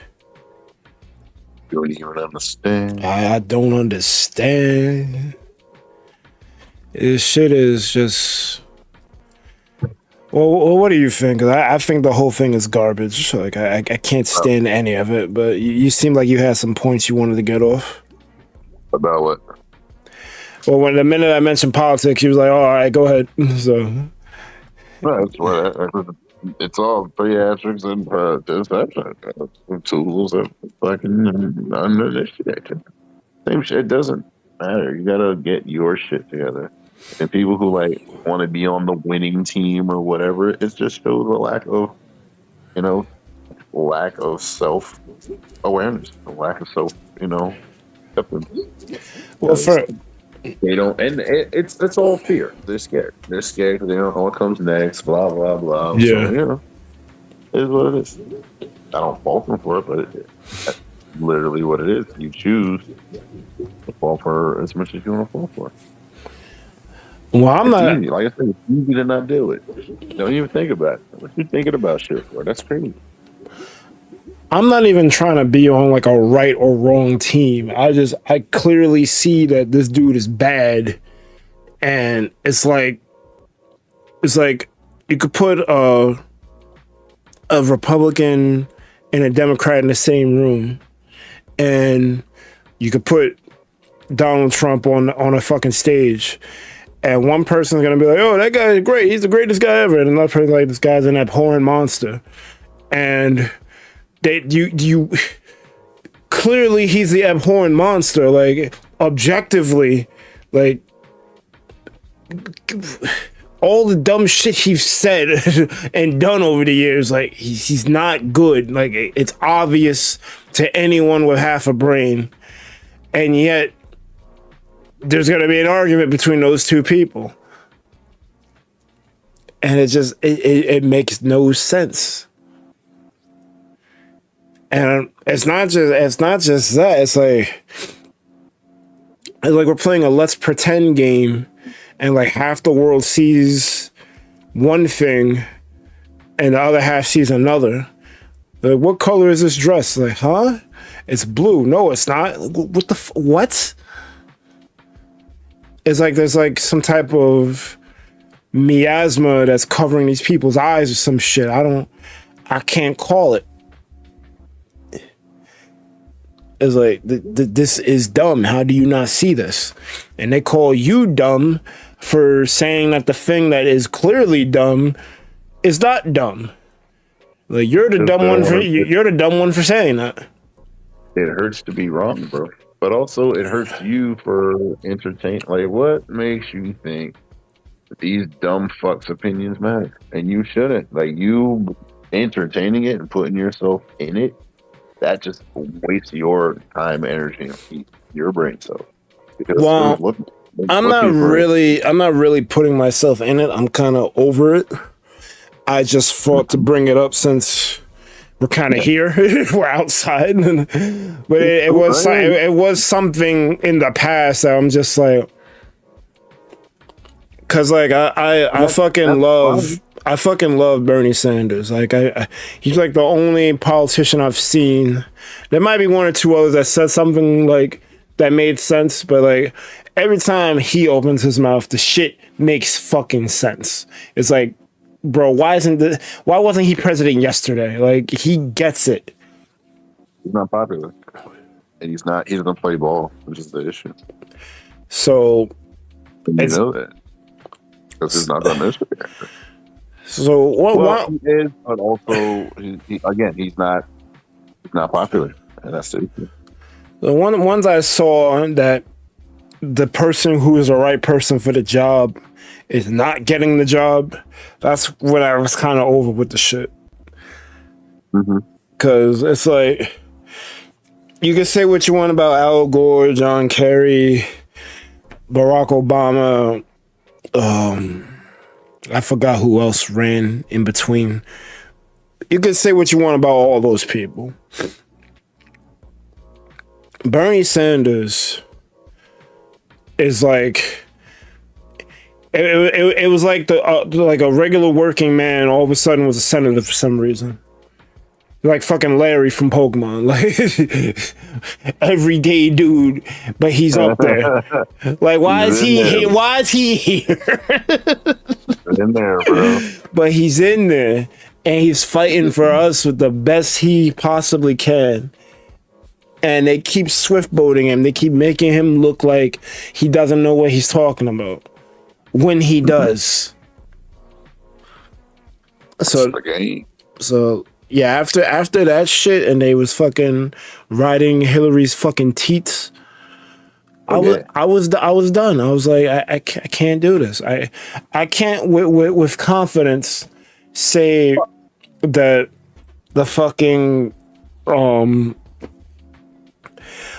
Speaker 2: You don't even understand.
Speaker 1: I don't understand. This shit is just. Well, what do you think? 'Cause I think the whole thing is garbage. Like, I can't stand any of it. But you seem like you had some points you wanted to get off.
Speaker 2: About what?
Speaker 1: Well, when the minute I mentioned politics, you was like, oh, all right, go ahead. So.
Speaker 2: No, that's what it's all theatrics and deception. Tools of fucking uninitiated. Same shit. It doesn't matter. You gotta get your shit together. And people who like want to be on the winning team or whatever, it just shows a lack of self awareness, a lack of self, acceptance.
Speaker 1: Well,
Speaker 2: they don't, and it's all fear. They're scared. They're scared because they don't know what comes next. Blah blah blah.
Speaker 1: Yeah,
Speaker 2: so, it is what it is. I don't fault them for it, but that's literally what it is. You choose to fall for as much as you want to fall for.
Speaker 1: Well, I'm not.
Speaker 2: Easy. Like I said, it's easy to not do it. Don't even think about it. What you thinking about shit for? That's crazy.
Speaker 1: I'm not even trying to be on like a right or wrong team. I clearly see that this dude is bad, and it's like you could put a Republican and a Democrat in the same room, and you could put Donald Trump on a fucking stage, and one person's gonna be like, "Oh, that guy is great. He's the greatest guy ever," and another person like, "This guy's an abhorrent monster," and you clearly he's the abhorrent monster. Like objectively, like all the dumb shit he's said and done over the years, like he's not good. Like it's obvious to anyone with half a brain, and yet there's going to be an argument between those two people, and it makes no sense. And it's not just that. It's like we're playing a let's pretend game, and like half the world sees one thing and the other half sees another. Like, what color is this dress? Like, huh? It's blue. No, it's not. What the what? It's like there's like some type of miasma that's covering these people's eyes or some shit. I can't call it. It's like, this is dumb. How do you not see this? And they call you dumb for saying that the thing that is clearly dumb is not dumb. Like you're the dumb one for saying that.
Speaker 4: It hurts to be wrong, bro. But also it hurts you for entertain. Like, what makes you think that these dumb fucks' opinions matter? And you shouldn't. Like, you entertaining it and putting yourself in it, that just wastes your time, energy, and your brain cells.
Speaker 1: Well, I'm not really putting myself in it. I'm kind of over it. I just thought to bring it up since we're kind of here. We're outside, but it was something in the past that I'm just like, cause like I fucking love Bernie Sanders. Like he's like the only politician I've seen. There might be one or two others that said something like that made sense, but like every time he opens his mouth, the shit makes fucking sense. It's like, bro, why wasn't he president yesterday? Like he gets it.
Speaker 4: He's not popular, and he's gonna play ball, which is the issue.
Speaker 1: So
Speaker 4: you know that because he's not gonna miss it.
Speaker 1: So what?
Speaker 4: He is, but also he's not popular, and that's it.
Speaker 1: The ones I saw that the person who is the right person for the job is not getting the job. That's when I was kind of over with the shit. Because it's like, you can say what you want about Al Gore, John Kerry, Barack Obama. I forgot who else ran in between. You can say what you want about all those people. Bernie Sanders is like, it was like like a regular working man all of a sudden was a senator for some reason. Like fucking Larry from Pokemon, like everyday dude, but he's up there. Like, why is he here? Why is he here?
Speaker 4: In there, bro.
Speaker 1: But he's in there, and he's fighting for us with the best he possibly can. And they keep swift boating him. They keep making him look like he doesn't know what he's talking about when he does. So yeah, after that shit, and they was fucking riding Hillary's fucking teats. I was done. I was like, I can't do this. I can't with confidence say that the fucking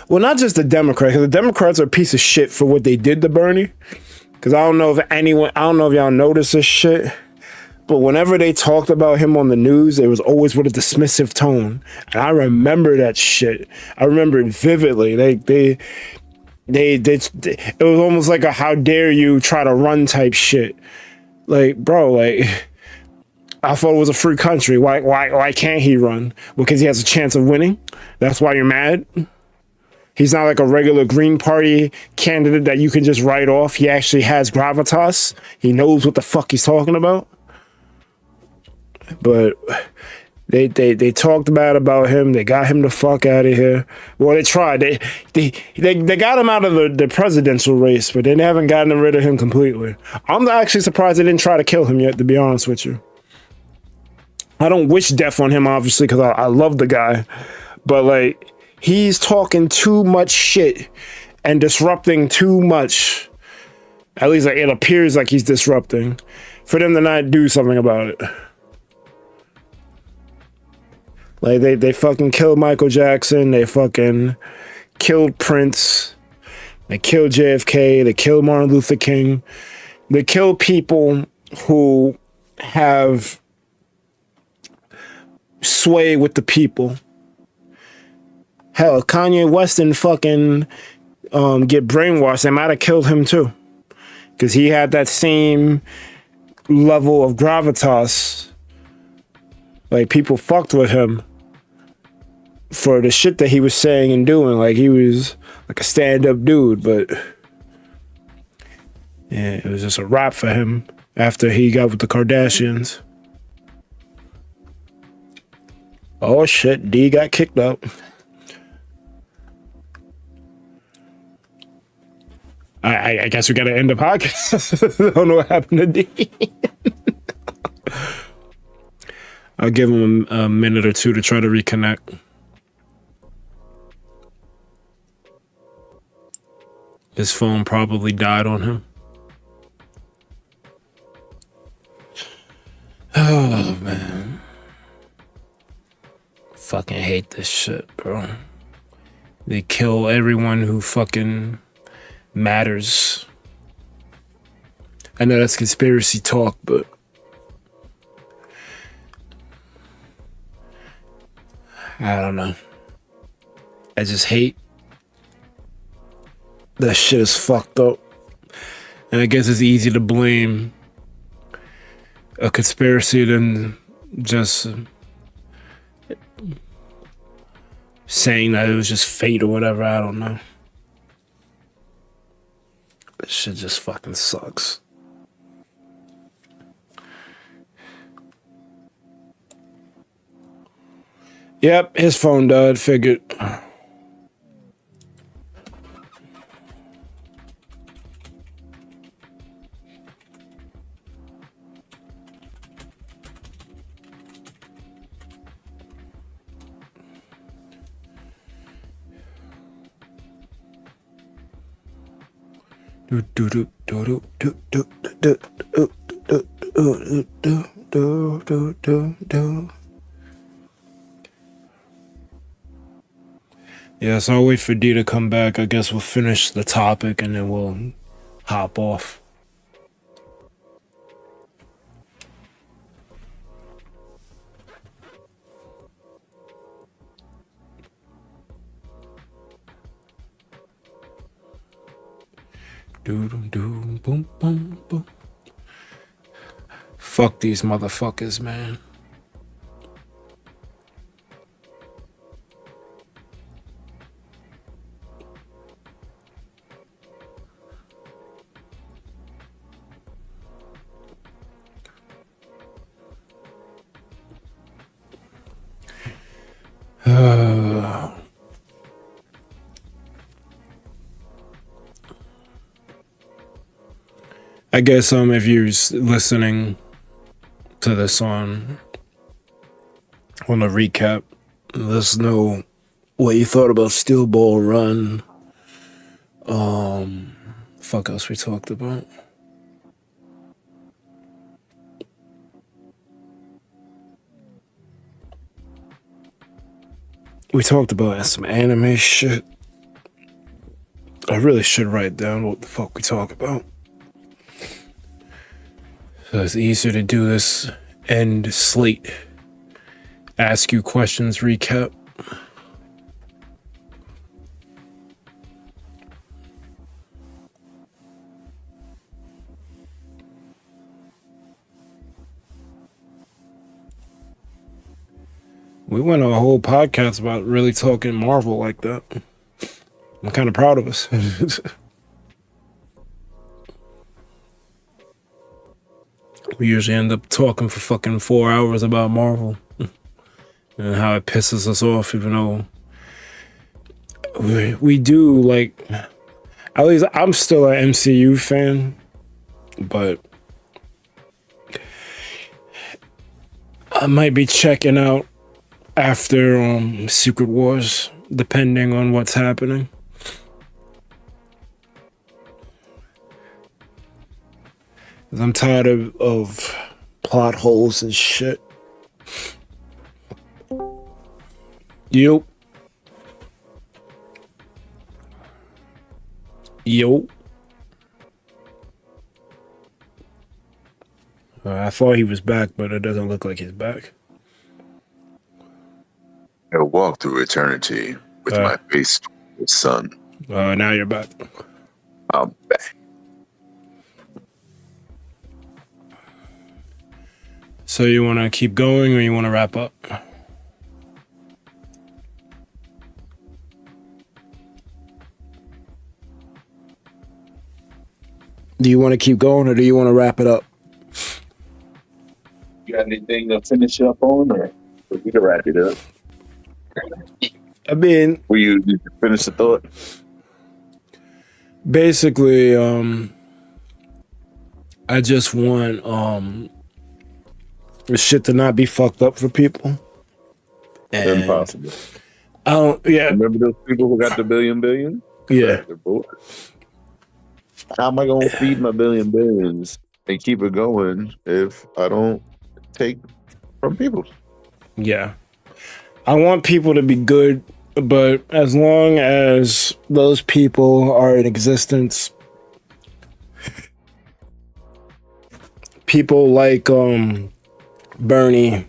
Speaker 1: well, not just the Democrats, because the Democrats are a piece of shit for what they did to Bernie. Because I don't know if y'all noticed this shit, but whenever they talked about him on the news, it was always with a dismissive tone. And I remember that shit. I remember it vividly. It was almost like a how dare you try to run type shit. Like, bro, like I thought it was a free country. Why can't he run? Because he has a chance of winning. That's why you're mad. He's not like a regular Green Party candidate that you can just write off. He actually has gravitas. He knows what the fuck he's talking about. But they talked bad about him. They got him the fuck out of here. Well, they tried. They got him out of the presidential race, but they haven't gotten rid of him completely. I'm actually surprised they didn't try to kill him yet, to be honest with you. I don't wish death on him, obviously, because I love the guy. But, like, he's talking too much shit and disrupting too much. At least it appears like he's disrupting. For them to not do something about it. Like, they fucking killed Michael Jackson. They fucking killed Prince. They killed JFK. They killed Martin Luther King. They killed people who have sway with the people. Hell, Kanye West didn't fucking get brainwashed. They might have killed him too. Because he had that same level of gravitas. Like, people fucked with him for the shit that he was saying and doing. Like, he was like a stand-up dude, but yeah, it was just a wrap for him after he got with the Kardashians. Oh shit, D got kicked out. I guess we gotta end the podcast. I don't know what happened to D. I'll give him a minute or two to try to reconnect. His phone probably died on him. Oh, man. Fucking hate this shit, bro. They kill everyone who fucking matters. I know that's conspiracy talk, but I don't know. I just hate that shit is fucked up. And I guess it's easy to blame a conspiracy than just saying that it was just fate or whatever. I don't know. This shit just fucking sucks. Yep, his phone died, figured. Yeah, so I'll wait for D to come back. I guess we'll finish the topic and then we'll hop off. Boom, boom, boom. Fuck these motherfuckers, man. I guess if you're listening to this on the recap, let us know what you thought about Steel Ball Run. Fuck else we talked about. We talked about some anime shit. I really should write down what the fuck we talk about. So it's easier to do this end slate. Ask you questions recap. We went on a whole podcast about really talking Marvel like that. I'm kind of proud of us. We usually end up talking for fucking 4 hours about Marvel and how it pisses us off, even though we do, like, at least I'm still an MCU fan, but I might be checking out after Secret Wars, depending on what's happening. I'm tired of plot holes and shit. Yo. I thought he was back, but it doesn't look like he's back.
Speaker 4: I walk through eternity with my face to the sun.
Speaker 1: Now you're back.
Speaker 4: I'm back.
Speaker 1: So you want to keep going or you want to wrap up? Do you want to keep going or do you want to wrap it up?
Speaker 4: You got anything to finish up on, or we can wrap it up?
Speaker 1: I mean,
Speaker 4: Did you finish the thought?
Speaker 1: basically, I just want shit to not be fucked up for people. And
Speaker 4: Impossible.
Speaker 1: I don't. Yeah,
Speaker 4: Remember those people who got the billion?
Speaker 1: yeah.
Speaker 4: They're bored. How am I gonna feed my billions and keep it going if I don't take from people?
Speaker 1: Yeah. I want people to be good, but as long as those people are in existence, people like Bernie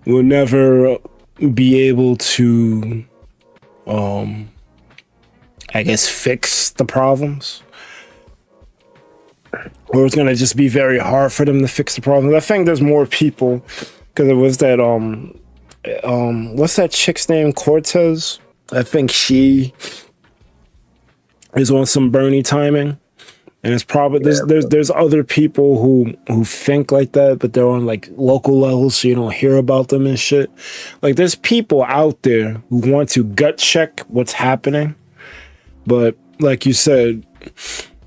Speaker 1: will never be able to I guess fix the problems. Or it's gonna just be very hard for them to fix the problems. I think there's more people because it was that what's that chick's name? Cortez? I think she is on some Bernie timing. And it's probably there's other people who think like that, but they're on like local levels, so you don't hear about them and shit. Like there's people out there who want to gut check what's happening, but like you said,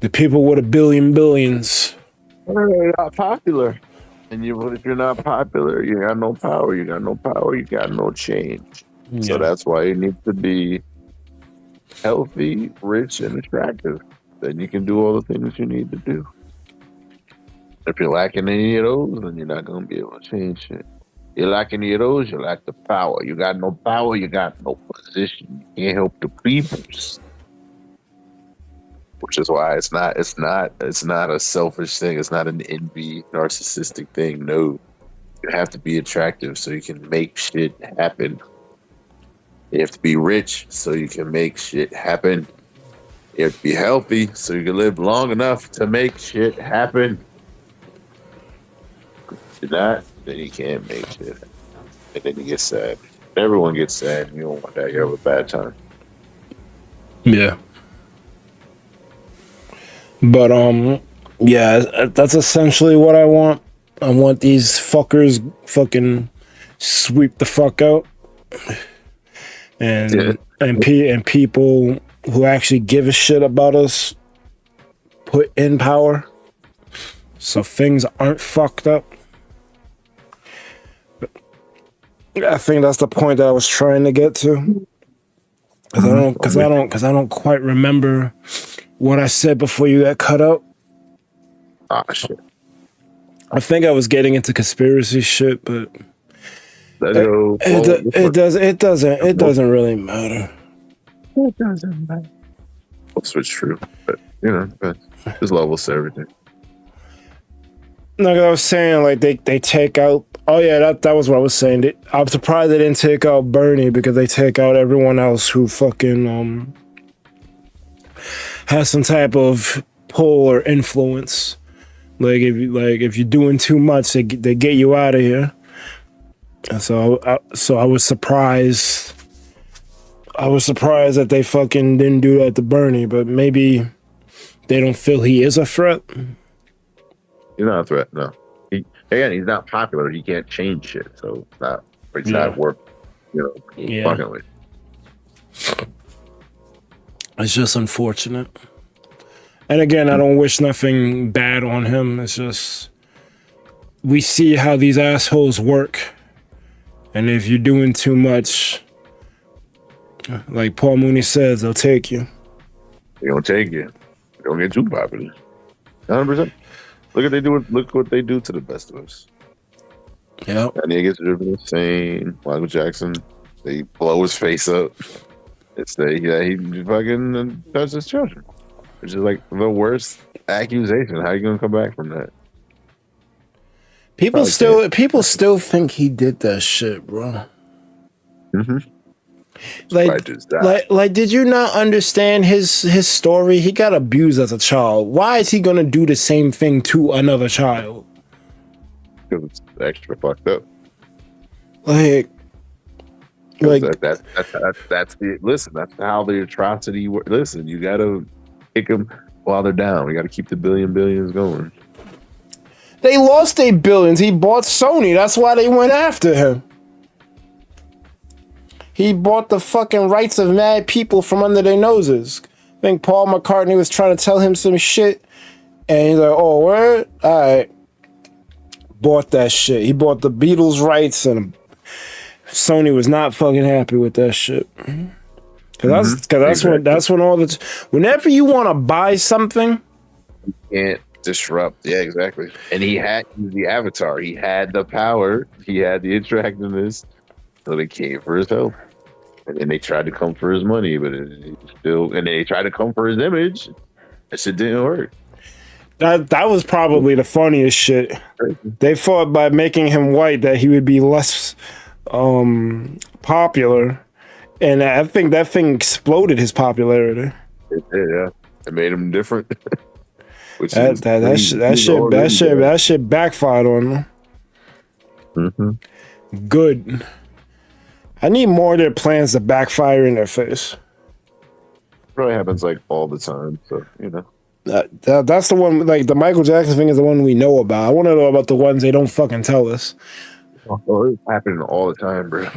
Speaker 1: the people with billions.
Speaker 4: You're not popular, and if you're not popular, you got no power. You got no power. You got no change.
Speaker 1: Yeah.
Speaker 4: So that's why you need to be healthy, rich, and attractive. Then you can do all the things you need to do. If you're lacking any of those, then you're not going to be able to change shit. You're lacking any of those, you lack the power. You got no power, you got no position. You can't help the people. Which is why it's not a selfish thing. It's not an envy, narcissistic thing. No, you have to be attractive so you can make shit happen. You have to be rich so you can make shit happen. You have to be healthy so you can live long enough to make shit happen. If you're not, then you can't make shit happen. And then you get sad. Everyone gets sad. You don't want that. You have a bad time.
Speaker 1: Yeah. But yeah, that's essentially what I want. I want these fuckers fucking sweep the fuck out, and people who actually give a shit about us put in power, so things aren't fucked up. I think that's the point that I was trying to get to. Because I don't quite remember what I said before you got cut out.
Speaker 4: Ah, shit.
Speaker 1: I think I was getting into conspiracy shit, but
Speaker 4: it
Speaker 1: doesn't really matter.
Speaker 4: It doesn't matter. Also, it's true, but there's levels to everything.
Speaker 1: Like I was saying, like they take out. Oh yeah, that was what I was saying. I'm surprised they didn't take out Bernie because they take out everyone else who fucking has some type of pull or influence. Like if you're doing too much, they get you out of here. And so I was surprised. I was surprised that they fucking didn't do that to Bernie, but maybe they don't feel he is a threat.
Speaker 4: He's not a threat, no. He's not popular. He can't change shit, so it's not worth, fucking with.
Speaker 1: It's just unfortunate. And again, I don't wish nothing bad on him. It's just we see how these assholes work. And if you're doing too much, like Paul Mooney says, they'll take you.
Speaker 4: They don't take you. They don't get too popular. 100%. Look what they do to the best of us.
Speaker 1: Yeah.
Speaker 4: And he gets driven insane. Michael Jackson, they blow his face up. It's he fucking touched his children, which is like the worst accusation. How you gonna come back from that?
Speaker 1: People still think he did that shit, bro.
Speaker 4: Mm-hmm.
Speaker 1: Like, did you not understand his story? He got abused as a child. Why is he gonna do the same thing to another child?
Speaker 4: Because it's extra fucked up. That's it. Listen, that's how the atrocity works. Listen, you gotta kick them while they're down. We gotta keep the billions going.
Speaker 1: They lost their billions. He bought Sony. That's why they went after him. He bought the fucking rights of mad people from under their noses. I think Paul McCartney was trying to tell him some shit, and he's like, "Oh, word? All right." Bought that shit. He bought the Beatles rights, and Sony was not fucking happy with that shit. Cause that's when all the whenever you want to buy something,
Speaker 4: you can't disrupt. Yeah, exactly. And he had the avatar. He had the power. He had the attractiveness. So they came for his help. And then they tried to come for his money, but they tried to come for his image. That shit didn't work.
Speaker 1: That was probably the funniest shit. They thought by making him white that he would be less popular, and I think that thing exploded his popularity.
Speaker 4: Yeah, it made him different.
Speaker 1: That shit backfired on them.
Speaker 4: Mm-hmm.
Speaker 1: Good. I need more of their plans to backfire in their face.
Speaker 4: Probably happens like all the time, so
Speaker 1: that's the one. Like the Michael Jackson thing is the one we know about. I want to know about the ones they don't fucking tell us.
Speaker 4: Oh, it's happening all the time, bro.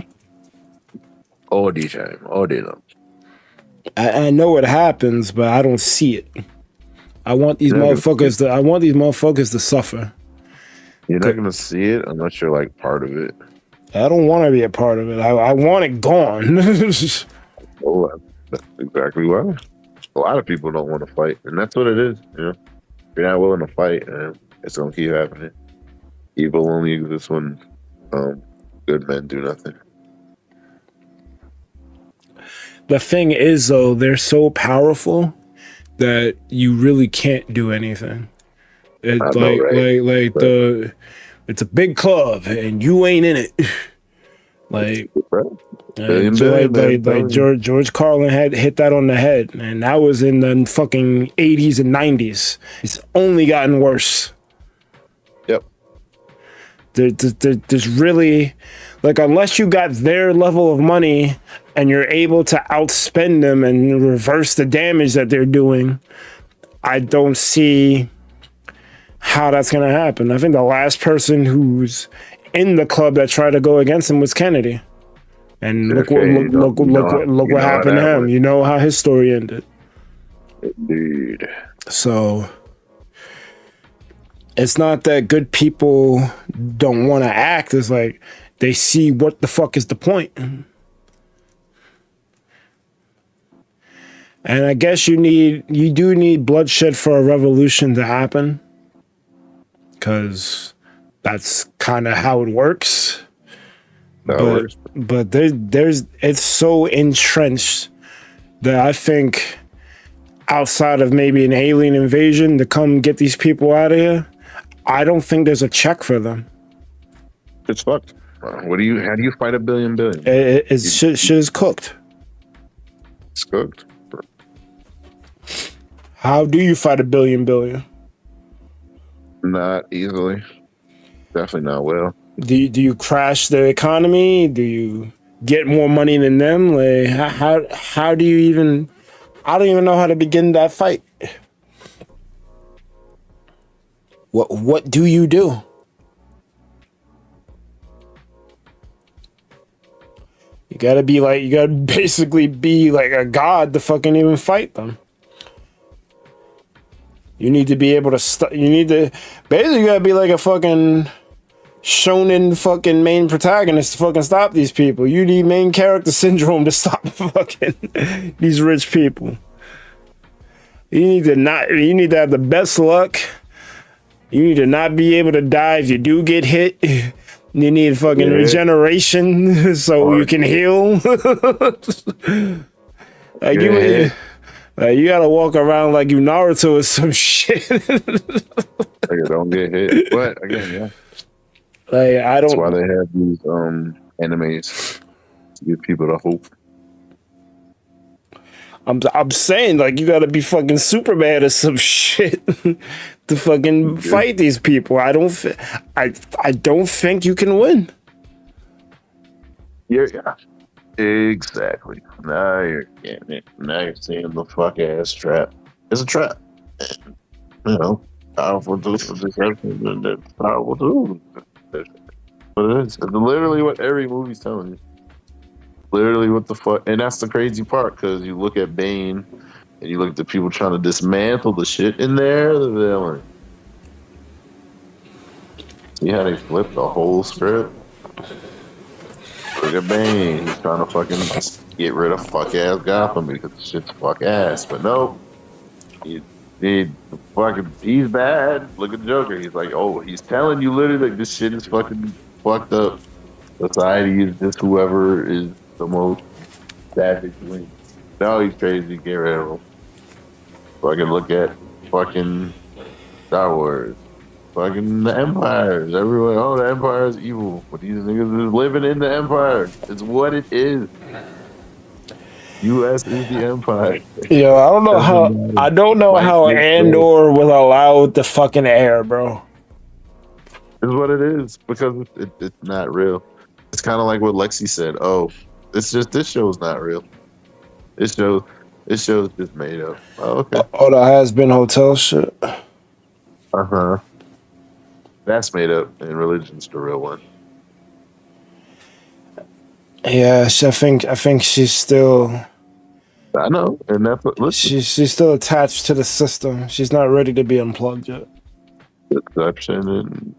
Speaker 4: All the time, all day long.
Speaker 1: I know it happens, but I don't see it. I want these motherfuckers to suffer.
Speaker 4: You're not gonna see it unless you're like part of it.
Speaker 1: I don't want to be a part of it. I want it gone.
Speaker 4: Oh, that's exactly why. A lot of people don't want to fight, and that's what it is. If you're not willing to fight, it's gonna keep happening. Evil only exists when good men do nothing.
Speaker 1: The thing is, though, they're so powerful that you really can't do anything. It's a big club and you ain't in it. George Carlin had hit that on the head, and that was in the fucking 80s and 90s. It's only gotten worse.
Speaker 4: Yep.
Speaker 1: There's really, like, unless you got their level of money and you're able to outspend them and reverse the damage that they're doing, I don't see how that's going to happen. I think the last person who's in the club that tried to go against him was Kennedy. And look what happened to him. You know how his story ended.
Speaker 4: Indeed.
Speaker 1: So it's not that good people don't want to act. It's like they see what the fuck is the point. And I guess you do need bloodshed for a revolution to happen, because that's kind of how it works. But it's so entrenched that I think outside of maybe an alien invasion to come get these people out of here, I don't think there's a check for them.
Speaker 4: It's fucked. How do you fight a billion?
Speaker 1: Shit is cooked.
Speaker 4: It's cooked.
Speaker 1: How do you fight a billion?
Speaker 4: Not easily. Definitely not well.
Speaker 1: Do you crash the economy? Do you get more money than them? Like how do you even? I don't even know how to begin that fight. What do you do? You gotta basically be like a god to fucking even fight them. You need to be able to you need to basically you gotta be like a fucking shonen fucking main protagonist to fucking stop these people. You need main character syndrome to stop fucking these rich people. You need to have the best luck. You need to not be able to die if you do get hit. You need fucking regeneration so you can heal. You gotta walk around like you Naruto or some shit.
Speaker 4: Like, don't get hit. But again, yeah.
Speaker 1: Like I don't.
Speaker 4: That's why they have these animes to give people the hope.
Speaker 1: I'm saying like you gotta be fucking Superman or some shit to fucking fight these people. I don't think you can win.
Speaker 4: Yeah. Exactly. Now you're getting it. Now you're seeing the fuck ass trap. It's a trap. And, you know, powerful dudes for deception and then powerful dudes. But it's literally what every movie's telling you. Literally what the fuck. And that's the crazy part because you look at Bane and you look at the people trying to dismantle the shit and they're the villain. See how they flipped the whole script? Look at Bane. He's trying to fucking get rid of fuck ass Gotham because the shit's fuck ass. But no, he's bad. Look at Joker. He's like, oh, he's telling you literally like this shit is fucking fucked up. Society is just whoever is the most savage wing. No, he's crazy. Get rid of him. Fucking look at fucking Star Wars. Fucking the empires. Everyone, oh, the empire is evil. But these niggas is living in the empire. It's what it is. U.S. is the empire.
Speaker 1: Yo, I don't know how Andor was allowed the fucking air, bro.
Speaker 4: It's what it is because it's not real. It's kind of like what Lexi said. Oh, it's just this show's not real. This show's just made up. Oh, okay.
Speaker 1: Oh, the has-been hotel shit.
Speaker 4: Uh-huh. That's made up, and religion's the real one.
Speaker 1: Yeah, I think she's still.
Speaker 4: I know, and that's what. Listen,
Speaker 1: she's still attached to the system. She's not ready to be unplugged yet.
Speaker 4: Deception and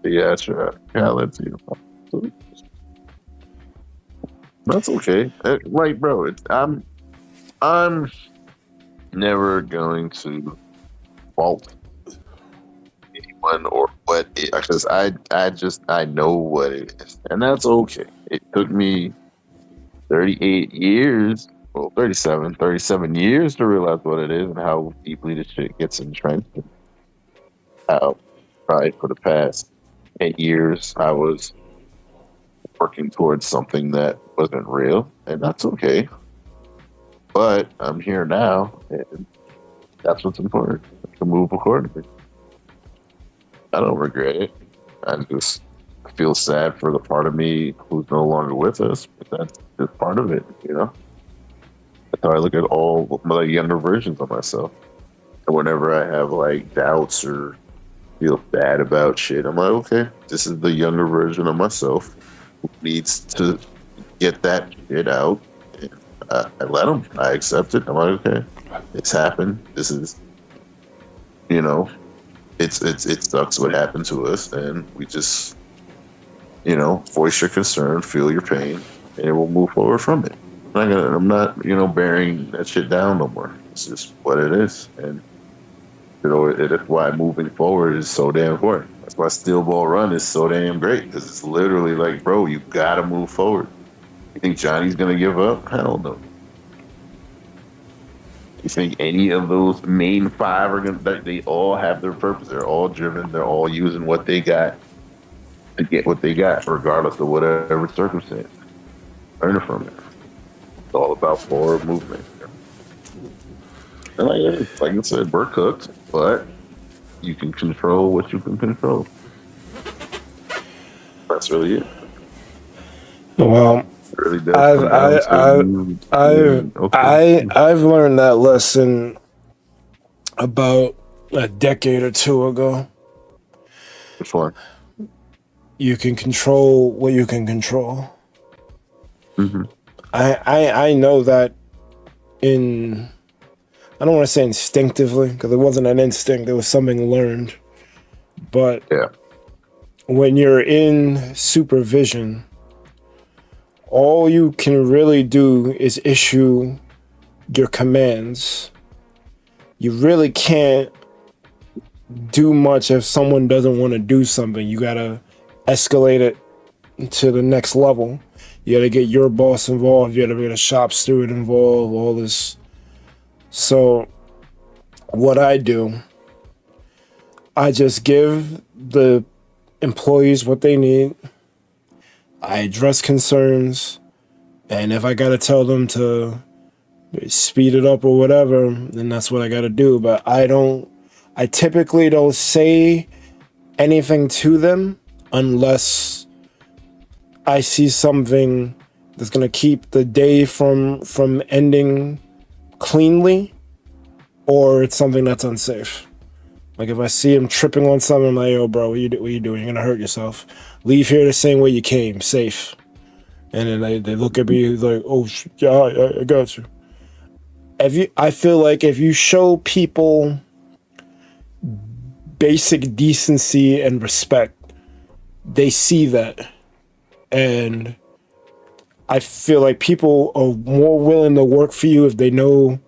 Speaker 4: theatricality. That's okay. Like, bro, I'm never going to fault anyone or what it, because I know what it is, and that's okay. It took me 38 years, well, 37 years to realize what it is and how deeply this shit gets entrenched. How probably for the past 10 years I was working towards something that wasn't real, and that's okay. But I'm here now, and that's what's important. I can move accordingly. I don't regret it. I just feel sad for the part of me who's no longer with us, but that's just part of it, you know? That's how I look at all my younger versions of myself. And whenever I have like doubts or feel bad about shit, I'm like, okay, this is the younger version of myself who needs to get that shit out. And I let them. I accept it. I'm like, okay, it's happened. This is, you know, it sucks what happened to us, and we just, you know, voice your concern, feel your pain, and we'll move forward from it. I'm not, you know, bearing that shit down no more. It's just what it is, and you know, that's why moving forward is so damn important. That's why Steel Ball Run is so damn great, because it's literally like, bro, you gotta move forward. You think Johnny's gonna give up? Hell no. You think any of those main five are gonna? They all have their purpose. They're all driven. They're all using what they got to get what they got, regardless of whatever circumstance. Learn from it. It's all about forward movement. And like I said, we're cooked, but you can control what you can control. That's really it.
Speaker 1: Well,
Speaker 4: It really does come down to
Speaker 1: I've learned that lesson about a decade or two ago.
Speaker 4: Which one?
Speaker 1: You can control what you can control.
Speaker 4: Mm-hmm.
Speaker 1: I know that in, I don't want to say instinctively, because it wasn't an instinct, it was something learned. But
Speaker 4: Yeah.
Speaker 1: when you're in supervision, all you can really do is issue your commands. You really can't do much if someone doesn't want to do something. You gotta escalate it to the next level. You gotta get your boss involved. You gotta get a shop steward involved, all this. So what I do, I just give the employees what they need. I address concerns. And if I gotta tell them to speed it up or whatever, then that's what I gotta do. But I typically don't say anything to them unless I see something that's gonna keep the day from ending cleanly, or it's something that's unsafe. Like if I see him tripping on something, I'm like, yo, bro, what you doing? You're gonna hurt yourself. Leave here the same way you came, safe. And then they look at me like, oh, yeah, I got you. I feel like if you show people basic decency and respect, they see that. And I feel like people are more willing to work for you if they know,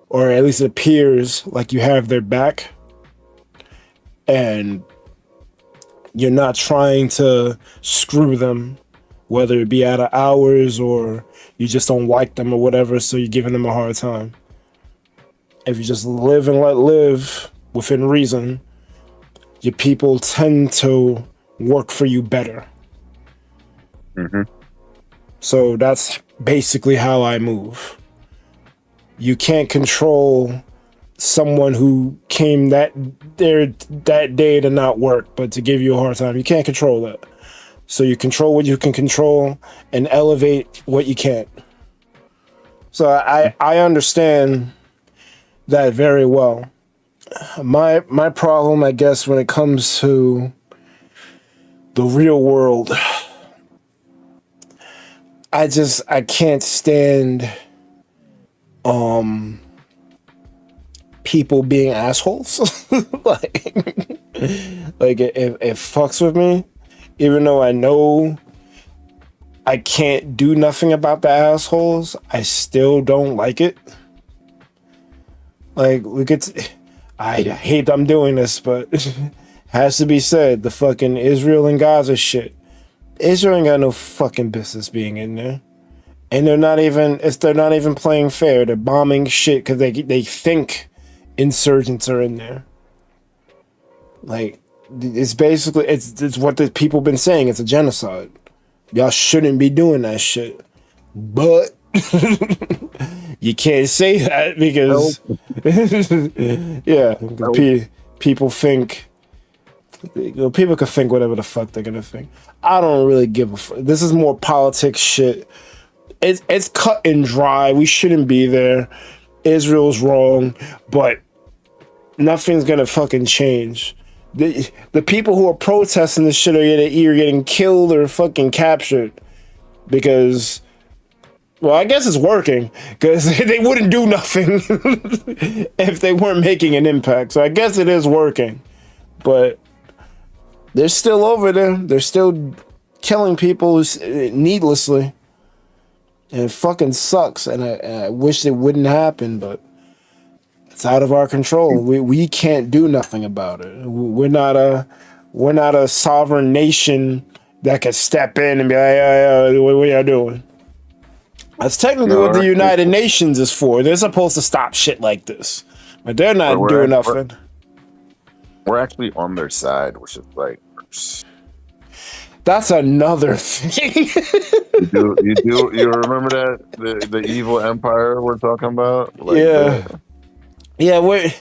Speaker 1: or at least it appears like you have their back. And you're not trying to screw them, whether it be out of hours or you just don't like them or whatever, so you're giving them a hard time. If you just live and let live within reason, your people tend to work for you better.
Speaker 4: Mm-hmm.
Speaker 1: So that's basically how I move. You can't control someone who came that day to not work, but to give you a hard time. You can't control that. So you control what you can control and elevate what you can't. So I understand that very well. My problem, I guess, when it comes to the real world, I can't stand people being assholes. like it fucks with me, even though I know I can't do nothing about the assholes. I still don't like it. Like, look at, I hate I'm doing this, but has to be said, the fucking Israel and Gaza shit. Israel ain't got no fucking business being in there. And they're not even playing fair. They're bombing shit because they think insurgents are in there. Like, it's basically, it's what the people been saying. It's a genocide. Y'all shouldn't be doing that shit. But you can't say that because people think, people can think whatever the fuck they're gonna think. I don't really give a fuck. This is more politics shit. It's cut and dry. We shouldn't be there. Israel's wrong, but nothing's gonna fucking change. The people who are protesting this shit are either getting killed or fucking captured because, well, I guess it's working because they wouldn't do nothing if they weren't making an impact. So I guess it is working, but they're still over there. They're still killing people needlessly, and it fucking sucks. And I wish it wouldn't happen, but it's out of our control. We can't do nothing about it. We're not a sovereign nation that can step in and be like, hey, what y'all doing? That's technically what the United Nations is for. They're supposed to stop shit like this, but they're not doing nothing.
Speaker 4: We're actually on their side, which is like,
Speaker 1: that's another thing.
Speaker 4: you remember that the evil empire we're talking about? Like,
Speaker 1: yeah, we're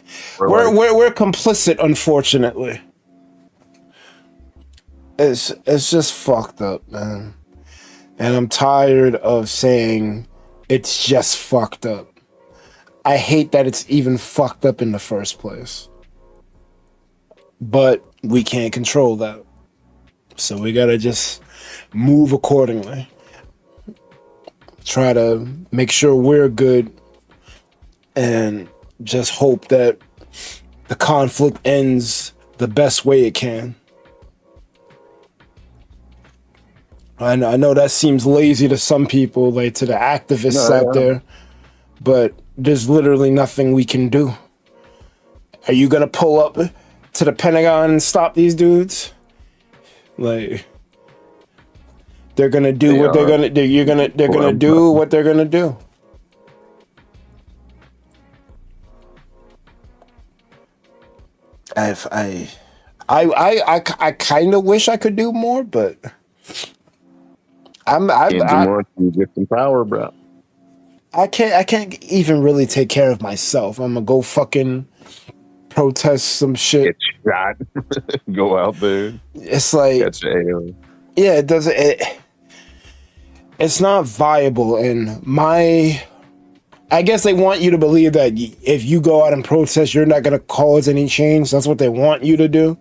Speaker 1: complicit, unfortunately. it's just fucked up, man. And I'm tired of saying it's just fucked up. I hate that it's even fucked up in the first place. But we can't control that. So we gotta just move accordingly. Try to make sure we're good and just hope that the conflict ends the best way it can. I know that seems lazy to some people, like to the activists out there, but there's literally nothing we can do. Are you gonna pull up to the Pentagon and stop these dudes? Like, they're gonna do what they're gonna do. They're gonna do what they're gonna do. I kind of wish I could do more, but
Speaker 4: Can't do more to get some power, bro.
Speaker 1: I can't even really take care of myself. I'm gonna go fucking protest some shit.
Speaker 4: Get shot. Go out there.
Speaker 1: It's like,
Speaker 4: Catch the alien.
Speaker 1: yeah, it doesn't. It's not viable. And I guess they want you to believe that if you go out and protest, you're not gonna cause any change. That's what they want you to do.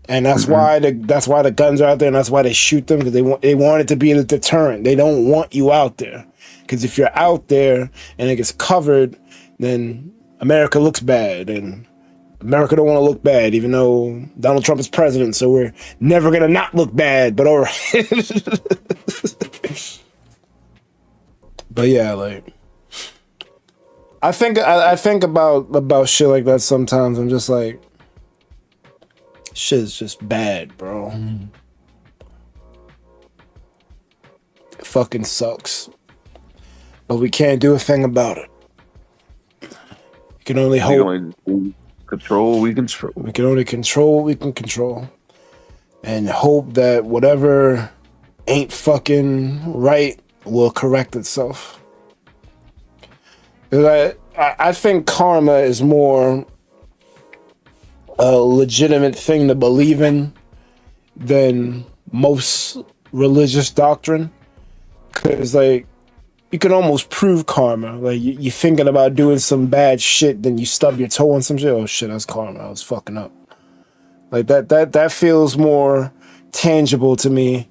Speaker 1: And that's why the guns are out there, and that's why they shoot them, because they want it to be a deterrent. They don't want you out there, because if you're out there and it gets covered, then America looks bad, and America don't want to look bad, even though Donald Trump is president. So we're never gonna not look bad. But all right. But yeah, like I think about shit like that sometimes. I'm just like, shit's just bad, bro. It fucking sucks. But we can't do a thing about it. We can only hope.
Speaker 4: We only control what we control.
Speaker 1: We can only control what we can control. And hope that whatever ain't fucking right will correct itself. I think karma is more a legitimate thing to believe in than most religious doctrine, because like you can almost prove karma. Like you're thinking about doing some bad shit, then you stub your toe on some shit. Oh shit, that's karma. I was fucking up. Like that feels more tangible to me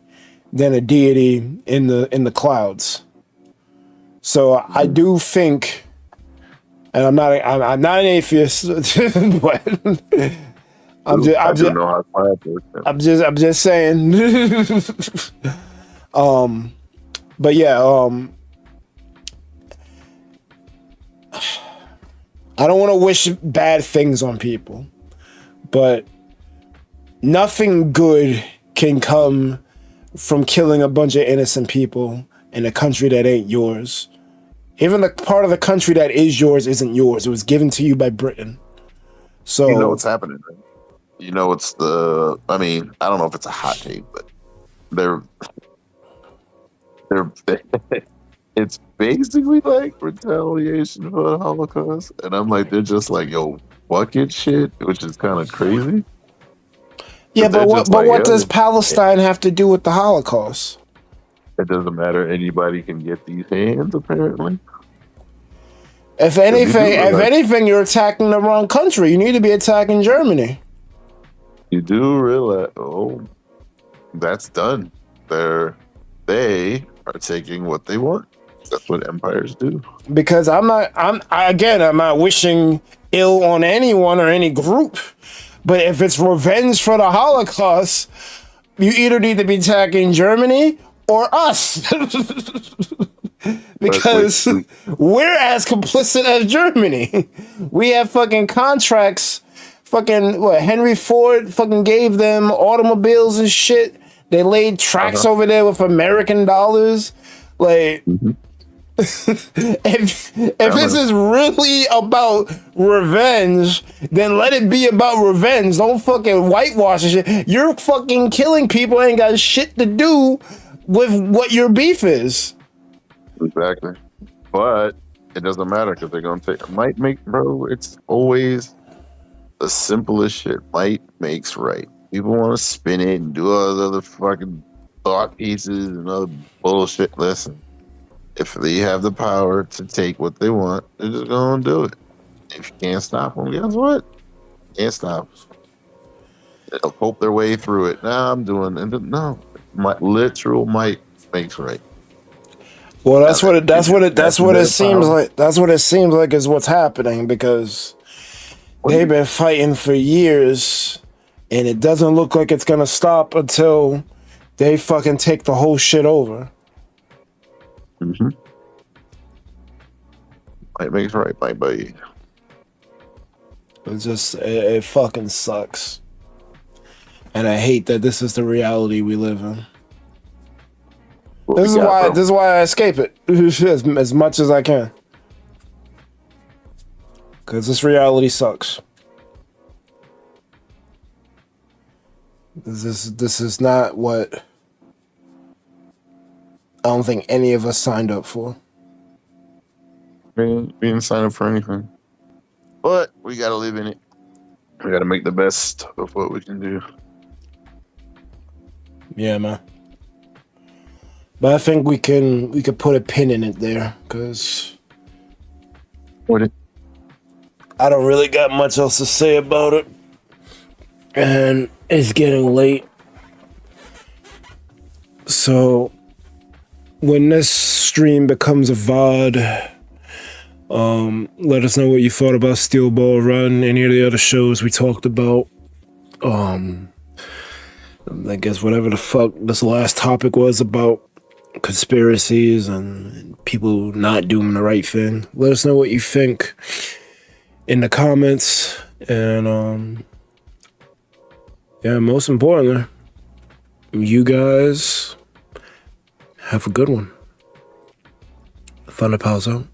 Speaker 1: than a deity in the clouds. So I do think, and I'm not an atheist, but I'm just saying. But yeah, I don't want to wish bad things on people, but nothing good can come from killing a bunch of innocent people in a country that ain't yours. Even the part of the country that is yours isn't yours. It was given to you by Britain. So
Speaker 4: you know what's happening, right? You know what's I mean, I don't know if it's a hot take, but they're it's basically like retaliation for the Holocaust. And I'm like, they're just like, yo, bucket shit, which is kind of crazy.
Speaker 1: Yeah, but what does Palestine have to do with the Holocaust?
Speaker 4: It doesn't matter. Anybody can get these hands, apparently.
Speaker 1: If anything, you're attacking the wrong country. You need to be attacking Germany.
Speaker 4: You do realize, that's done. They are taking what they want. That's what empires do.
Speaker 1: Because I'm not wishing ill on anyone or any group. But if it's revenge for the Holocaust, you either need to be attacking Germany or us. Because we're as complicit as Germany. We have fucking contracts. Fucking Henry Ford fucking gave them automobiles and shit. They laid tracks over there with American dollars. Like, if this is really about revenge, then let it be about revenge. Don't fucking whitewash shit. You're fucking killing people, ain't got shit to do with what your beef is.
Speaker 4: Exactly. But it doesn't matter, because they're gonna bro, it's always the simplest shit. Might makes right. People want to spin it and do all the other fucking thought pieces and other bullshit. Listen, if they have the power to take what they want, they're just gonna do it. If you can't stop them, guess what? Can't stop 'em. They'll hope their way through it. Now I'm doing, and no, my literal might makes right.
Speaker 1: Well,
Speaker 4: Now that
Speaker 1: that's what it
Speaker 4: their
Speaker 1: seems
Speaker 4: power.
Speaker 1: like. That's what it seems like is what's happening because they've been fighting for years, and it doesn't look like it's gonna stop until they fucking take the whole shit over.
Speaker 4: Mm-hmm. Might makes right, my buddy.
Speaker 1: It's just it fucking sucks, and I hate that this is the reality we live in.
Speaker 4: What we got, bro?
Speaker 1: This is why I escape it as much as I can. Because this reality sucks. This is not what I don't think any of us signed up for.
Speaker 4: We didn't sign up for anything. But we gotta live in it. We gotta make the best of what we can do.
Speaker 1: Yeah, man. But I think we could put a pin in it there, because
Speaker 4: What?
Speaker 1: I don't really got much else to say about it. And it's getting late. So when this stream becomes a VOD, let us know what you thought about Steel Ball Run, any of the other shows we talked about. I guess whatever the fuck this last topic was about conspiracies and people not doing the right thing. Let us know what you think in the comments, and yeah, most importantly, you guys have a good one. Thunder Pals out.